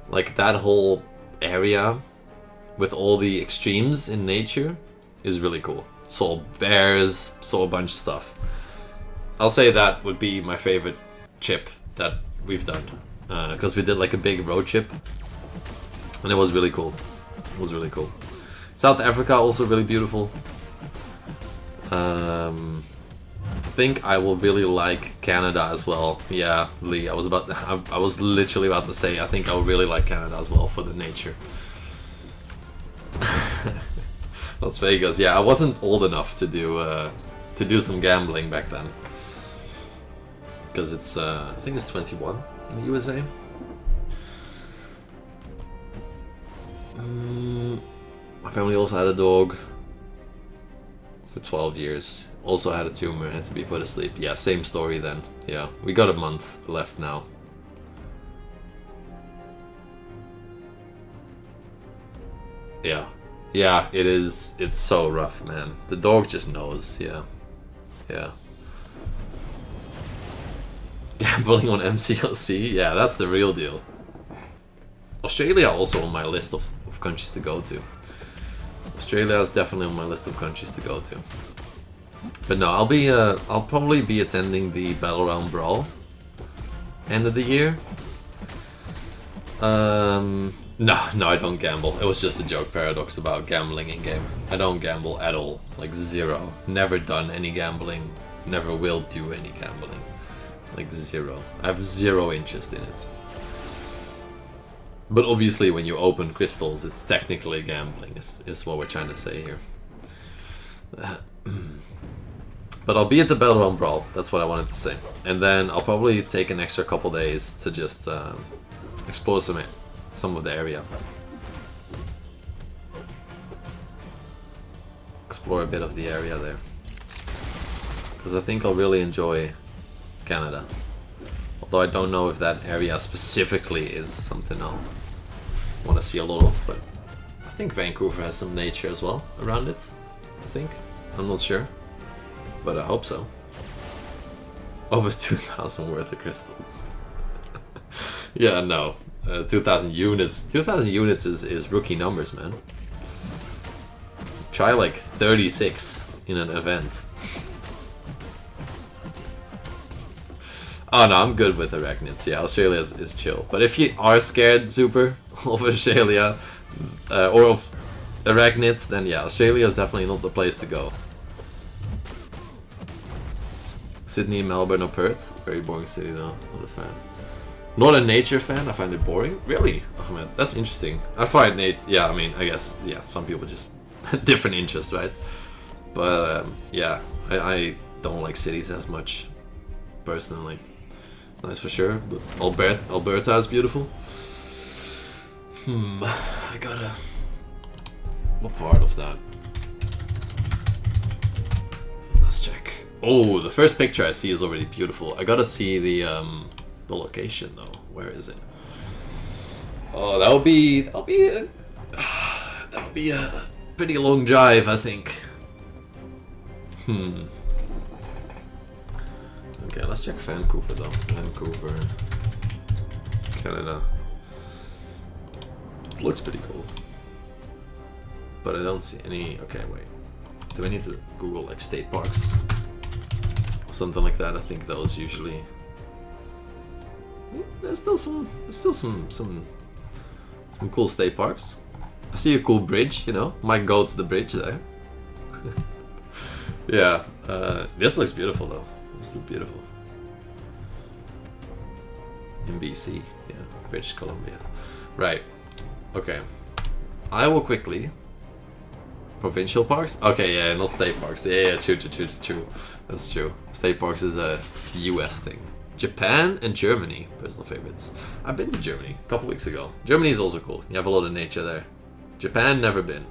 Like that whole area with all the extremes in nature is really cool. Saw bears, saw a bunch of stuff. I'll say that would be my favorite trip that we've done, because we did like a big road trip, and it was really cool. It was really cool. South Africa also really beautiful. I think I will really like Canada as well. Yeah, Lee, I was literally about to say I think I will really like Canada as well for the nature. Las Vegas, yeah, I wasn't old enough to do some gambling back then. Because it's, I think it's 21 in the USA. My family also had a dog for 12 years. Also had a tumor, had to be put to sleep. Yeah, same story then. Yeah, we got a month left now. Yeah. Yeah, it is. It's so rough, man. The dog just knows, yeah. Yeah. Gambling on MCOC? Yeah, that's the real deal. Australia also on my list of countries to go to. Australia is definitely on my list of countries to go to. But no, I'll probably be attending the Battleground Brawl end of the year. No, I don't gamble. It was just a joke paradox about gambling in game. I don't gamble at all. Like zero. Never done any gambling. Never will do any gambling. Like zero. I have zero interest in it. But obviously when you open crystals, it's technically gambling, is what we're trying to say here. But I'll be at the Battleground Brawl, that's what I wanted to say. And then I'll probably take an extra couple days to just explore some of the area. Explore a bit of the area there. Because I think I'll really enjoy Canada. Although I don't know if that area specifically is something I'll want to see a lot of, but I think Vancouver has some nature as well around it. I think. I'm not sure. But I hope so. Almost 2,000 worth of crystals. Yeah, no. 2,000 units. 2,000 units is rookie numbers, man. Try like 36 in an event. Oh no, I'm good with arachnids. Yeah, Australia is chill. But if you are scared super of Australia or of arachnids, then yeah, Australia is definitely not the place to go. Sydney, Melbourne, or Perth. Very boring city though. Not a fan. Not a nature fan. I find it boring. Really? Oh man, that's interesting. I find yeah, I mean, I guess yeah, some people just different interest, right? But yeah, I don't like cities as much personally. Nice for sure, but Alberta is beautiful. I gotta... What part of that? Let's check. Oh, the first picture I see is already beautiful. I gotta see the location though. Where is it? Oh, that'll be a pretty long drive, I think. Okay, let's check Vancouver though. Vancouver, Canada. Looks pretty cool. But I don't see any... Okay, wait. Do I need to Google like state parks? Or something like that? I think those usually... There's still some cool state parks. I see a cool bridge, you know? Might go to the bridge there. Yeah. This looks beautiful though. This looks beautiful. In BC, yeah, British Columbia. Right. Okay. I will quickly. Provincial parks? Okay, yeah, not state parks. Yeah, true. That's true. State parks is a US thing. Japan and Germany, personal favorites. I've been to Germany a couple weeks ago. Germany is also cool. You have a lot of nature there. Japan, never been.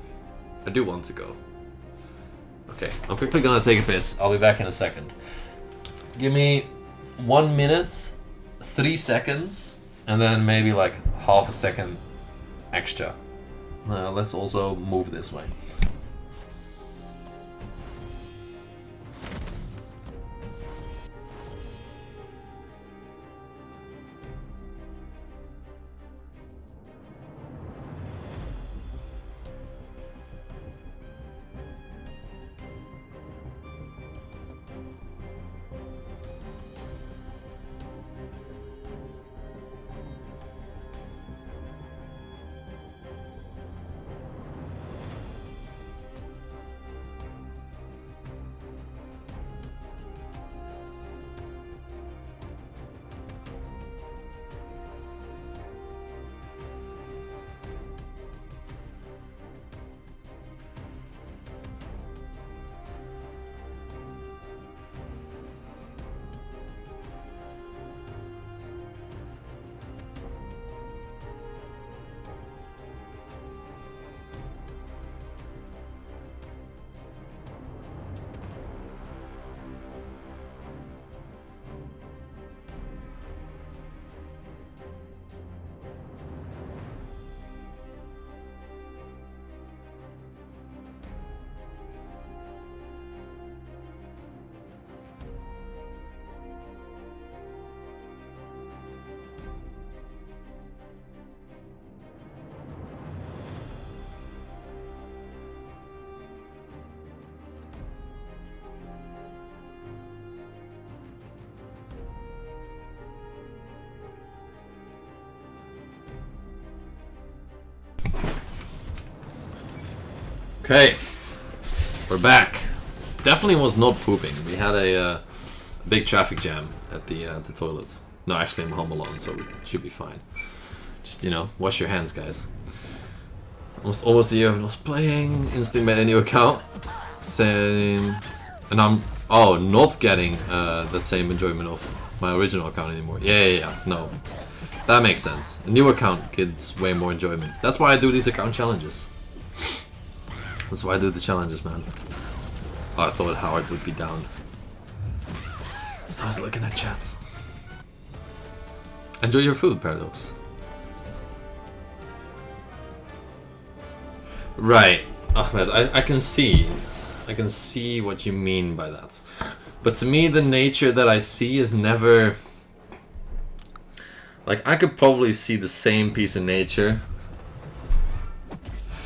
I do want to go. Okay, I'm quickly gonna take a piss. I'll be back in a second. Give me 1 minute, 3 seconds, and then maybe like half a second extra. Let's also move this way. Okay, we're back. Definitely was not pooping. We had a big traffic jam at the toilets. No, actually I'm home alone, so it should be fine. Just, you know, wash your hands, guys. Almost a year of not playing. Instantly made a new account. Same. And I'm, not getting the same enjoyment of my original account anymore. Yeah. No. That makes sense. A new account gets way more enjoyment. That's why I do these account challenges. That's why I do the challenges, man. Oh, I thought Howard would be down. Started looking at chats. Enjoy your food, Paradox. Right, Ahmed, I can see what you mean by that. But to me, the nature that I see is never... Like, I could probably see the same piece of nature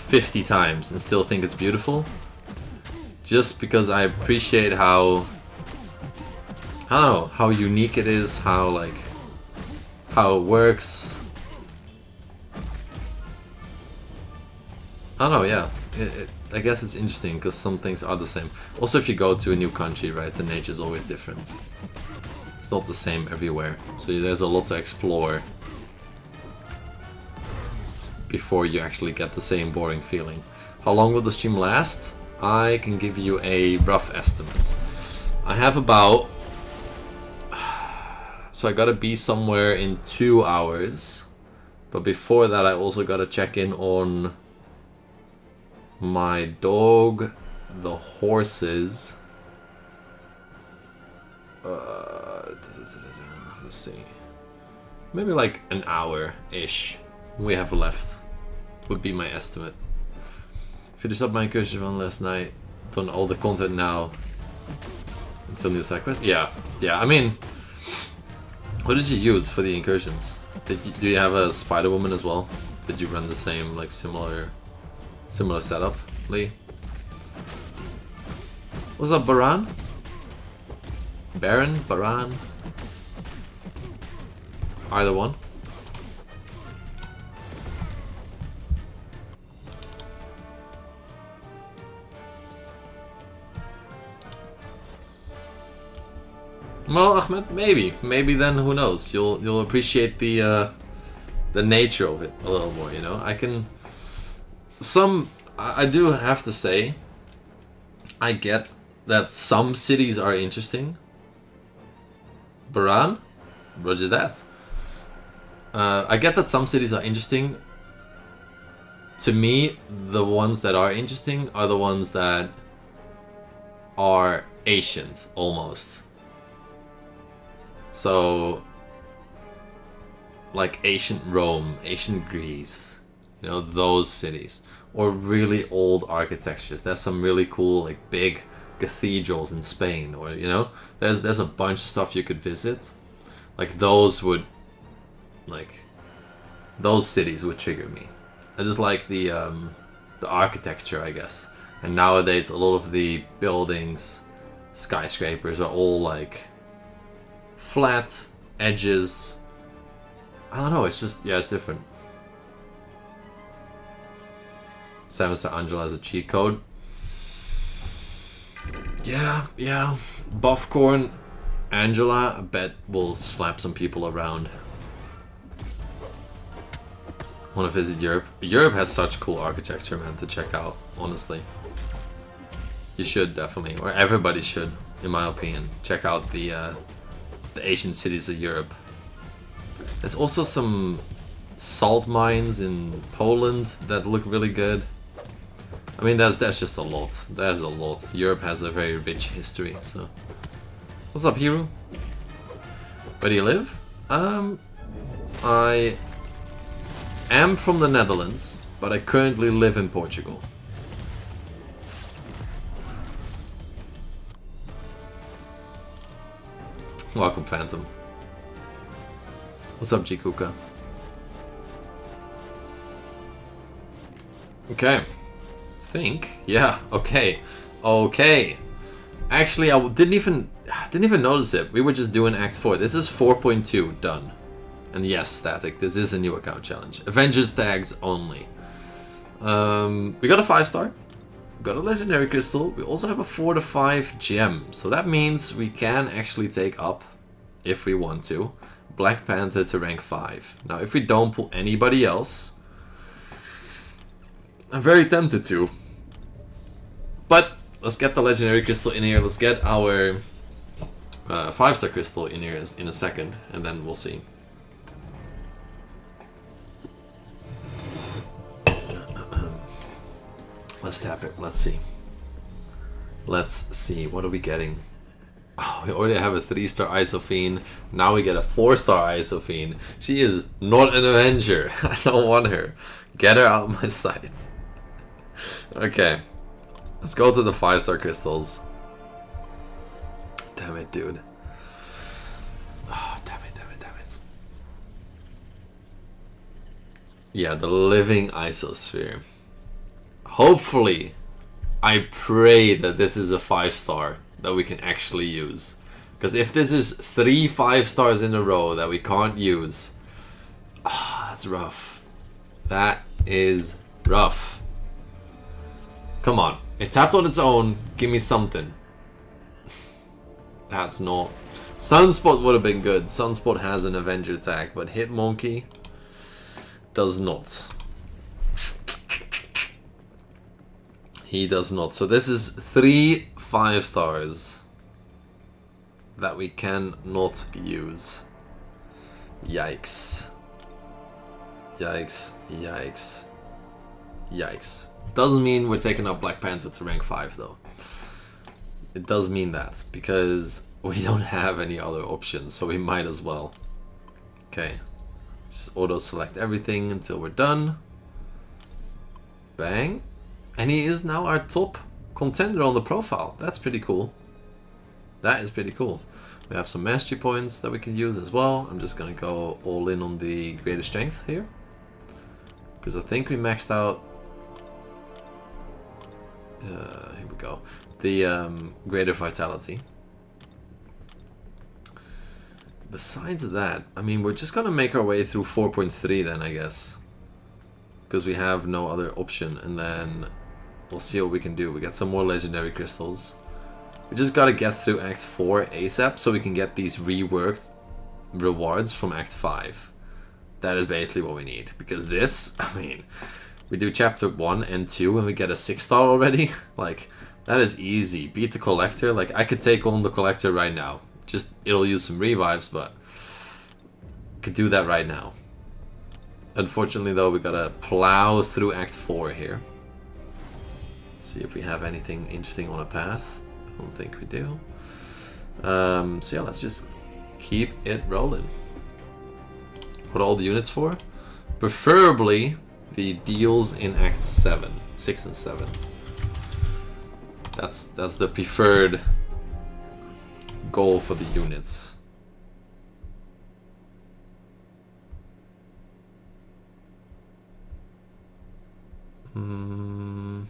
50 times and still think it's beautiful. Just because I appreciate how... I don't know, how unique it is, how it works. I don't know, yeah. I guess it's interesting because some things are the same. Also, if you go to a new country, right, the nature's always different. It's not the same everywhere. So there's a lot to explore before you actually get the same boring feeling. How long will the stream last? I can give you a rough estimate. I have about... So I gotta be somewhere in 2 hours. But before that I also gotta check in on my dog, the horses. Let's see. Maybe like an hour-ish we have left. Would be my estimate. Finished up my incursion run last night. Done all the content now. Until new side quest. Yeah. I mean, what did you use for the incursions? Do you have a Spider Woman as well? Did you run the same, like similar setup, Lee? What's up, Baran? Baron? Baran? Either one. Well, Ahmed, maybe then who knows? You'll appreciate the nature of it a little more. You know, I do have to say, I get that some cities are interesting. Baran, roger that. I get that some cities are interesting. To me, the ones that are interesting are the ones that are ancient, almost. So, like ancient Rome, ancient Greece, you know, those cities. Or really old architectures. There's some really cool, like, big cathedrals in Spain, or, you know, there's a bunch of stuff you could visit. Like, those cities would trigger me. I just like the architecture, I guess. And nowadays, a lot of the buildings, skyscrapers, are all like flat edges. I don't know. It's just, yeah, it's different. Seven Star Angela has a cheat code. Yeah. Buffcorn Angela, I bet will slap some people around. Want to visit Europe? Europe has such cool architecture, man, to check out, honestly. You should, definitely. Or everybody should, in my opinion. Check out the ancient cities of Europe. There's also some salt mines in Poland that look really good. I mean, there's just a lot. There's a lot. Europe has a very rich history, so... What's up, Hero? Where do you live? I am from the Netherlands, but I currently live in Portugal. Welcome, Phantom. What's up, Jikuka? Okay. Yeah, okay. Actually, I didn't even notice it. We were just doing Act 4. This is 4.2 done. And yes, Static, this is a new account challenge. Avengers tags only. We got a 5-star. We got a legendary crystal. We also have a 4 to 5 gem. So that means we can actually take up, if we want to, Black Panther to rank 5. Now, if we don't pull anybody else, I'm very tempted to. But let's get the legendary crystal in here. Let's get our 5-star crystal in here in a second, and then we'll see. Let's tap it. Let's see. What are we getting? Oh, we already have a 3-star Isophene. Now we get a 4-star Isophene. She is not an Avenger. I don't want her. Get her out of my sight. Okay. Let's go to the 5-star crystals. Damn it, dude. Oh, damn it. Yeah, the living Isosphere. Hopefully, I pray that this is a 5-star that we can actually use. Because if this is 3 5-stars in a row that we can't use, that's rough. That is rough. Come on. It tapped on its own. Give me something. That's not... Sunspot would have been good. Sunspot has an Avenger tag, but Hitmonkey does not. He does not. So this is 3 5-stars that we cannot use. Yikes. Does mean we're taking up Black Panther to rank 5 though. It does mean that, because we don't have any other options, so we might as well. Okay. Let's just auto-select everything until we're done. Bang. And he is now our top contender on the profile. That's pretty cool. That is pretty cool. We have some mastery points that we can use as well. I'm just gonna go all in on the greater strength here, because I think we maxed out... here we go. The greater vitality. Besides that, I mean, we're just gonna make our way through 4.3 then, I guess, because we have no other option, and then we'll see what we can do. We got some more legendary crystals. We just gotta get through Act 4 ASAP so we can get these reworked rewards from Act 5. That is basically what we need, because this, I mean, we do Chapter 1 and 2 and we get a 6-star already. Like, that is easy. Beat the Collector. Like, I could take on the Collector right now. Just, it'll use some revives, but could do that right now. Unfortunately, though, we gotta plow through Act 4 here. See if we have anything interesting on a path. I don't think we do. So yeah, let's just keep it rolling. What are all the units for? Preferably the deals in Act 7, 6 and 7. That's the preferred goal for the units. Okay,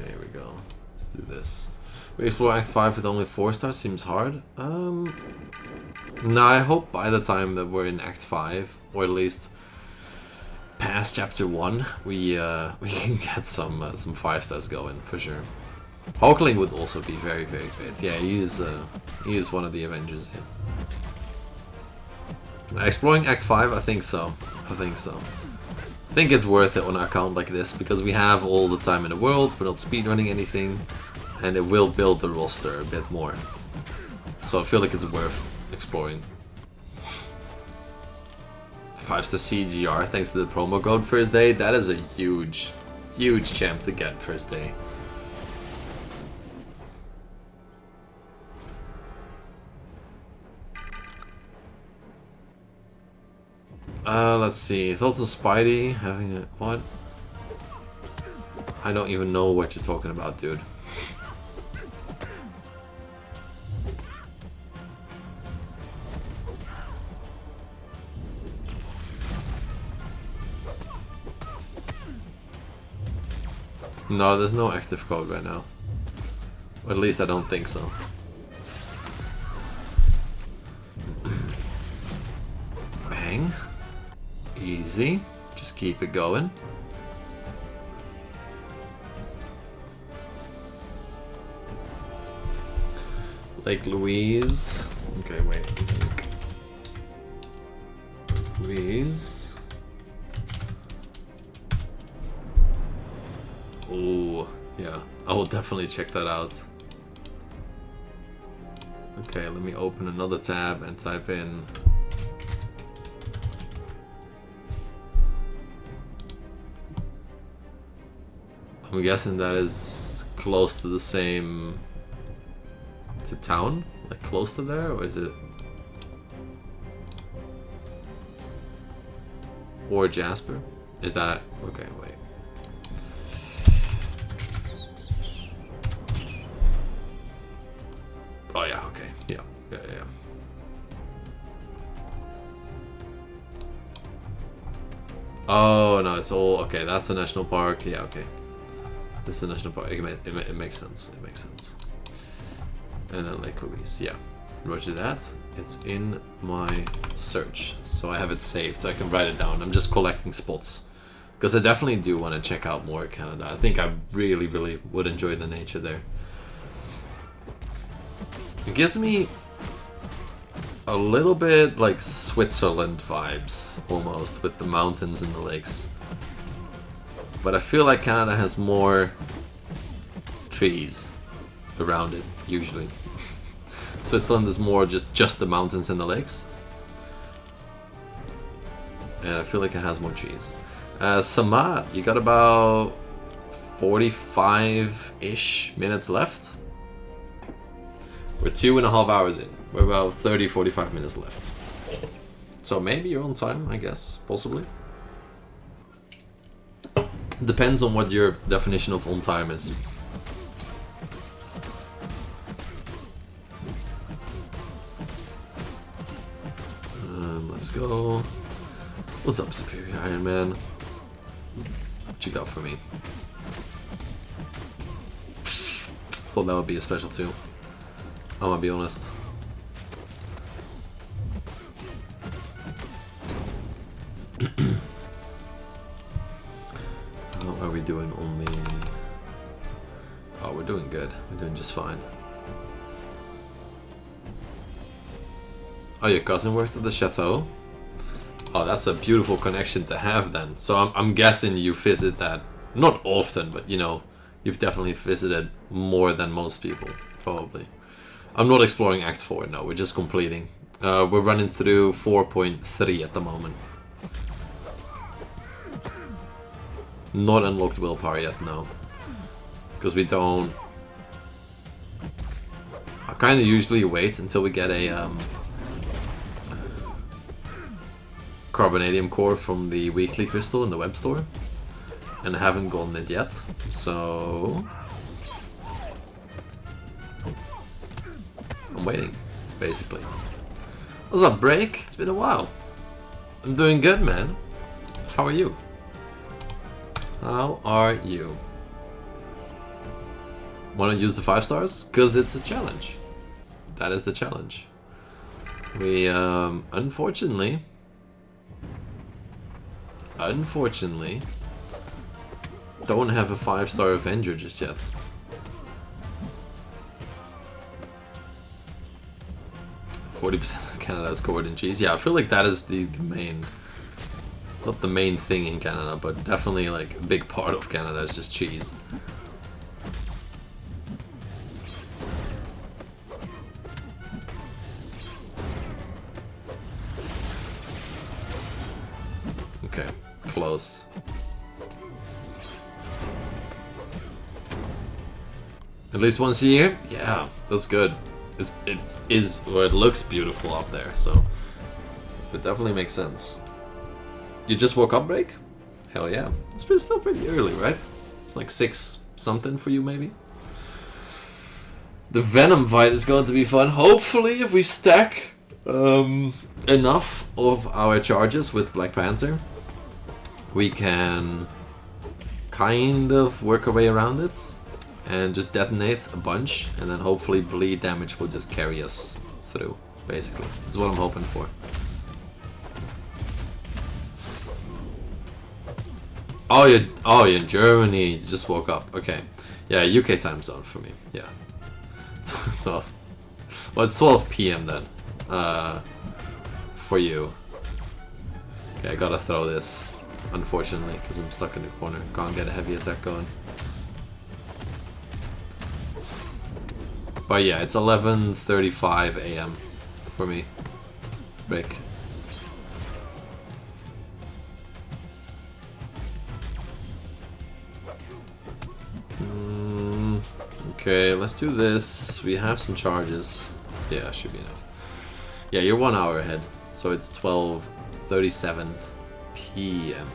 here we go. Let's do this. We explore Act 5 with only 4 stars. Seems hard. No, I hope by the time that we're in Act 5, or at least past Chapter 1, we can get some 5 stars going for sure. Hulkling would also be very, very good. Yeah, he is one of the Avengers. Yeah. Exploring Act 5, I think so. I think it's worth it on an account like this because we have all the time in the world. We're not speedrunning anything, and it will build the roster a bit more. So I feel like it's worth exploring. 5-star CGR thanks to the promo code first day. That is a huge champ to get first day. Let's see. Thoughts on Spidey having a what? I don't even know what you're talking about, dude. No, there's no active code right now. Or at least I don't think so. Bang. Easy. Just keep it going. Lake Louise. Okay, wait. Louise. Oh, yeah. I will definitely check that out. Okay, let me open another tab and type in I'm guessing that is close to the same to town, like close to there, or is it? Or Jasper? Is that okay? Wait. Oh yeah. Okay. Yeah. Oh no, it's all okay. That's a national park. Yeah. Okay. This is a national park. It makes sense. It makes sense. And then Lake Louise, yeah. Roger that. It's in my search, so I have it saved, so I can write it down. I'm just collecting spots because I definitely do want to check out more Canada. I think I really would enjoy the nature there. It gives me a little bit like Switzerland vibes, almost, with the mountains and the lakes. But I feel like Canada has more trees around it, usually. Switzerland is more just the mountains and the lakes. And I feel like it has more trees. Samad, you got about 45-ish minutes left. We're 2.5 hours in. We're about 30-45 minutes left. So maybe you're on time, I guess, possibly. Depends on what your definition of on time is. Let's go. What's up, Superior Iron Man? What you got for me? Thought that would be a special too. I'm gonna be honest. How are we doing on the... Oh, we're doing good. We're doing just fine. Oh, your cousin works at the chateau? Oh, that's a beautiful connection to have then. So I'm guessing you visit that, not often, but you know, you've definitely visited more than most people, probably. I'm not exploring Act 4, no, we're just completing. We're running through 4.3 at the moment. Not unlocked willpower yet, no. Because we don't... kind of usually wait until we get a carbonadium core from the weekly crystal in the web store, and I haven't gotten it yet, so I'm waiting, basically. What's up, Break? It's been a while. I'm doing good, man. How are you? How are you? Want to use the 5 stars? Because it's a challenge. That is the challenge. We, unfortunately, don't have a 5-star Avenger just yet. %40 of Canada is covered in cheese. Yeah, I feel like that is the main, not the main thing in Canada, but definitely like a big part of Canada is just cheese. Okay, close. At least once a year? Yeah, that's good. It looks beautiful up there, so it definitely makes sense. You just woke up, Break? Hell yeah. It's still pretty early, right? It's like 6 something for you, maybe? The Venom fight is going to be fun. Hopefully, if we stack enough of our charges with Black Panther, we can kind of work our way around it and just detonate a bunch, and then hopefully bleed damage will just carry us through, basically. That's what I'm hoping for. Oh, you're in Germany. You just woke up. Okay. Yeah, UK time zone for me. Yeah. 12. Well, it's 12 PM then. For you. Okay, I gotta throw this, unfortunately, because I'm stuck in the corner. Can't get a heavy attack going. But yeah, it's 11:35 AM for me. Break. Okay, let's do this. We have some charges. Yeah, should be enough. Yeah, you're 1 hour ahead, so it's 12:37 PM.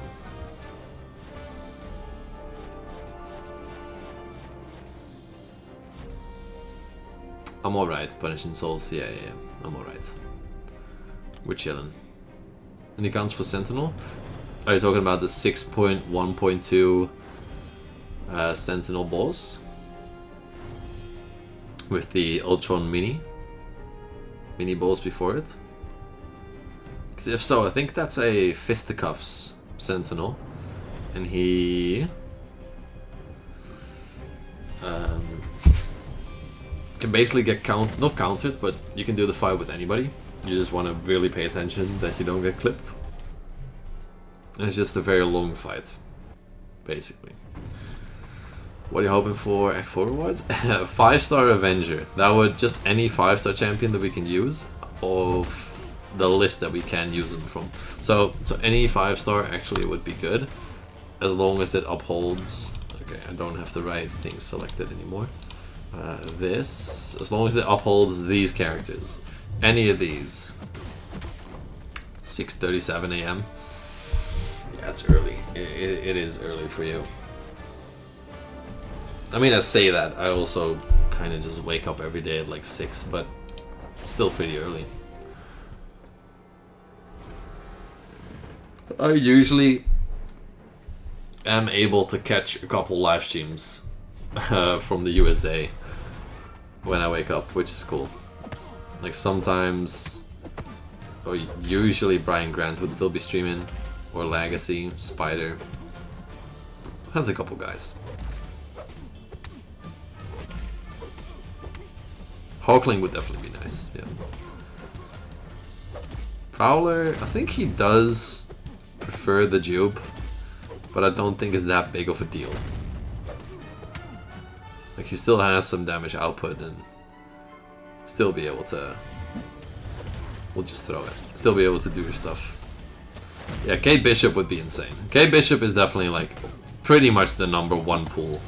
I'm alright, Punishing Souls. Yeah, I'm alright. We're chilling. Any counts for Sentinel? Are you talking about the 6.1.2 Sentinel boss? With the Ultron mini balls before it? Because if so, I think that's a Fisticuffs Sentinel. And he... can basically get not countered, but you can do the fight with anybody. You just want to really pay attention that you don't get clipped. And it's just a very long fight, basically. What are you hoping for Act 4 rewards? 5-star Avenger. That would just any 5-star champion that we can use of the list that we can use them from. So any 5-star actually would be good, as long as it upholds. Okay, I don't have the right thing selected anymore. This, as long as it upholds these characters, any of these. 6:37 AM. Yeah, it's early. It is early for you. I mean, I say that, I also kind of just wake up every day at like 6, but still pretty early. I usually am able to catch a couple live streams from the USA when I wake up, which is cool. Like sometimes, or usually Brian Grant would still be streaming, or Legacy, Spider. Has a couple guys. Hawkling would definitely be nice, yeah. Prowler, I think he does prefer the dupe, but I don't think it's that big of a deal. Like, he still has some damage output and still be able to... We'll just throw it. Still be able to do your stuff. Yeah, Kate Bishop would be insane. Kate Bishop is definitely, like, pretty much the #1 pool.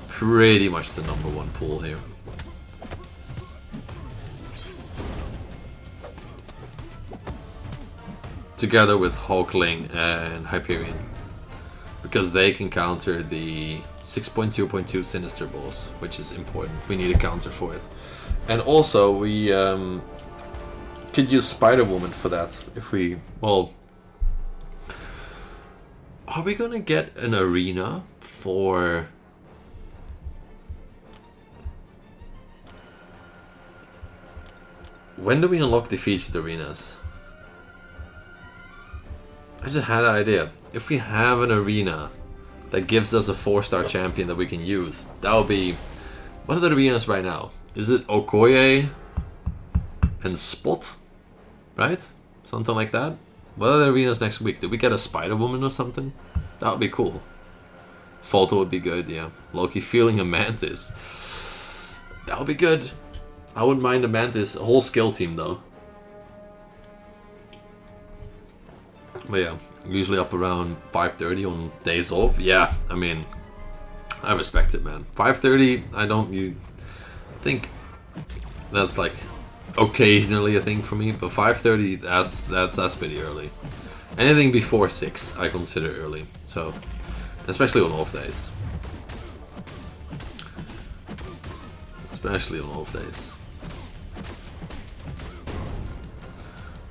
Pretty much the #1 pool here. together with Hulkling and Hyperion, because they can counter the 6.2.2 Sinister Balls, which is important. We need a counter for it. And also, we could use Spider-Woman for that if we... Well, are we gonna get an arena for... When do we unlock the featured arenas? I just had an idea. If we have an arena that gives us a 4-star champion that we can use, that would be... What are the arenas right now? Is it Okoye and Spot? Right? Something like that? What are the arenas next week? Did we get a Spider-Woman or something? That would be cool. Photo would be good, yeah. Loki feeling a Mantis. That would be good. I wouldn't mind a Mantis. A whole skill team though. But yeah, usually up around 5:30 on days off. Yeah, I mean, I respect it, man. 5:30, I don't... You think that's like occasionally a thing for me, but 5:30, that's pretty early. Anything before 6, I consider early. So, especially on off days. Especially on off days.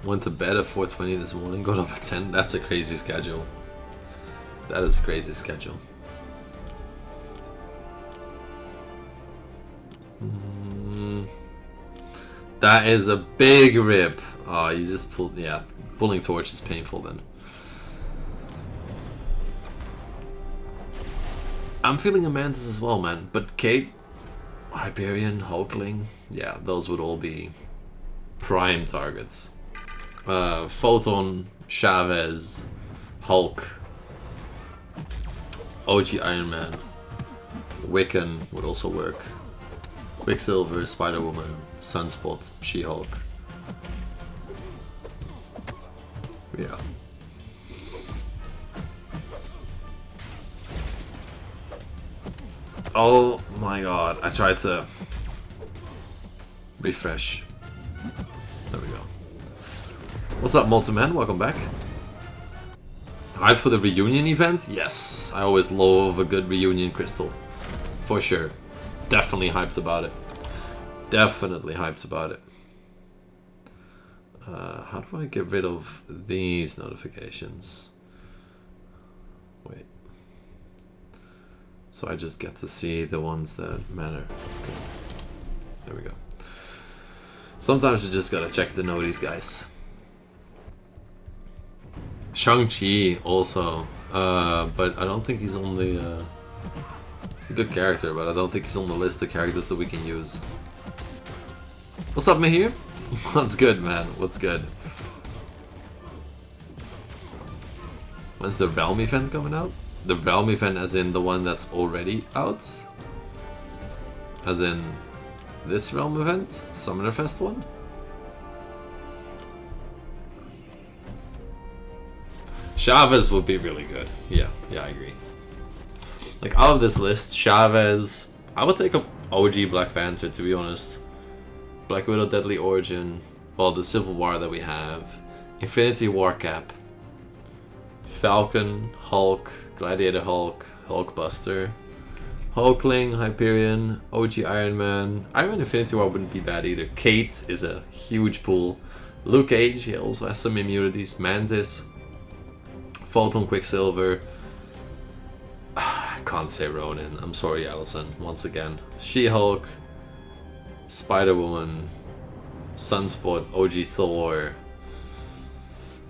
Went to bed at 4:20 this morning, got up at 10. That's a crazy schedule. That is a crazy schedule. That is a big rip. Oh, you just pulled... Yeah, pulling torch is painful then. I'm feeling a Mantis as well, man. But Kate, Hyperion, Hulkling, yeah, those would all be prime targets. Photon, Chavez, Hulk, OG Iron Man, Wiccan would also work. Quicksilver, Spider-Woman, Sunspot, She-Hulk. Yeah. Oh my god, I tried to refresh. There we go. What's up, Multiman? Welcome back. Hyped for the reunion event? Yes, I always love a good reunion crystal. For sure. Definitely hyped about it. Definitely hyped about it. How do I get rid of these notifications? Wait. So I just get to see the ones that matter. Okay. There we go. Sometimes you just gotta check the noties, guys. Shang-Chi also. But I don't think he's on the... good character, but I don't think he's on the list of characters that we can use. What's up, Mahir? What's good, man? What's good? When's the Realm event coming out? The Realm event as in the one that's already out? As in this Realm event? Summoner Fest one? Chavez would be really good. Yeah, I agree. Like, out of this list, Chavez... I would take up OG Black Panther, to be honest. Black Widow Deadly Origin. Well, the Civil War that we have. Infinity War Cap. Falcon, Hulk, Gladiator Hulk, Hulkbuster. Hulkling, Hyperion, OG Iron Man. Iron Man Infinity War wouldn't be bad either. Kate is a huge pool. Luke Cage, he also has some immunities. Mantis. Photon Quicksilver. I can't say Ronin. I'm sorry, Allison. Once again. She-Hulk. Spider-Woman. Sunspot. OG Thor.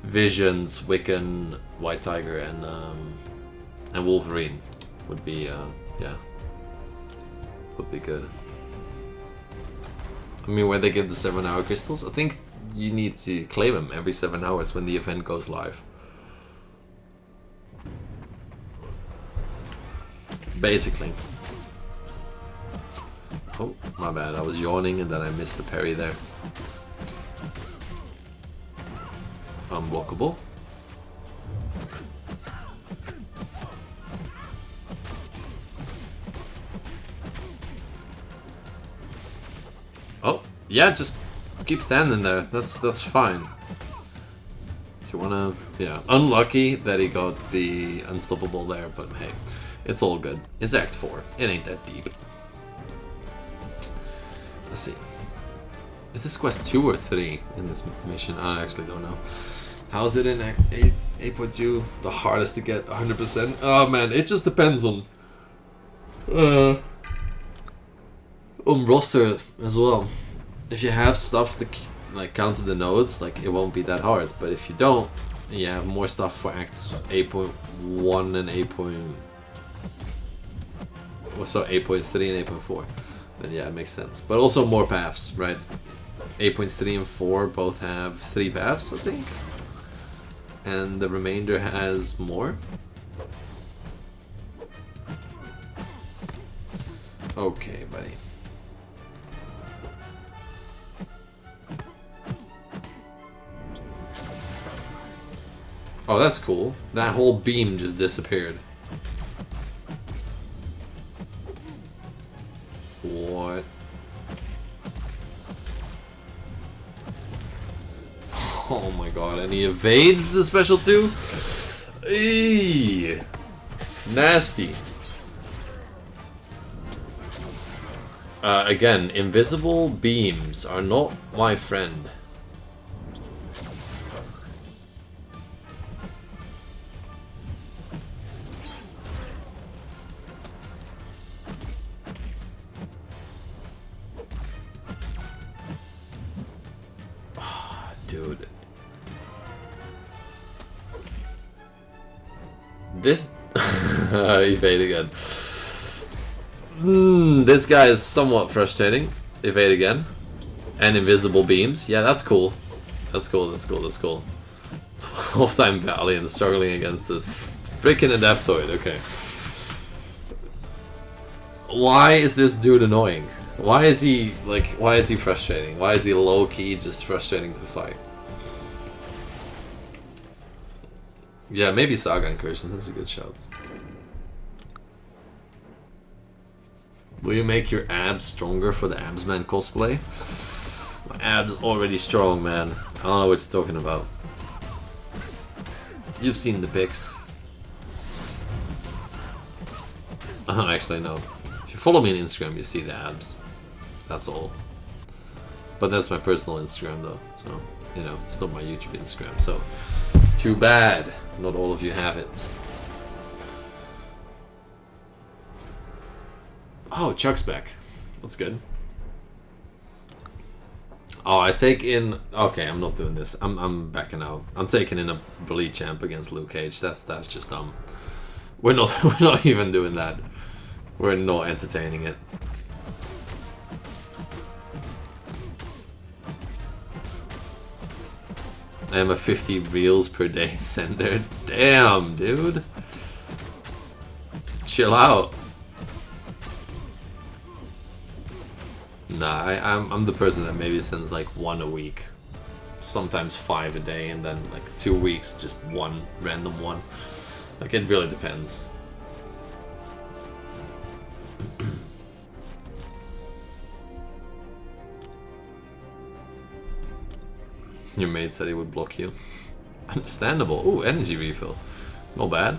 Visions. Wiccan. White Tiger. And Wolverine. Would be, yeah. Would be good. I mean, where they give the 7-hour crystals? I think you need to claim them every 7 hours when the event goes live. Basically. Oh, my bad. I was yawning and then I missed the parry there. Unblockable. Oh, yeah, just keep standing there. That's fine. If you wanna, yeah. Unlucky that he got the unstoppable there, but hey, it's all good. It's Act 4. It ain't that deep. Let's see. Is this quest 2 or 3 in this mission? I actually don't know. How's it in Act 8, 8.2? The hardest to get, 100%? Oh man, it just depends on roster as well. If you have stuff to like counter the nodes, like it won't be that hard. But if you don't, and you have more stuff for Acts 8.1 and 8. So 8.3 and 8.4, then yeah, it makes sense. But also more paths, right? 8.3 and 4 both have 3 paths, I think, and the remainder has more. Okay, buddy. Oh, that's cool. That whole beam just disappeared. What? Oh my god, and he evades the special 2? Eee! Nasty. Again, invisible beams are not my friend. Dude. This... evade again. This guy is somewhat frustrating. Evade again. And invisible beams. Yeah, that's cool. That's cool, that's cool, that's cool. 12-time Valiant struggling against this freaking Adaptoid, okay. Why is this dude annoying? Why is he, like, why is he frustrating? Why is he low-key just frustrating to fight? Yeah, maybe Saga Incursion, that's a good shout. Will you make your abs stronger for the Absman cosplay? My abs already strong, man. I don't know what you're talking about. You've seen the pics. Actually, no. If you follow me on Instagram, you see the abs. That's all. But that's my personal Instagram, though. So, you know, it's not my YouTube Instagram. So, too bad. Not all of you have it. Oh, Chuck's back. That's good. Oh, I take in... Okay, I'm not doing this. I'm backing out. I'm taking in a Bully Champ against Luke Cage. That's just dumb. We're not even doing that. We're not entertaining it. I am a 50 reels per day sender. Damn, dude. Chill out. Nah, I'm the person that maybe sends like 1 a week. Sometimes 5 a day, and then like 2 weeks, just 1 random one. Like, it really depends. Your mate said he would block you. Understandable. Ooh, energy refill. Not bad.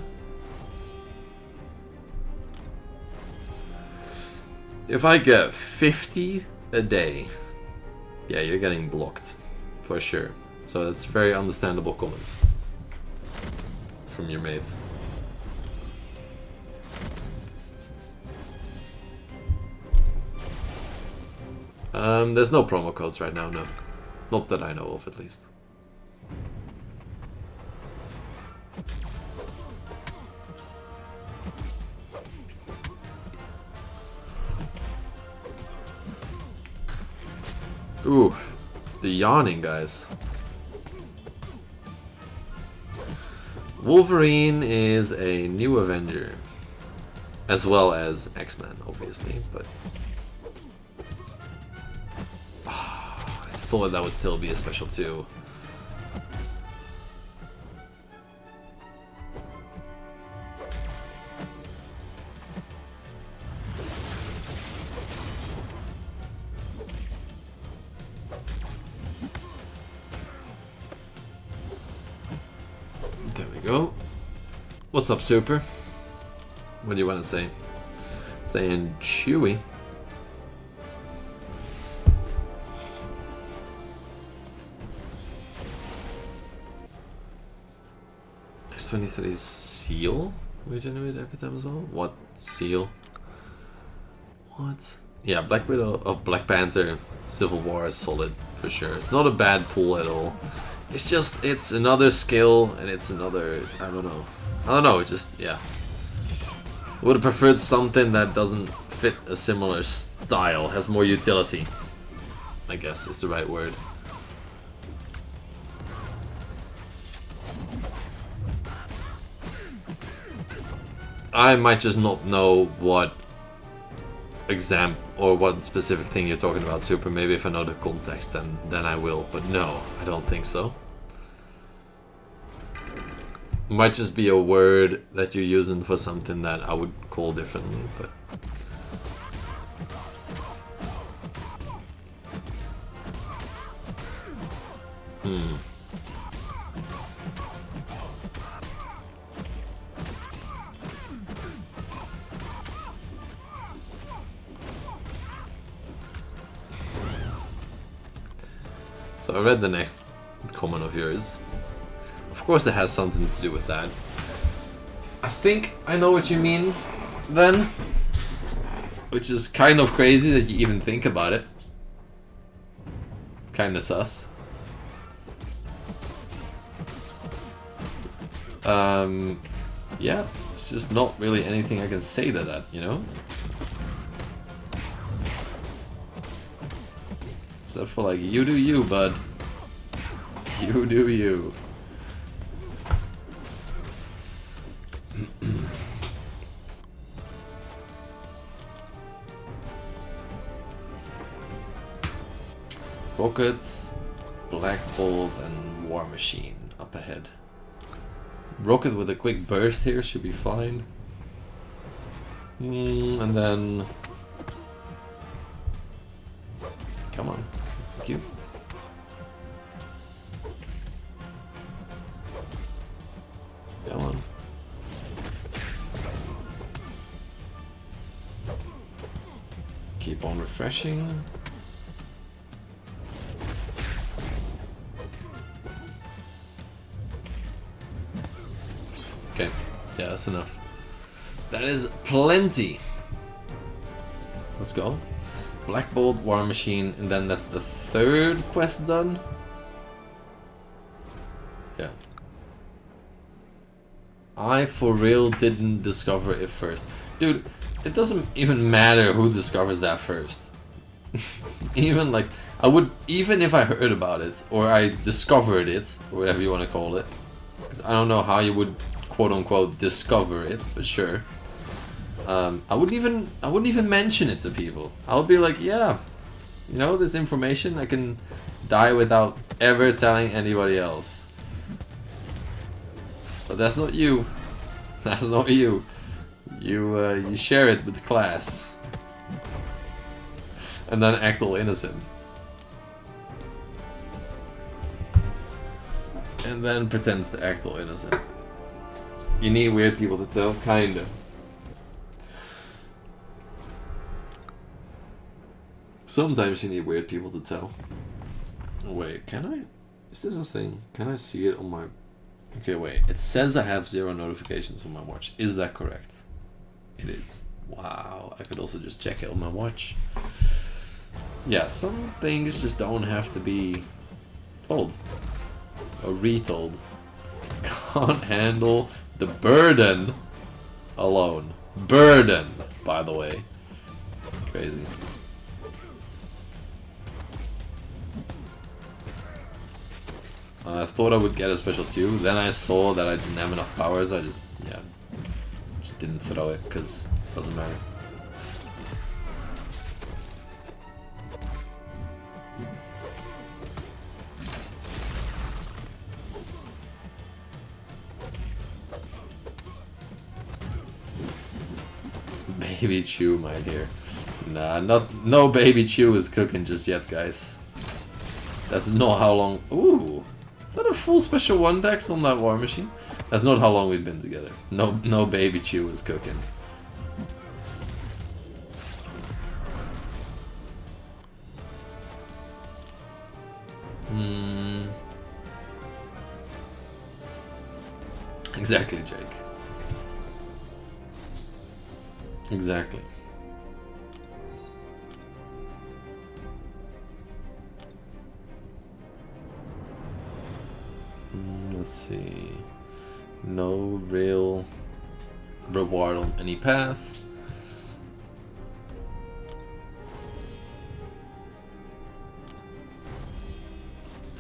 If I get 50 a day, yeah, you're getting blocked. For sure. So that's very understandable comment. From your mates. There's no promo codes right now, no. Not that I know of, at least. Ooh, the yawning guys. Wolverine is a new Avenger. As well as X-Men, obviously, but... I thought that would still be a special 2. go. What's up, Super? What do you want to say? Saying Chewy. X23's seal? Regenerate every time as well? What seal? What? Yeah, Black Widow of Black Panther Civil War is solid for sure. It's not a bad pool at all. It's just, it's another skill and it's another, I don't know, it's just, yeah. Would have preferred something that doesn't fit a similar style, has more utility, I guess is the right word. I might just not know what or what specific thing you're talking about, Super. Maybe if I know the context, then I will. But no, I don't think so. Might just be a word that you're using for something that I would call differently, but... So I read the next comment of yours. Of course it has something to do with that. I think I know what you mean then. Which is kind of crazy that you even think about it. Kinda sus. Yeah, it's just not really anything I can say to that, you know? Except for like, you do you, bud. You do you. Rockets, Black Bolt, and War Machine up ahead. Rocket with a quick burst here should be fine. And then... Come on. Thank you. Come on. Keep on refreshing. Okay, yeah, that's enough. That is plenty. Let's go. Black Bolt, War Machine, and then that's the third quest done. Yeah. I for real didn't discover it first. Dude, it doesn't even matter who discovers that first. Even like, I would, even if I heard about it, or I discovered it, or whatever you want to call it. Because I don't know how you would quote unquote discover it, but sure. I wouldn't even mention it to people. I would be like, yeah, you know, this information I can die without ever telling anybody else. But that's not you. That's not you. You share it with the class. And then act all innocent. And then pretends to act all innocent. You need weird people to tell? Kinda. Sometimes you need weird people to tell. Wait, can I? Is this a thing? Can I see it on my... Okay, wait. It says I have 0 notifications on my watch. Is that correct? It is. Wow. I could also just check it on my watch. Yeah, some things just don't have to be told. Or retold. Can't handle the burden alone. Burden, by the way. Crazy. I thought I would get a special 2, then I saw that I didn't have enough powers, I just, yeah, just didn't throw it, because it doesn't matter. Baby Chew, my dear. Nah, no Baby Chew is cooking just yet, guys. That's not how long... Ooh! Is that a full special 1 dex on that War Machine? That's not how long we've been together. No baby Chew is cooking. Exactly, Jake. Exactly. Let's see. No real reward on any path.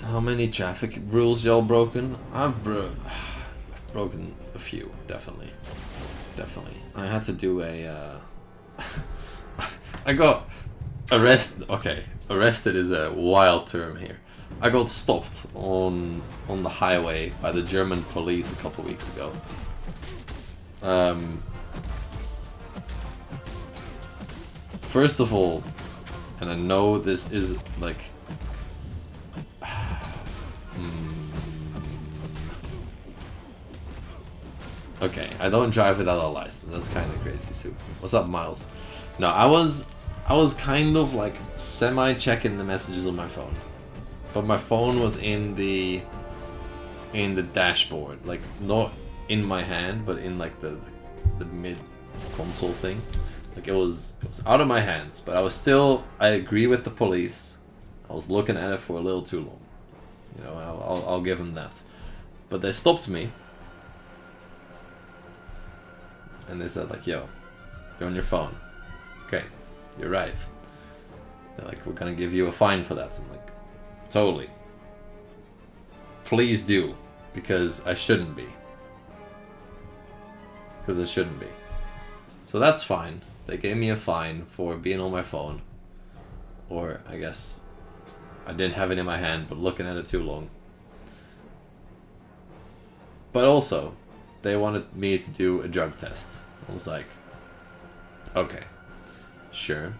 How many traffic rules y'all broken? I've broken a few, definitely. Definitely. I had to do a I got arrested. Okay, arrested is a wild term here. I got stopped on the highway by the German police a couple weeks ago. First of all, and I know this is like okay, I don't drive without a license. That's kind of crazy, Sue. What's up, Miles? No, I was kind of like semi-checking the messages on my phone, but my phone was in the dashboard, like not in my hand, but in like the mid console thing. Like it was out of my hands, but I agree with the police. I was looking at it for a little too long. You know, I'll give them that. But they stopped me. And they said like, yo, you're on your phone. Okay, you're right. They're like, we're gonna give you a fine for that. I'm like, totally. Please do, because I shouldn't be. Because I shouldn't be. So that's fine. They gave me a fine for being on my phone. Or, I guess, I didn't have it in my hand, but looking at it too long. But also, they wanted me to do a drug test. I was like, okay, sure.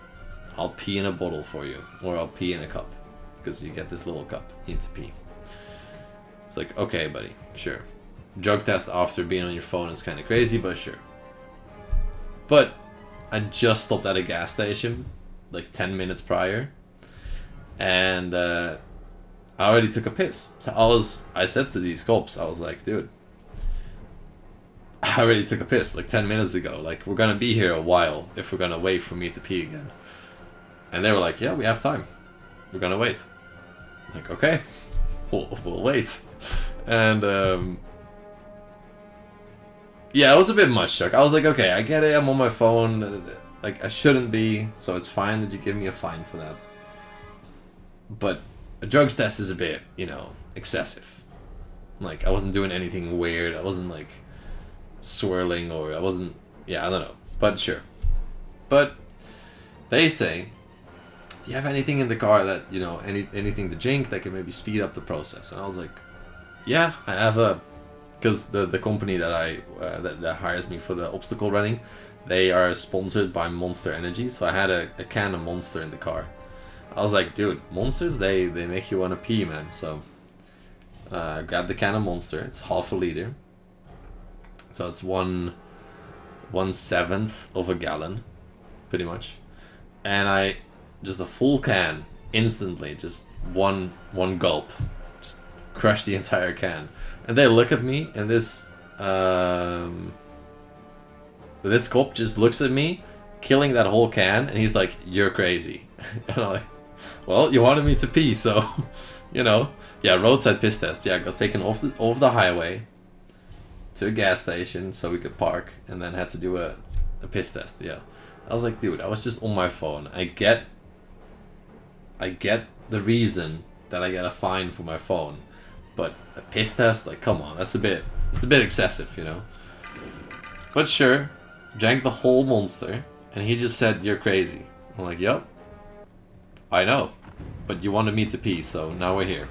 I'll pee in a bottle for you. Or I'll pee in a cup. Because you get this little cup. You need to pee. It's like, okay, buddy, sure. Drug test after being on your phone is kind of crazy, but sure. But I just stopped at a gas station like 10 minutes prior. And I already took a piss. So I said to these cops, I was like, dude, I already took a piss like 10 minutes ago. Like, we're gonna be here a while if we're gonna wait for me to pee again. And they were like, yeah, we have time. We're gonna wait. Like, okay, we'll wait. And yeah, it was a bit much, Chuck. I was like, okay, I get it, I'm on my phone. Like, I shouldn't be, so it's fine that you give me a fine for that. But a drugs test is a bit, you know, excessive. Like, I wasn't doing anything weird. I wasn't, like, swirling or I wasn't... Yeah, I don't know. But sure. But they say, do you have anything in the car that, you know, anything to drink that can maybe speed up the process? And I was like, yeah, I have a... Because the company that that hires me for the obstacle running, they are sponsored by Monster Energy. So I had a can of Monster in the car. I was like, dude, Monsters, they make you want to pee, man. So I grabbed the can of Monster. It's half a liter. So it's 1/7 of a gallon, pretty much. And I just a full can instantly, just one gulp, just crush the entire can. And they look at me, and this cop just looks at me, killing that whole can, and he's like, "You're crazy." And I'm like, "Well, you wanted me to pee, so you know, yeah." Roadside piss test. Yeah, got taken off the highway to a gas station so we could park, and then had to do a piss test. Yeah, I was like, dude, I was just on my phone. I get the reason that I get a fine for my phone, but a piss test, like, come on, it's a bit excessive, you know. But sure, drank the whole Monster, and he just said, "You're crazy." I'm like, yep, I know, but you wanted me to pee, so now we're here.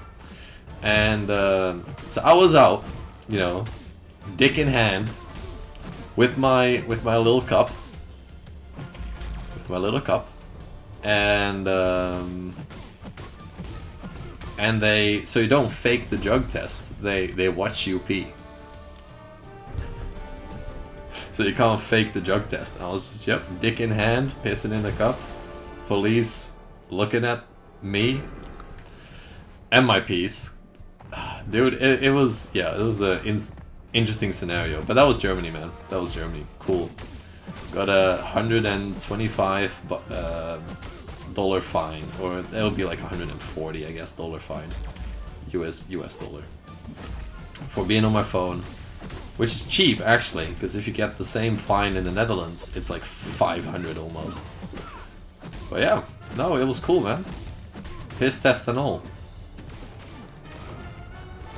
And so I was out, you know, dick in hand, with my little cup, and they, so you don't fake the drug test. They watch you pee. So you can't fake the drug test. And I was just, yep, dick in hand, pissing in a cup. Police looking at me and my piece. Dude, it was, yeah, it was a interesting scenario. But that was Germany, man. That was Germany. Cool. Got a $125 dollar fine, or it'll be like 140, I guess, dollar fine, US dollar, for being on my phone, which is cheap actually, because if you get the same fine in the Netherlands, it's like 500 almost. But yeah, no, it was cool, man. Piss test and all.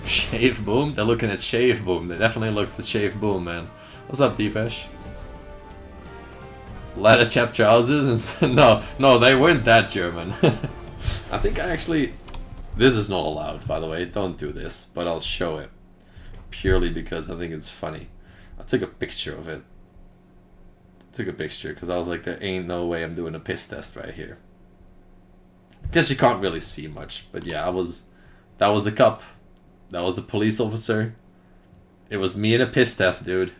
Shave Boom? They're looking at Shave Boom. They definitely looked at Shave Boom, man. What's up, Deepesh? Leather chap trousers and no, they weren't that German. I think I actually, this is not allowed, by the way. Don't do this, but I'll show it purely because I think it's funny. I took a picture of it. Took a picture because I was like, there ain't no way I'm doing a piss test right here. Guess you can't really see much, but yeah, that was the cop. That was the police officer. It was me and a piss test, dude.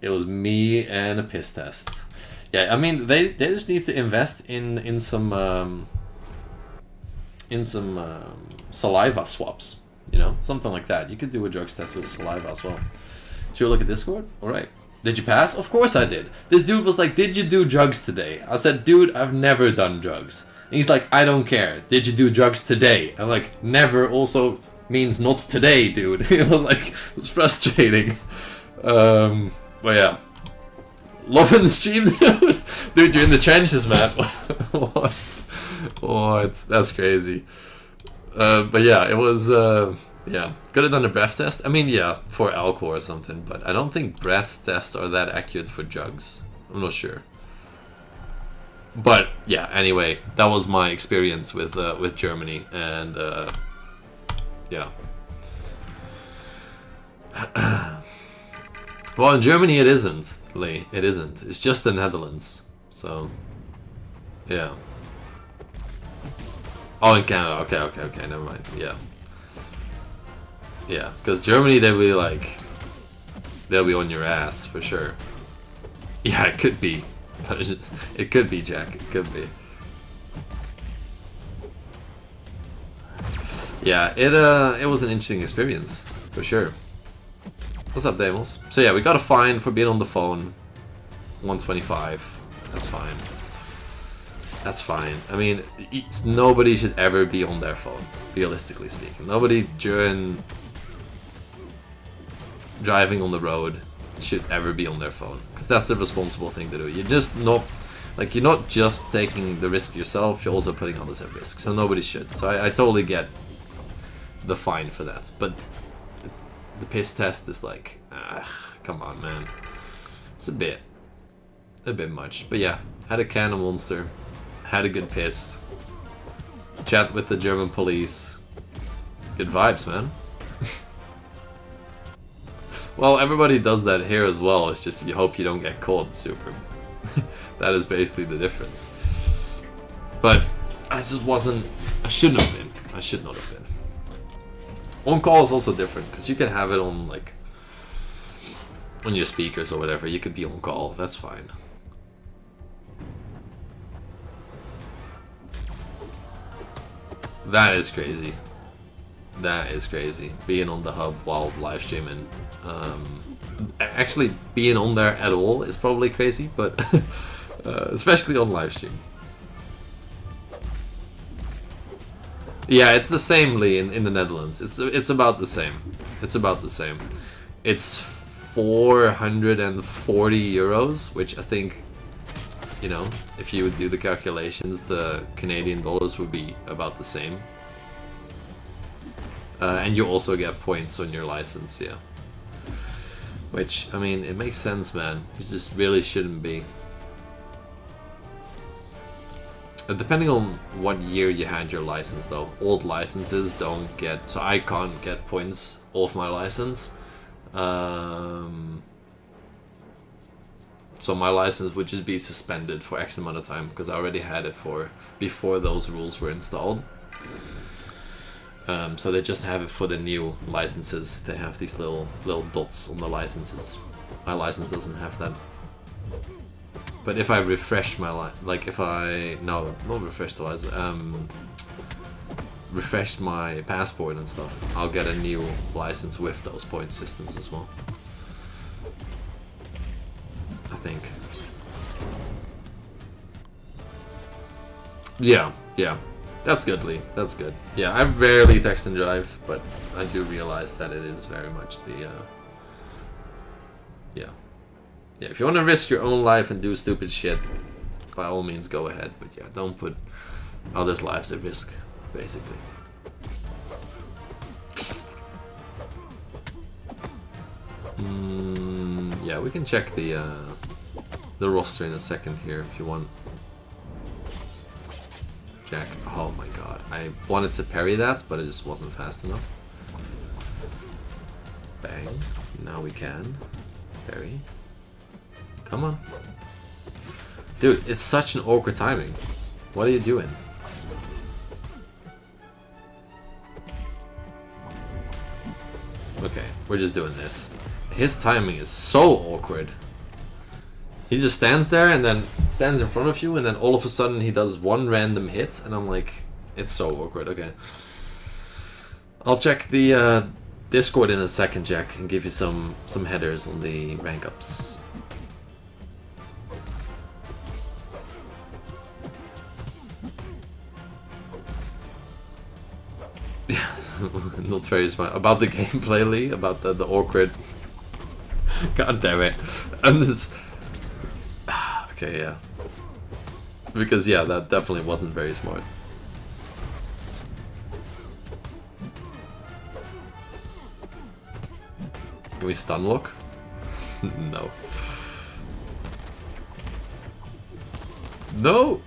It was me and a piss test. Yeah, I mean, they just need to invest in some saliva swaps, you know, something like that. You could do a drugs test with saliva as well. Should we look at Discord? All right. Did you pass? Of course I did. This dude was like, "Did you do drugs today?" I said, "Dude, I've never done drugs." And he's like, "I don't care. Did you do drugs today?" I'm like, "Never" also means not today, dude. It was like, it's frustrating. But yeah, loving the stream, dude. Dude, you're in the trenches, man. What? That's crazy. But yeah, it was. Yeah, could have done a breath test. I mean, yeah, for alcohol or something. But I don't think breath tests are that accurate for drugs. I'm not sure. But yeah, anyway, that was my experience with Germany, and yeah. Well, in Germany it isn't, Lee. It isn't. It's just the Netherlands. So, yeah. Oh, in Canada. Okay. Never mind. Yeah. Yeah, because Germany, they'll be on your ass for sure. Yeah, it could be. It could be, Jack. It could be. Yeah, it was an interesting experience for sure. What's up, Damos? So yeah, we got a fine for being on the phone. 125. That's fine. That's fine. I mean, nobody should ever be on their phone, realistically speaking. Nobody during driving on the road should ever be on their phone, because that's the responsible thing to do. You're just not, like, you're not just taking the risk yourself, you're also putting others at risk. So nobody should. So I totally get the fine for that. But the piss test is like, come on, man. It's a bit much. But yeah, had a can of Monster, had a good piss, chat with the German police. Good vibes, man. Well, everybody does that here as well. It's just you hope you don't get caught, super. That is basically the difference. But I just wasn't. I shouldn't have been. I should not have been. On call is also different, because you can have it on, like, on your speakers or whatever. You could be on call. That's fine. That is crazy. That is crazy. Being on the hub while live streaming. Actually, being on there at all is probably crazy, but especially on live stream. Yeah, it's the same, Lee, in the Netherlands. It's about the same. It's about the same. It's 440 euros, which I think, you know, if you would do the calculations, the Canadian dollars would be about the same. And you also get points on your license, yeah. Which, I mean, it makes sense, man. You just really shouldn't be. Depending on what year you had your license, though. Old licenses don't get... So I can't get points off my license. So my license would just be suspended for X amount of time, because I already had it for before those rules were installed. So they just have it for the new licenses. They have these little dots on the licenses. my license doesn't have that. But if I refresh my if I not refresh the license, refresh my passport and stuff, I'll get a new license with those point systems as well. I think. Yeah, yeah. That's good, Lee. That's good. Yeah, I rarely text and drive, but I do realize that it is very much the, yeah. Yeah, if you want to risk your own life and do stupid shit, by all means go ahead. But yeah, don't put others' lives at risk, basically. Yeah, we can check the roster in a second here if you want. Jack. Oh my god. I wanted to parry that, but it just wasn't fast enough. Bang. Now we can. Parry. Come on. Dude, it's such an awkward timing. What are you doing? Okay, we're just doing this. His timing is so awkward. He just stands there and then stands in front of you, and then all of a sudden he does one random hit, and I'm like, it's so awkward. Okay. I'll check the Discord in a second, Jack, and give you some headers on the rank ups. Yeah, not very smart. About the gameplay, Lee, about the awkward... God damn it. I'm just... Okay, yeah. Because, yeah, that definitely wasn't very smart. Can we stun lock? No. No!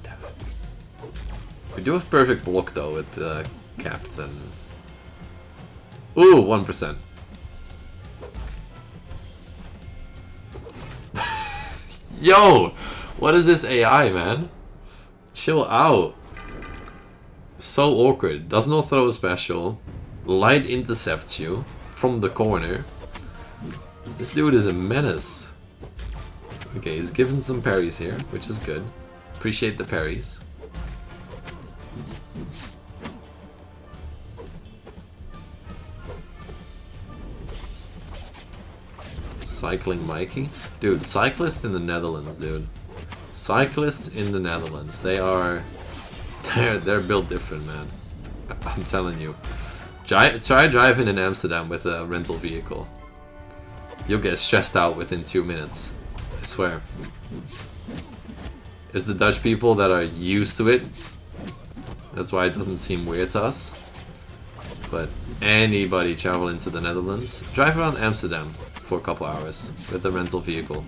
Damn it. We do have perfect block, though, with the captain. Ooh, 1%. Yo! What is this AI, man? Chill out. So awkward. Does not throw a special. Light intercepts you from the corner. This dude is a menace. Okay, he's given some parries here, which is good. Appreciate the parries. Cycling Mikey? Dude, cyclists in the Netherlands, dude. Cyclists in the Netherlands. They're built different, man. I'm telling you. Try driving in Amsterdam with a rental vehicle. You'll get stressed out within 2 minutes. I swear. It's the Dutch people that are used to it. That's why it doesn't seem weird to us. But anybody traveling to the Netherlands, drive around Amsterdam for a couple hours with a rental vehicle.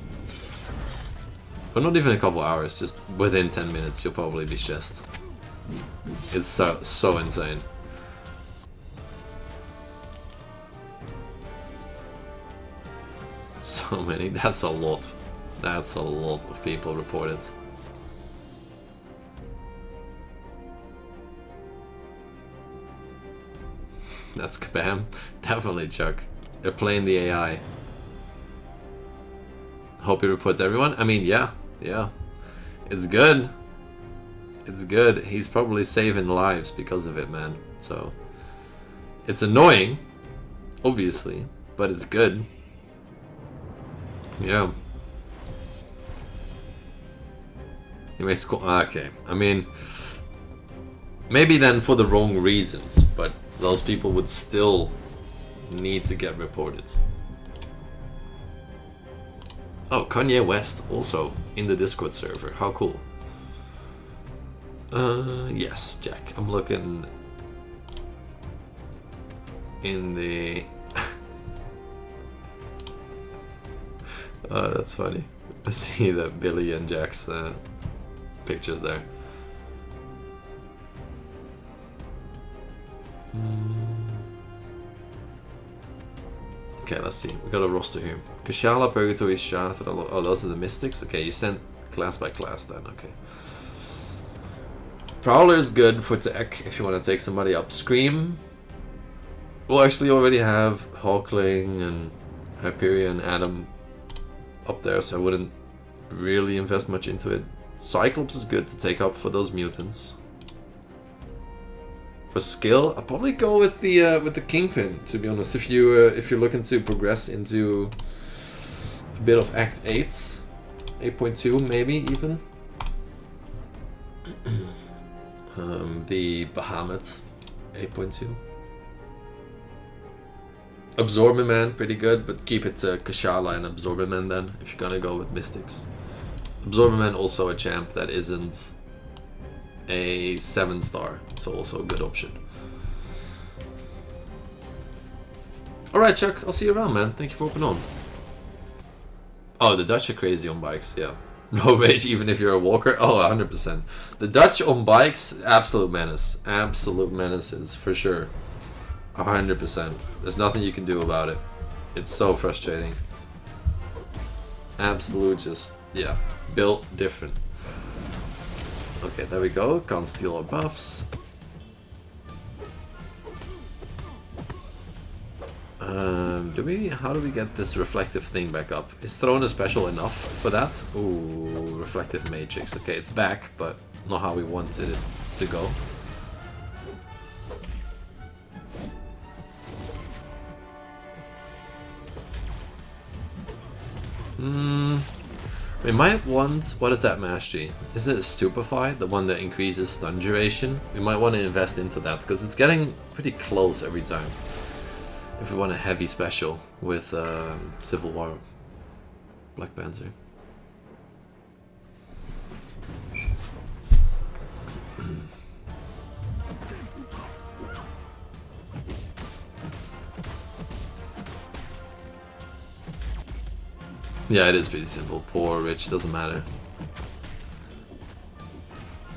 Or not even a couple hours, just within 10 minutes you'll probably be stressed. It's so insane. So many, that's a lot. That's a lot of people reported. That's Kabam. Definitely, Chuck. They're playing the AI. Hope he reports everyone. I mean, yeah. It's good. It's good. He's probably saving lives because of it, man. So, it's annoying, obviously, but it's good. Yeah. He makes cool. Okay. I mean, maybe then for the wrong reasons, but those people would still need to get reported. Oh, Kanye West also in the Discord server. How cool. Yes, Jack. I'm looking in the... Oh, that's funny. I see that Billy and Jack's pictures there. Okay, let's see. We got a roster here. Kushala, Purgatory, Shard. Oh, those are the Mystics? Okay, you sent class by class then. Okay. Prowler is good for tech if you want to take somebody up. Scream. We'll actually already have Hawkling and Hyperion, Atom up there, so I wouldn't really invest much into it. Cyclops is good to take up for those mutants. For skill, I'll probably go with the Kingpin, to be honest. If you're looking to progress into a bit of Act 8, 8.2 maybe even. The Bahamut, 8.2. Absorbing Man, pretty good, but keep it to Kashala and Absorbing Man then, if you're gonna go with Mystics. Absorbing Man also a champ that isn't a 7-star, so also a good option. Alright, Chuck, I'll see you around, man. Thank you for opening on. Oh, the Dutch are crazy on bikes, yeah. No rage even if you're a walker. Oh, 100%. The Dutch on bikes, absolute menace. Absolute menaces, for sure. 100%. There's nothing you can do about it. It's so frustrating. Absolute just, yeah, built different. Okay, there we go. Can't steal our buffs. How do we get this reflective thing back up? Is Throne a special enough for that? Ooh, reflective matrix. Okay, it's back, but not how we wanted it to go. We might want... What is that mastery? Is it a Stupefy? The one that increases stun duration? We might want to invest into that, because it's getting pretty close every time. If we want a heavy special with Civil War Black Panther. Yeah, it is pretty simple. Poor, rich, doesn't matter.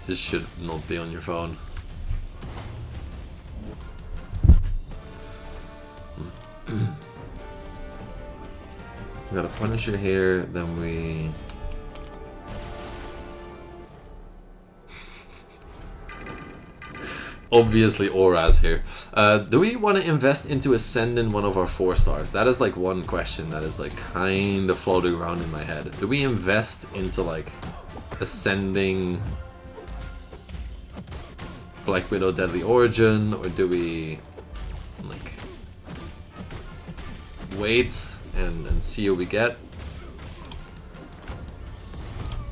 This should not be on your phone. We got a Punisher here, then we... Obviously Auras here. Do we want to invest into Ascending one of our 4-stars? That is like one question that is like kind of floating around in my head. Do we invest into like Ascending Black Widow Deadly Origin, or do we like wait and see what we get?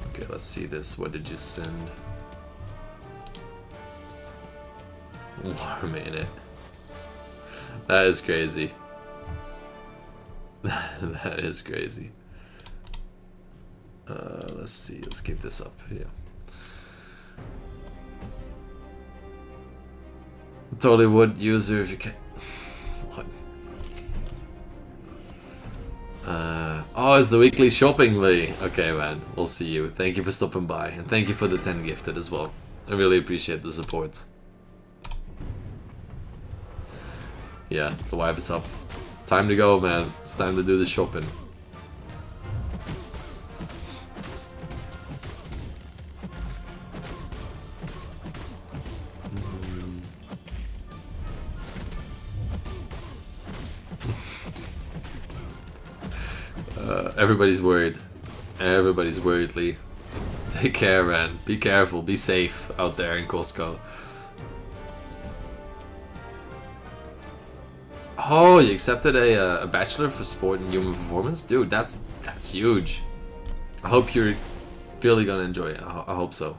Okay, let's see this. What did you send? War Minute. That is crazy. That is crazy. Let's see. Let's keep this up here. Totally would user if you can. What? Oh, it's the weekly shopping, Lee. Okay, man. We'll see you. Thank you for stopping by, and thank you for the 10 gifted as well. I really appreciate the support. Yeah, the wife is up. It's time to go, man. It's time to do the shopping. Everybody's worried. Everybody's worried, Lee. Take care, man. Be careful. Be safe out there in Costco. Oh, you accepted a bachelor for sport and human performance? Dude, that's huge. I hope you're really gonna enjoy it. I hope so.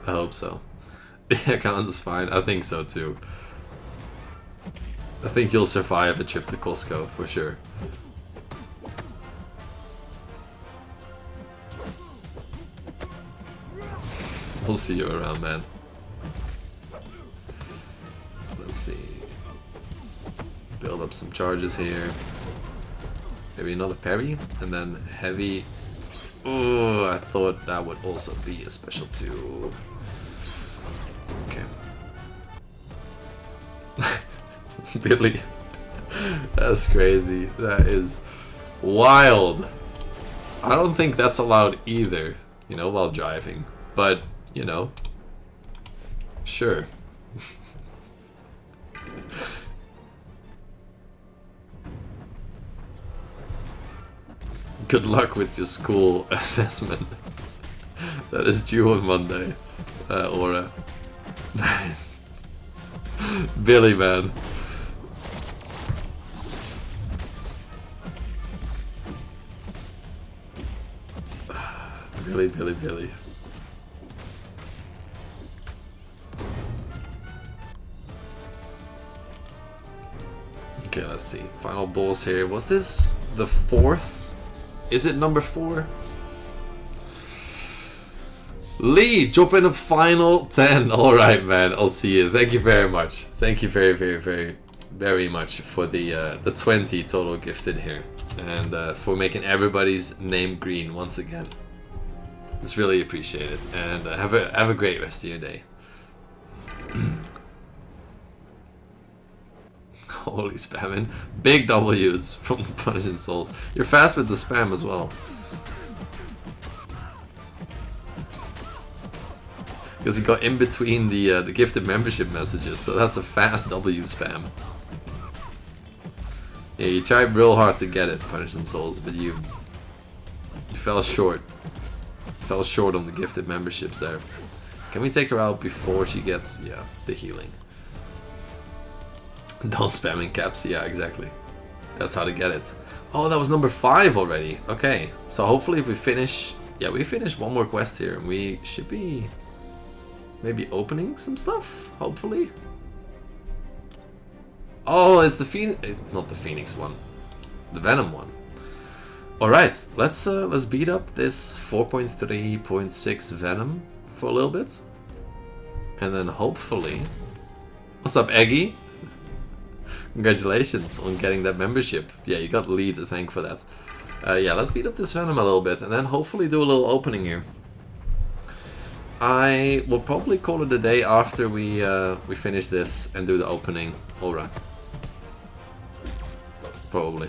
I hope so. Yeah, Colin's fine. I think so too. I think you'll survive a trip to Costco for sure. We'll see you around, man. Let's see. Build up some charges here. Maybe another parry, and then heavy. Oh, I thought that would also be a special too. Okay. Billy. That's crazy. That is wild. I don't think that's allowed either, you know, while driving. But, you know, sure. Good luck with your school assessment. That is due on Monday. Aura. Nice. Billy, man. Billy. Okay, let's see. Final boss here. Was this the 4th? Is it number 4? Lee, drop in a final 10. Alright, man. I'll see you. Thank you very much. Thank you very much for the 20 total gifted here. And for making everybody's name green once again. It's really appreciated. And have a great rest of your day. Holy spamming. Big W's from the Punishing Souls. You're fast with the spam as well. Because he got in between the gifted membership messages, so that's a fast W spam. Yeah, you tried real hard to get it, Punishing Souls, but you fell short. Fell short on the gifted memberships there. Can we take her out before she gets, yeah, the healing? Don't spamming caps, yeah, exactly. That's how to get it. Oh, that was number 5 already. Okay, so hopefully if we finish... Yeah, we finish one more quest here, and we should be... maybe opening some stuff, hopefully. Oh, it's the Phoenix... not the Phoenix one. The Venom one. Alright, let's beat up this 4.3.6 Venom for a little bit. And then hopefully... What's up, Eggy? Congratulations on getting that membership. Yeah, you got Lee to thank for that. Yeah, let's beat up this Venom a little bit and then hopefully do a little opening here. I will probably call it a day after we finish this and do the opening aura. Probably.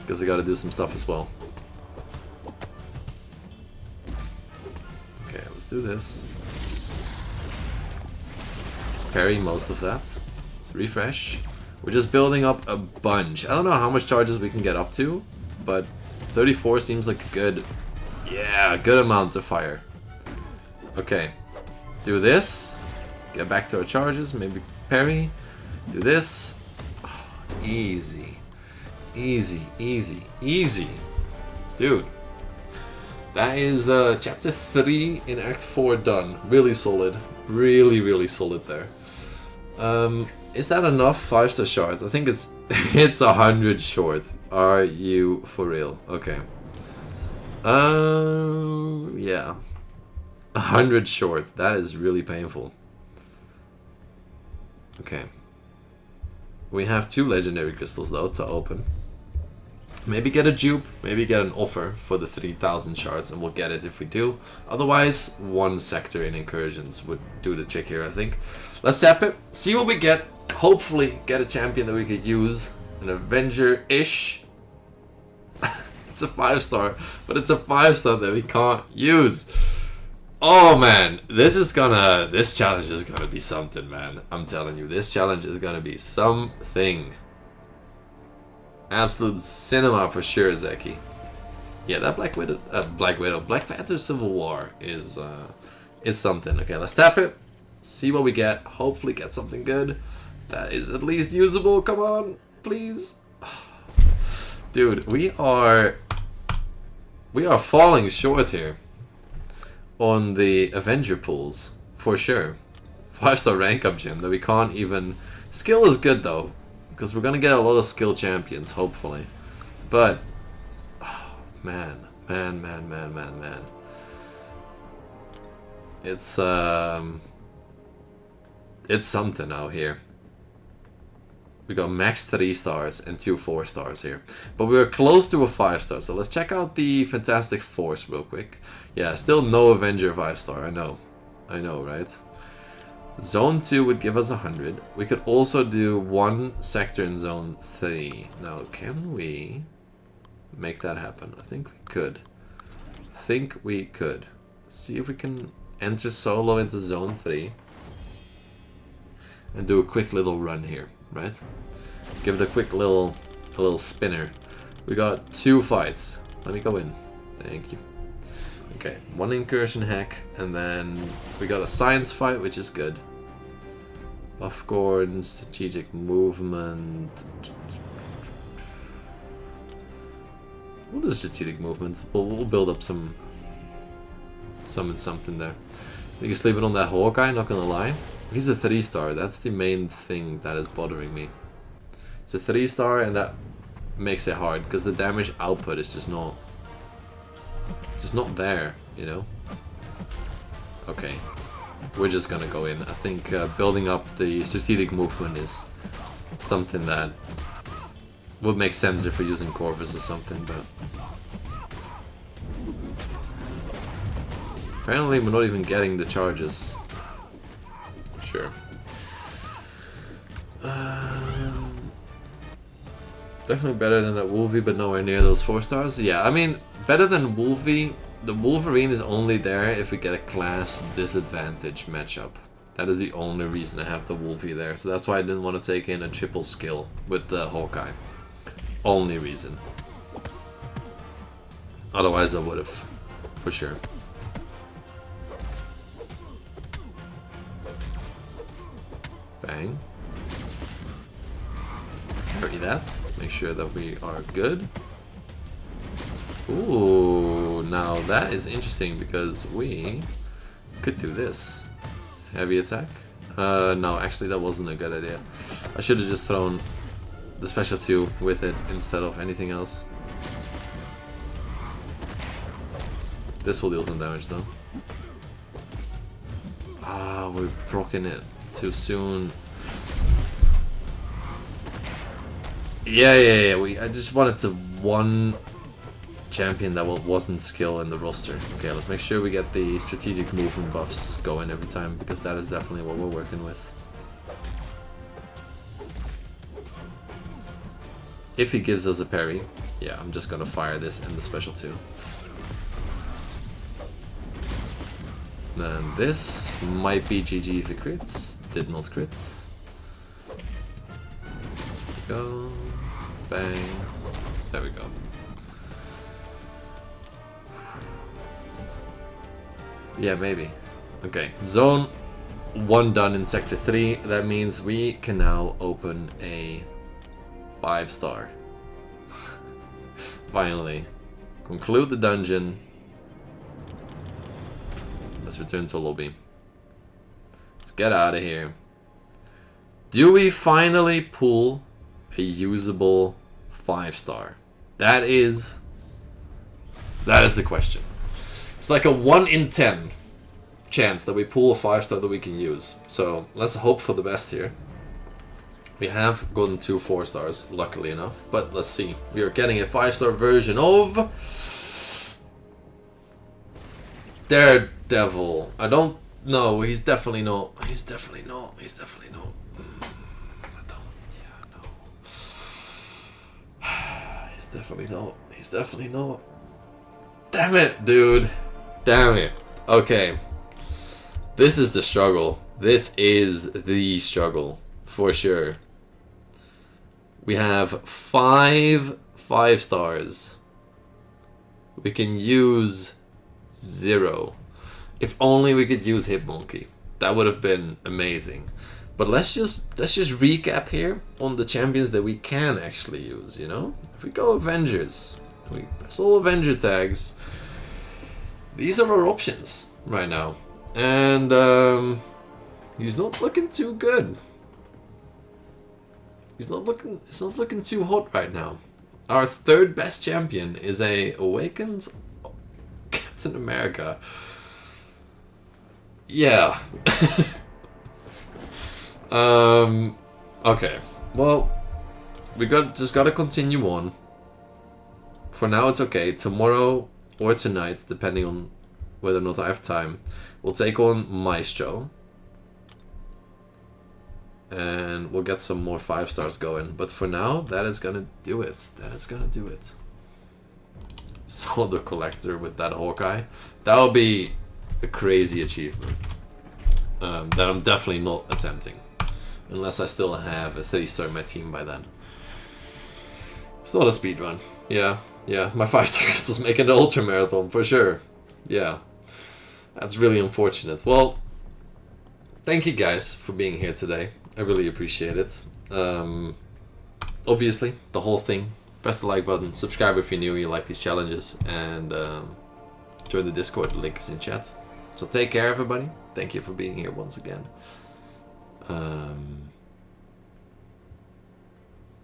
Because I gotta do some stuff as well. Okay, let's do this. Let's parry most of that. Let's refresh. We're just building up a bunch. I don't know how much charges we can get up to, but 34 seems like a good, yeah, good amount to fire. Okay, do this, get back to our charges, maybe parry, do this. Oh, easy, easy. Dude, that is chapter 3 in Act 4 done. Really solid, really solid there. Is that enough 5-star shards? I think it's 100 short. Are you for real? Okay. Yeah. 100 short. That is really painful. Okay. We have 2 legendary crystals though to open. Maybe get a dupe, maybe get an offer for the 3000 shards, and we'll get it if we do. Otherwise, 1 sector in incursions would do the trick here, I think. Let's tap it, see what we get. Hopefully get a champion that we could use. An Avenger-ish. It's a 5-star, but it's a 5-star that we can't use. Oh man, this challenge is gonna be something, man. I'm telling you, this challenge is gonna be something. Absolute cinema for sure, Zeki. Yeah, that Black Panther Civil War is something. Okay, let's tap it, see what we get. Hopefully get something good that is at least usable. Come on, please. Dude, we are falling short here on the Avenger pools for sure. 5-star rank up gym that we can't even. Skill is good though, because we're gonna get a lot of skill champions hopefully. But oh, man. It's something out here. We got max 3 stars and 2 4-stars here. But we're close to a 5-star, so let's check out the Fantastic Force real quick. Yeah, still no Avenger 5-star, I know, right? Zone 2 would give us 100. We could also do 1 sector in Zone 3. Now, can we make that happen? I think we could. See if we can enter solo into Zone 3. And do a quick little run here, right? Give it a quick little spinner. We got 2 fights. Let me go in. Thank you. Okay, 1 incursion hack, and then we got a science fight, which is good. Buff Gordon, strategic movement. We'll do strategic movement. We'll build up some something there. You can sleep it on that Hawkeye, not gonna lie. He's a 3-star. That's the main thing that is bothering me. It's a 3-star, and that makes it hard because the damage output is just not there, you know. Okay, we're just gonna go in. I think building up the strategic movement is something that would make sense if we're using Corvus or something, but apparently we're not even getting the charges. Sure. Definitely better than that Wolvie, but nowhere near those 4-stars. Yeah, I mean, better than Wolvie. The Wolverine is only there if we get a class disadvantage matchup. That is the only reason I have the Wolvie there. So that's why I didn't want to take in a triple skill with the Hawkeye. Only reason. Otherwise I would have, for sure. Bang. Hurry that. Make sure that we are good. Ooh, now that is interesting because we could do this. Heavy attack? No, actually that wasn't a good idea. I should have just thrown the special 2 with it instead of anything else. This will deal some damage though. Ah, we're broken it too soon. Yeah. I just wanted to one champion that wasn't skill in the roster. Okay, let's make sure we get the strategic movement buffs going every time, because that is definitely what we're working with. If he gives us a parry, yeah, I'm just gonna fire this and the special 2. Then this might be GG if it crits. Did not crit. Go. Bang. There we go. Yeah, maybe. Okay, zone 1 done in sector 3. That means we can now open a 5-star. Finally. Conclude the dungeon. Let's return to lobby. Let's get out of here. Do we finally pull a usable 5-star? That is the question. It's like a 1 in 10 chance that we pull a 5-star that we can use. So let's hope for the best here. We have gotten 2 4-stars, luckily enough. But let's see. We are getting a 5-star version of Daredevil. I don't know. He's definitely not. He's definitely not. I don't. Yeah, no. He's definitely not. Damn it, dude. Damn it. Okay. This is the struggle. This is the struggle. For sure. We have 5 5-stars. We can use 0. If only we could use Hitmonkey. That would have been amazing. But let's just recap here on the champions that we can actually use, you know? If we go Avengers, we press all Avenger tags. These are our options right now. And he's not looking too good. It's not looking too hot right now. Our 3rd best champion is a Awakened Captain America. Yeah. Okay. Well, we just gotta continue on. For now, it's okay. Tomorrow or tonight, depending on whether or not I have time, we'll take on Maestro. And we'll get some more 5-stars going. But for now, that is gonna do it. Soldier Collector with that Hawkeye. That will be a crazy achievement. That I'm definitely not attempting. Unless I still have a 3-star in my team by then. It's not a speedrun. Yeah, Yeah, my 5-star crystal's making the ultra marathon for sure. Yeah, that's really unfortunate. Well, thank you guys for being here today. I really appreciate it. Obviously, the whole thing. Press the like button, subscribe if you're new, you like these challenges, and join the Discord. The link is in chat. So take care, everybody. Thank you for being here once again.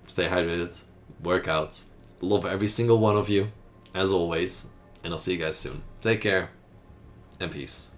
Stay hydrated, work out. Love every single one of you, as always, and I'll see you guys soon. Take care, and peace.